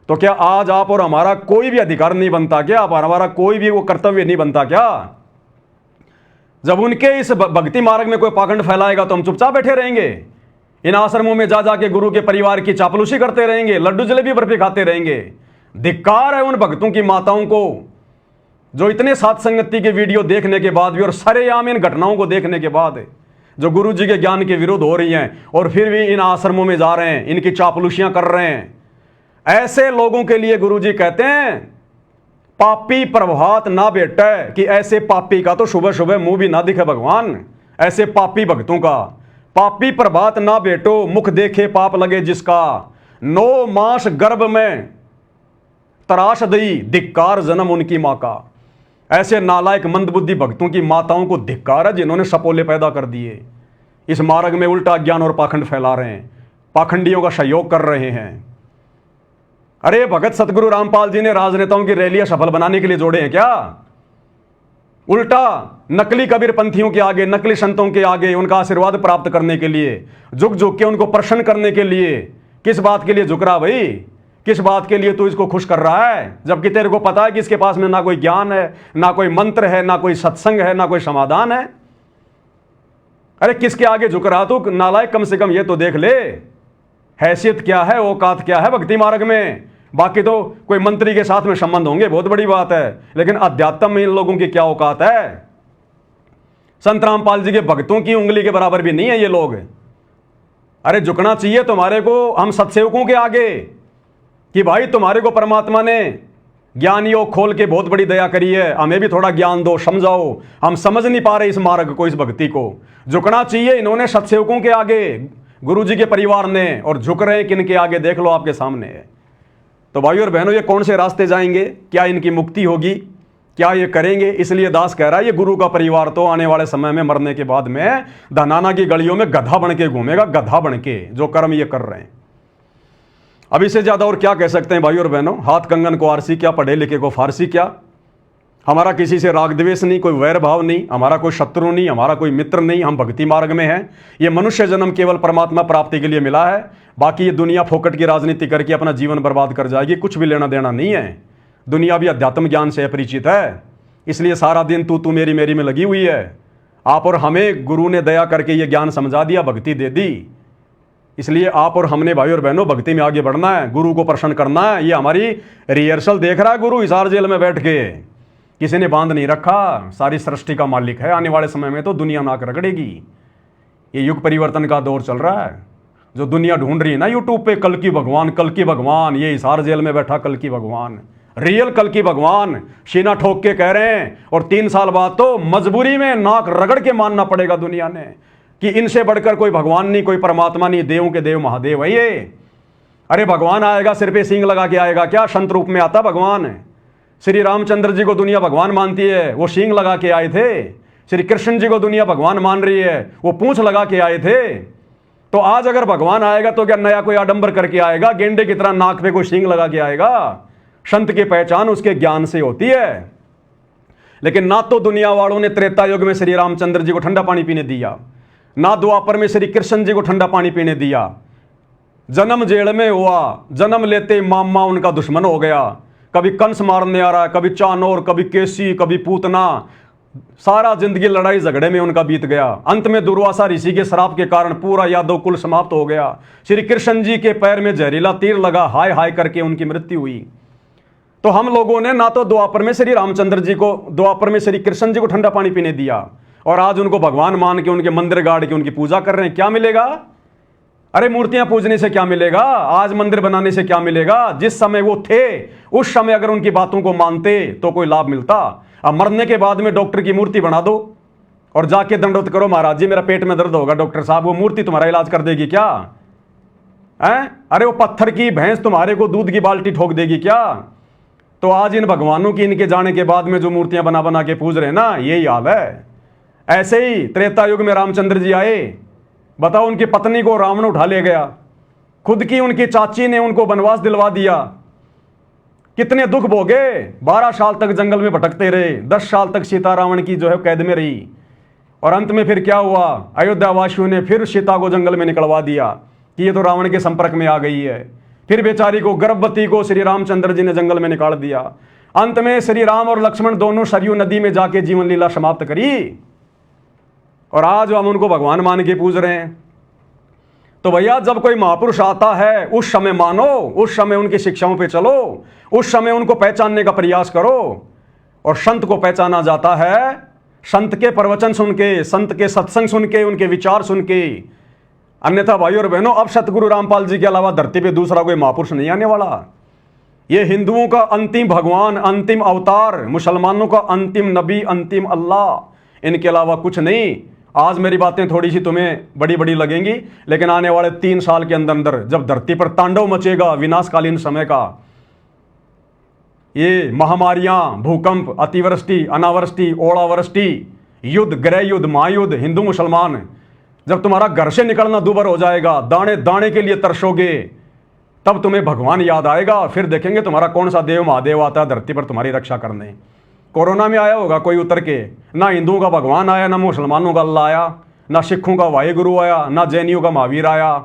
तो क्या आज आप और हमारा कोई भी अधिकार नहीं बनता क्या? आप हमारा कोई भी वो कर्तव्य नहीं बनता क्या? जब उनके इस भक्ति मार्ग में कोई पाखंड फैलाएगा तो हम चुपचाप बैठे रहेंगे? इन आश्रमों में जा जाके गुरु के परिवार की चापलूसी करते रहेंगे, लड्डू जलेबी बर्फी खाते रहेंगे? धिक्कार है उन भक्तों की माताओं को जो इतने साथ संगति के वीडियो देखने के बाद भी और सरेआम इन घटनाओं को देखने के बाद जो गुरु जी के ज्ञान के विरुद्ध हो रही हैं, और फिर भी इन आश्रमों में जा रहे हैं, इनकी चापलूसियां कर रहे हैं। ऐसे लोगों के लिए गुरु जी कहते हैं पापी प्रभात ना बेटे, कि ऐसे पापी का तो सुबह सुबह मुंह भी ना दिखे भगवान, ऐसे पापी भक्तों का। पापी प्रभात ना बेटो, मुख देखे पाप लगे जिसका, 9 मास गर्भ में तराश दई, धिक्कार जन्म उनकी मां का। ऐसे नालायक मंदबुद्धि भक्तों की माताओं को धिक्कार है जिन्होंने सपोले पैदा कर दिए, इस मार्ग में उल्टा ज्ञान और पाखंड फैला रहे हैं, पाखंडियों का सहयोग कर रहे हैं। अरे भगत सतगुरु रामपाल जी ने राजनेताओं की रैलियां सफल बनाने के लिए जोड़े हैं क्या? उल्टा नकली कबीर पंथियों के आगे, नकली संतों के आगे उनका आशीर्वाद प्राप्त करने के लिए, झुक झुक के उनको प्रसन्न करने के लिए। किस बात के लिए झुक रहा भाई? किस बात के लिए तू इसको खुश कर रहा है, जबकि तेरे को पता है कि इसके पास में ना कोई ज्ञान है, ना कोई मंत्र है, ना कोई सत्संग है, ना कोई समाधान है। अरे किसके आगे झुक रहा तू नालायक? कम से कम ये तो देख ले हैसियत क्या है, औकात क्या है भक्ति मार्ग में। बाकी तो कोई मंत्री के साथ में संबंध होंगे, बहुत बड़ी बात है, लेकिन अध्यात्म में इन लोगों की क्या औकात है? संत रामपाल जी के भक्तों की उंगली के बराबर भी नहीं है ये लोग। अरे झुकना चाहिए तुम्हारे को हम सत्सेवकों के आगे, कि भाई तुम्हारे को परमात्मा ने ज्ञान योग खोल के बहुत बड़ी दया करी है, हमें भी थोड़ा ज्ञान दो, समझाओ, हम समझ नहीं पा रहे इस मार्ग को, इस भक्ति को। झुकना चाहिए इन्होंने सत्सेवकों के आगे, गुरु जी के परिवार ने, और झुक रहे हैं किन के आगे? देख लो आपके सामने है। तो भाइयों और बहनों, ये कौन से रास्ते जाएंगे? क्या इनकी मुक्ति होगी? क्या ये करेंगे? इसलिए दास कह रहा है ये गुरु का परिवार तो आने वाले समय में मरने के बाद में धनाना की गलियों में गधा बन के घूमेगा, गधा बन के, जो कर्म ये कर रहे हैं। अब इससे ज्यादा और क्या कह सकते हैं भाइयों और बहनों? हाथ कंगन को आरसी क्या, पढ़े लिखे को फारसी क्या। हमारा किसी से राग द्वेष नहीं, कोई वैर भाव नहीं, हमारा कोई शत्रु नहीं, हमारा कोई मित्र नहीं, हम भक्ति मार्ग में हैं। ये मनुष्य जन्म केवल परमात्मा प्राप्ति के लिए मिला है, बाकी ये दुनिया फोकट की राजनीति करके अपना जीवन बर्बाद कर जाएगी, कुछ भी लेना देना नहीं है। दुनिया भी अध्यात्म ज्ञान से अपरिचित है, इसलिए सारा दिन तू मेरी मेरी में लगी हुई है। आप और हमें गुरु ने दया करके ये ज्ञान समझा दिया, भक्ति दे दी, इसलिए आप और हमने भाई और बहनों भक्ति में आगे बढ़ना है, गुरु को प्रसन्न करना है। ये हमारी रिहर्सल देख रहा है गुरु हिसार जेल में बैठ के, किसी ने बांध नहीं रखा, सारी सृष्टि का मालिक है। आने वाले समय में तो दुनिया नाक रगड़ेगी। ये युग परिवर्तन का दौर चल रहा है, जो दुनिया ढूंढ रही है ना यूट्यूब पे, कल की भगवान, कल की भगवान, ये हिसार जेल में बैठा कल की भगवान, रियल कल की भगवान सीना ठोक के कह रहे हैं। और 3 साल बाद तो मजबूरी में नाक रगड़ के मानना पड़ेगा दुनिया ने कि इनसे बढ़कर कोई भगवान नहीं, कोई परमात्मा नहीं, देवों के देव महादेव है ये। अरे भगवान आएगा सिर पे सींग लगा के आएगा क्या? संत रूप में आता भगवान। श्री रामचंद्र जी को दुनिया भगवान मानती है, वो सींग लगा के आए थे। श्री कृष्ण जी को दुनिया भगवान मान रही है, वो पूंछ लगा के आए थे। तो आज अगर भगवान आएगा तो क्या नया कोई आडंबर करके आएगा? गेंडे की तरह नाक पे कोई सींग लगा के आएगा? संत की पहचान उसके ज्ञान से होती है। लेकिन ना तो दुनिया वालों ने त्रेता युग में श्री रामचंद्र जी को ठंडा पानी पीने दिया, ना द्वापर में श्री कृष्ण जी को ठंडा पानी पीने दिया। जन्म जेल में हुआ, जन्म लेते मामा उनका दुश्मन हो गया। कभी कंस मारने आ रहा है, कभी चानोर, कभी केसी, कभी पूतना, सारा जिंदगी लड़ाई झगड़े में उनका बीत गया। अंत में दुर्वासा ऋषि के श्राप के कारण पूरा यादव कुल समाप्त हो गया। श्री कृष्ण जी के पैर में जहरीला तीर लगा, हाय हाय करके उनकी मृत्यु हुई। तो हम लोगों ने ना तो द्वापर में श्री रामचंद्र जी को, द्वापर में श्री कृष्ण जी को ठंडा पानी पीने दिया, और आज उनको भगवान मान के उनके मंदिर गाड़ के उनकी पूजा कर रहे हैं। क्या मिलेगा? अरे मूर्तियां पूजने से क्या मिलेगा? आज मंदिर बनाने से क्या मिलेगा? जिस समय वो थे उस समय अगर उनकी बातों को मानते तो कोई लाभ मिलता। अब मरने के बाद में डॉक्टर की मूर्ति बना दो और जाके दंडवत करो, महाराज जी मेरा पेट में दर्द होगा, डॉक्टर साहब वो मूर्ति तुम्हारा इलाज कर देगी क्या? है? अरे वो पत्थर की भैंस तुम्हारे को दूध की बाल्टी ठोक देगी क्या? तो आज इन भगवानों की इनके जाने के बाद में जो मूर्तियां बना बना के पूज रहे हैं ना, यही हाल है। ऐसे ही त्रेता युग में रामचंद्र जी आए, बताओ उनकी पत्नी को रावण उठा ले गया, खुद की उनकी चाची ने उनको वनवास दिलवा दिया। कितने दुख भोगे, 12 साल तक जंगल में भटकते रहे, 10 साल तक सीता रावण की जो है कैद में रही, और अंत में फिर क्या हुआ? अयोध्या वासियों ने फिर सीता को जंगल में निकलवा दिया कि ये तो रावण के संपर्क में आ गई है। फिर बेचारी को, गर्भवती को श्री रामचंद्र जी ने जंगल में निकाल दिया। अंत में श्री राम और लक्ष्मण दोनों सरयू नदी में जाके जीवन लीला समाप्त करी, और आज हम उनको भगवान मान के पूज रहे हैं। तो भैया जब कोई महापुरुष आता है उस समय मानो, उस समय उनकी शिक्षाओं पे चलो, उस समय उनको पहचानने का प्रयास करो। और संत को पहचाना जाता है संत के प्रवचन सुन के, संत के सत्संग सुन के, उनके विचार सुन के। अन्यथा भाइयों और बहनों, अब सतगुरु रामपाल जी के अलावा धरती पे दूसरा कोई महापुरुष नहीं आने वाला। ये हिंदुओं का अंतिम भगवान, अंतिम अवतार, मुसलमानों का अंतिम नबी, अंतिम अल्लाह, इनके अलावा कुछ नहीं। आज मेरी बातें थोड़ी सी तुम्हें बड़ी बड़ी लगेंगी, लेकिन आने वाले 3 साल के अंदर अंदर जब धरती पर तांडव मचेगा विनाशकालीन समय का, ये महामारियां, भूकंप, अतिवृष्टि, अनावृष्टि, ओलावृष्टि, युद्ध, गृह युद्ध, महायुद्ध, हिंदू मुसलमान, जब तुम्हारा घर से निकलना दूभर हो जाएगा, दाने दाने के लिए तरसोगे, तब तुम्हें भगवान याद आएगा। फिर देखेंगे तुम्हारा कौन सा देव महादेव आता है धरती पर तुम्हारी रक्षा करने। कोरोना में आया होगा कोई उतर के, ना हिंदुओं का भगवान आया, ना मुसलमानों का अल्लाह आया, ना सिखों का वाहेगुरु आया, ना जैनियों का महावीर आया,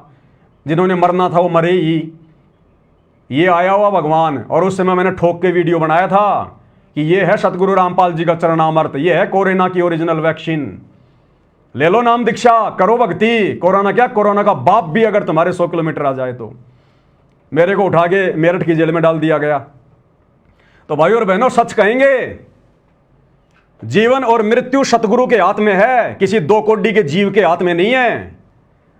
जिन्होंने मरना था वो मरे ही। ये आया हुआ भगवान। और उस समय मैंने ठोक के वीडियो बनाया था कि ये है सतगुरु रामपाल जी का चरणामृत, ये है कोरोना की ओरिजिनल वैक्सीन। ले लो नाम दीक्षा, करो भक्ति। कोरोना क्या, कोरोना का बाप भी अगर तुम्हारे 100 किलोमीटर आ जाए तो। मेरे को उठा के मेरठ की जेल में डाल दिया गया। तो भाई और बहनों, सच कहेंगे, जीवन और मृत्यु सतगुरु के हाथ में है, किसी 2 कोड़ी के जीव के हाथ में नहीं है।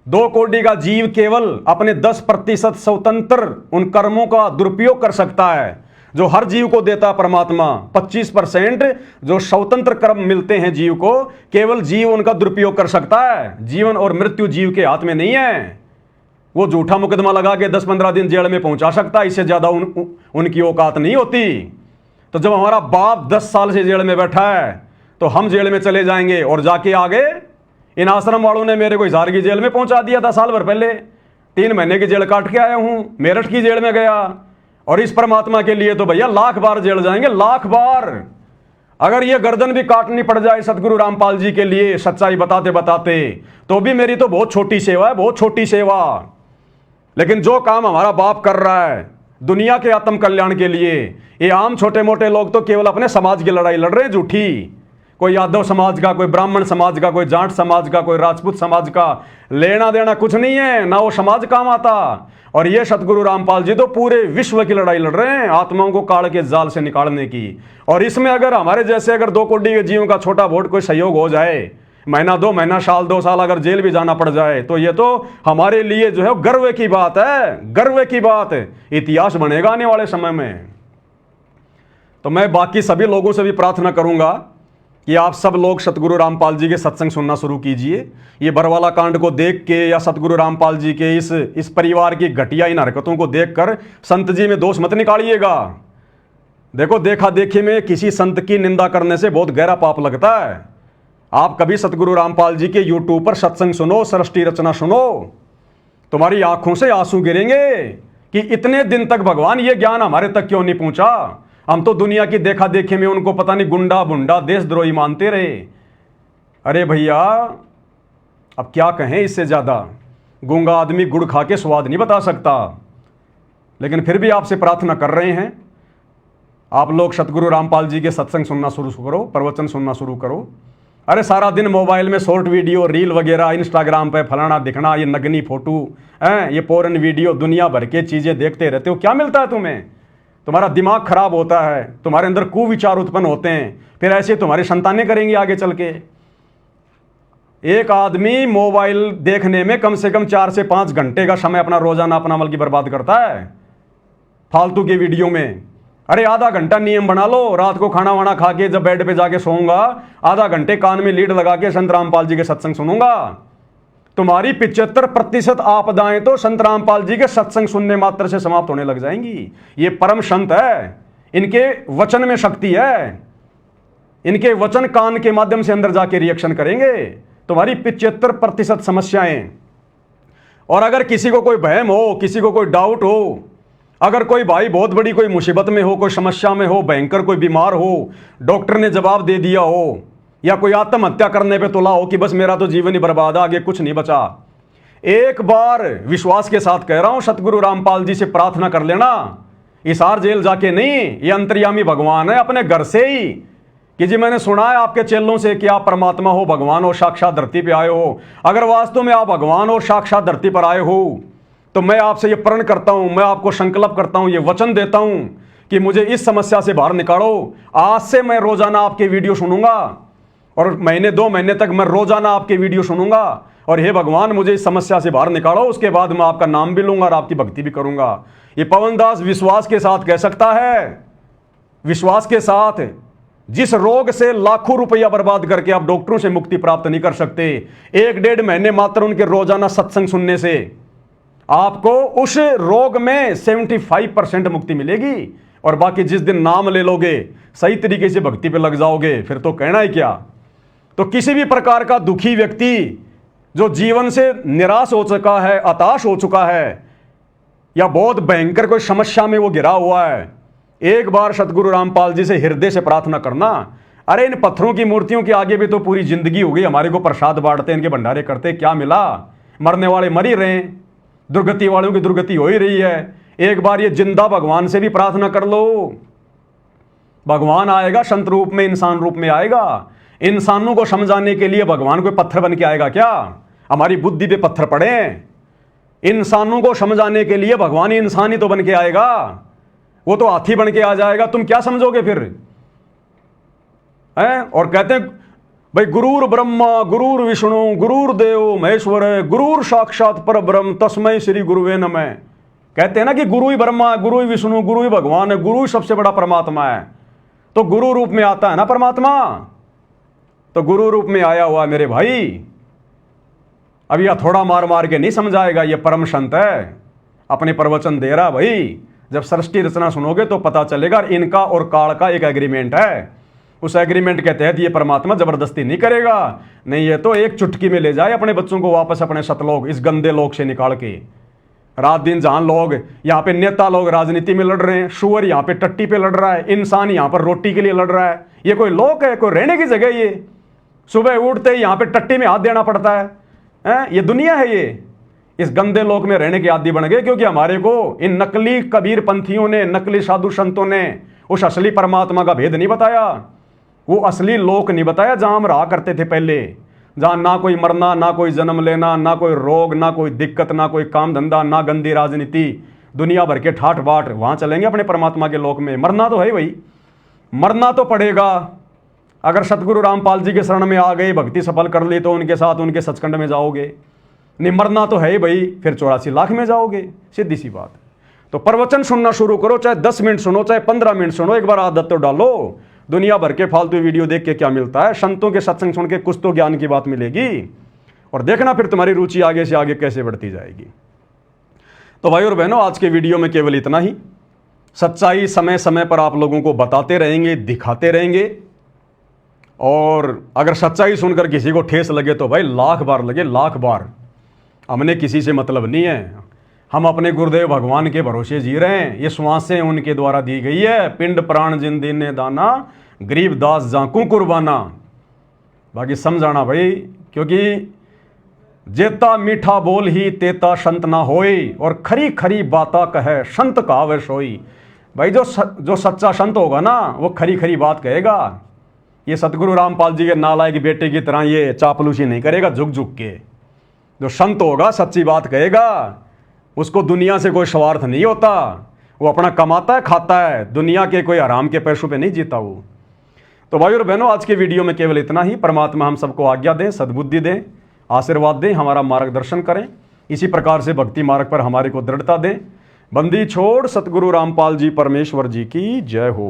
2 कोड़ी का जीव केवल अपने 10% स्वतंत्र उन कर्मों का दुरुपयोग कर सकता है जो हर जीव को देता परमात्मा। 25% जो स्वतंत्र कर्म मिलते हैं जीव को, केवल जीव उनका दुरुपयोग कर सकता है। जीवन और मृत्यु जीव के हाथ में नहीं है। वो झूठा मुकदमा लगा के 10-15 दिन जेल में पहुंचा सकता है, इससे ज्यादा उनकी औकात नहीं होती। तो जब हमारा बाप 10 साल से जेल में बैठा है तो हम जेल में चले जाएंगे। और जाके आगे इन आश्रम वालों ने मेरे को हिसार की जेल में पहुंचा दिया था साल भर पहले। 3 महीने की जेल काट के आया हूं, मेरठ की जेल में गया। और इस परमात्मा के लिए तो भैया लाख बार जेल जाएंगे, लाख बार। अगर ये गर्दन भी काटनी पड़ जाए सतगुरु रामपाल जी के लिए सच्चाई बताते बताते, तो भी मेरी तो बहुत छोटी सेवा है, बहुत छोटी सेवा। लेकिन जो काम हमारा बाप कर रहा है दुनिया के आत्म कल्याण के लिए, ये आम छोटे मोटे लोग तो केवल अपने समाज की लड़ाई लड़ रहे हैं झूठी। कोई यादव समाज का, कोई ब्राह्मण समाज का, कोई जाट समाज का, कोई राजपूत समाज का लेना देना कुछ नहीं है, ना वो समाज काम आता। और ये सतगुरु रामपाल जी तो पूरे विश्व की लड़ाई लड़ रहे हैं आत्माओं को काल के जाल से निकालने की। और इसमें अगर हमारे जैसे अगर 2 कोड़ी के जीवों का छोटा वोट कोई सहयोग हो जाए, महीना 2 महीना, साल 2 साल अगर जेल भी जाना पड़ जाए, तो ये तो हमारे लिए जो है गर्व की बात है, गर्व की बात है। इतिहास बनेगा आने वाले समय में। तो मैं बाकी सभी लोगों से भी प्रार्थना करूंगा कि आप सब लोग सतगुरु रामपाल जी के सत्संग सुनना शुरू कीजिए। ये बरवाला कांड को देख के या सतगुरु रामपाल जी के इस परिवार की घटिया इन हरकतों को देखकर संत जी में दोष मत निकालिएगा। देखो, देखा देखी में किसी संत की निंदा करने से बहुत गहरा पाप लगता है। आप कभी सतगुरु रामपाल जी के यूट्यूब पर सत्संग सुनो, सृष्टि रचना सुनो, तुम्हारी आंखों से आंसू गिरेंगे कि इतने दिन तक भगवान ये ज्ञान हमारे तक क्यों नहीं पहुंचा। हम तो दुनिया की देखा देखी में उनको पता नहीं गुंडा बुंडा देशद्रोही मानते रहे। अरे भैया, अब क्या कहें इससे ज्यादा। गूंगा आदमी गुड़ खा के स्वाद नहीं बता सकता। लेकिन फिर भी आपसे प्रार्थना कर रहे हैं, आप लोग सतगुरु रामपाल जी के सत्संग सुनना शुरू करो, प्रवचन सुनना शुरू करो। अरे सारा दिन मोबाइल में शॉर्ट वीडियो, रील वगैरह, इंस्टाग्राम पे फलाना दिखना, ये नगनी फोटो है, ये पोर्न वीडियो, दुनिया भर के चीजें देखते रहते हो। क्या मिलता है तुम्हें? तुम्हारा दिमाग खराब होता है, तुम्हारे अंदर कुविचार उत्पन्न होते हैं, फिर ऐसे तुम्हारी संतानें करेंगी आगे चल के। एक आदमी मोबाइल देखने में कम से कम 4 से 5 घंटे का समय अपना रोजाना अपना बल्कि बर्बाद करता है फालतू के वीडियो में। अरे आधा घंटा नियम बना लो, रात को खाना वाना खा के जब बेड पे जाके सोऊंगा, आधा घंटे कान में लीड लगा के संत रामपाल जी के सत्संग सुनूंगा। तुम्हारी 75% आपदाएं तो संत रामपाल जी के सत्संग सुनने मात्र से समाप्त होने लग जाएंगी। ये परम संत है, इनके वचन में शक्ति है, इनके वचन कान के माध्यम से अंदर जाके रिएक्शन करेंगे तुम्हारी 75% समस्याएं। और अगर किसी को कोई भयम हो, किसी को कोई डाउट हो, अगर कोई भाई बहुत बड़ी कोई मुसीबत में हो, कोई समस्या में हो, भयंकर कोई बीमार हो, डॉक्टर ने जवाब दे दिया हो, या कोई आत्महत्या करने पे तुला हो कि बस मेरा तो जीवन ही बर्बाद है, आगे कुछ नहीं बचा, एक बार विश्वास के साथ कह रहा हूं, सतगुरु रामपाल जी से प्रार्थना कर लेना। हिसार जेल जाके नहीं, ये अंतर्यामी भगवान है अपने घर से ही कि जी मैंने सुना है आपके चेलों से कि आप परमात्मा हो, भगवान हो, साक्षात धरती पे आए हो। अगर वास्तव में आप भगवान और साक्षात धरती पर आए हो तो मैं आपसे ये प्रण करता हूं, मैं आपको संकल्प करता हूं, ये वचन देता हूं कि मुझे इस समस्या से बाहर निकालो। आज से मैं रोजाना आपके वीडियो सुनूंगा और महीने 2 महीने तक मैं रोजाना आपके वीडियो सुनूंगा और हे भगवान मुझे इस समस्या से बाहर निकालो, उसके बाद मैं आपका नाम भी लूंगा और आपकी भक्ति भी करूंगा। ये पवन दास विश्वास के साथ कह सकता है, विश्वास के साथ। जिस रोग से लाखों रुपया बर्बाद करके आप डॉक्टरों से मुक्ति प्राप्त नहीं कर सकते, 1-1.5 महीने मात्र उनके रोजाना सत्संग सुनने से आपको उस रोग में 75% मुक्ति मिलेगी। और बाकी जिस दिन नाम ले लोगे, सही तरीके से भक्ति पे लग जाओगे, फिर तो कहना ही क्या। तो किसी भी प्रकार का दुखी व्यक्ति जो जीवन से निराश हो चुका है, हताश हो चुका है, या बहुत भयंकर कोई समस्या में वो गिरा हुआ है, एक बार सतगुरु रामपाल जी से हृदय से प्रार्थना करना। अरे इन पत्थरों की मूर्तियों के आगे भी तो पूरी जिंदगी हो गई, हमारे को प्रसाद बांटते, इनके भंडारे करते, क्या मिला? मरने वाले मर ही रहे, दुर्गति वालों की दुर्गति हो ही रही है। एक बार ये जिंदा भगवान से भी प्रार्थना कर लो, भगवान आएगा, संत रूप में, इंसान रूप में आएगा। इंसानों को समझाने के लिए भगवान कोई पत्थर बन के आएगा क्या? हमारी बुद्धि पे पत्थर पड़े। इंसानों को समझाने के लिए भगवान इंसान ही तो बन के आएगा, वो तो हाथी बन के आ जाएगा, तुम क्या समझोगे फिर? हैं? और कहते हैं भाई गुरुर ब्रह्मा गुरुर विष्णु गुरुर्देव महेश्वर गुरुर साक्षात पर ब्रह्म तस्मै श्री गुरुवे नमः। कहते हैं ना कि गुरु ही ब्रह्मा, गुरु ही विष्णु, गुरु ही भगवान है, गुरु ही सबसे बड़ा परमात्मा है। तो गुरु रूप में आता है ना परमात्मा, तो गुरु रूप में आया हुआ मेरे भाई। अब यह थोड़ा मार मार के नहीं समझाएगा, ये परम संत है, अपने प्रवचन दे रहा भाई। जब सृष्टि रचना सुनोगे तो पता चलेगा, इनका और काल का एक एग्रीमेंट है। उस एग्रीमेंट के तहत ये परमात्मा जबरदस्ती नहीं करेगा, नहीं ये तो एक चुटकी में ले जाए अपने बच्चों को वापस अपने सतलोक, इस गंदे लोक से निकाल के। रात दिन जहां लोग यहाँ पे नेता लोग राजनीति में लड़ रहे हैं, शुअर यहाँ पे टट्टी पे लड़ रहा है, इंसान यहाँ पर रोटी के लिए लड़ रहा है, ये कोई लोक है? कोई रहने की जगह? ये सुबह उठते ही यहाँ पे टट्टी में हाथ देना पड़ता है? ये दुनिया है? ये इस गंदे लोक में रहने के आदी बन गए, क्योंकि हमारे को इन नकली कबीर पंथियों ने, नकली साधु संतों ने उस असली परमात्मा का भेद नहीं बताया, वो असली लोक नहीं बताया जहां हम रहा करते थे पहले, जहां ना कोई मरना, ना कोई जन्म लेना, ना कोई रोग, ना कोई दिक्कत, ना कोई काम धंधा, ना गंदी राजनीति, दुनिया भर के ठाठ बाट। वहां चलेंगे अपने परमात्मा के लोक में। मरना तो है भाई, मरना तो पड़ेगा। अगर सतगुरु रामपाल जी के शरण में आ गए, भक्ति सफल कर ली, तो उनके साथ उनके सचखंड में जाओगे। नहीं मरना तो है ही भाई, फिर 84 लाख में जाओगे, सीधी सी बात। तो प्रवचन सुनना शुरू करो, चाहे 10 मिनट सुनो, चाहे 15 मिनट सुनो, एक बार आदत तो डालो। दुनिया भर के फालतू वीडियो देख के क्या मिलता है? संतों के सत्संग सुन के कुछ तो ज्ञान की बात मिलेगी, और देखना फिर तुम्हारी रुचि आगे से आगे कैसे बढ़ती जाएगी। तो भाई और बहनों, आज के वीडियो में केवल इतना ही। सच्चाई समय समय पर आप लोगों को बताते रहेंगे, दिखाते रहेंगे, और अगर सच्चाई सुनकर किसी को ठेस लगे तो भाई लाख बार लगे, लाख बार। हमने किसी से मतलब नहीं है, हम अपने गुरुदेव भगवान के भरोसे जी रहे हैं। ये श्वासें उनके द्वारा दी गई है, पिंड प्राण जिन दीने दाना, गरीब दास जाकू कुर्बाना। बाकी समझाना भाई, क्योंकि जेता मीठा बोल ही तेता संत ना होई, और खरी खरी बाता कहे संत कहावे सोई। भाई जो सच्चा संत होगा ना, वो खरी खरी बात कहेगा। ये सतगुरु रामपाल जी के नालायक बेटे की तरह ये चापलूसी नहीं करेगा झुक झुक के। जो संत होगा सच्ची बात कहेगा, उसको दुनिया से कोई स्वार्थ नहीं होता, वो अपना कमाता है, खाता है, दुनिया के कोई आराम के पैसों पे नहीं जीता वो। तो भाई और बहनों, आज के वीडियो में केवल इतना ही। परमात्मा हम सबको आज्ञा दें, सद्बुद्धि दें, आशीर्वाद दें, हमारा मार्गदर्शन करें, इसी प्रकार से भक्ति मार्ग पर हमारे को दृढ़ता दें। बंदी छोड़ सतगुरु रामपाल जी परमेश्वर जी की जय हो।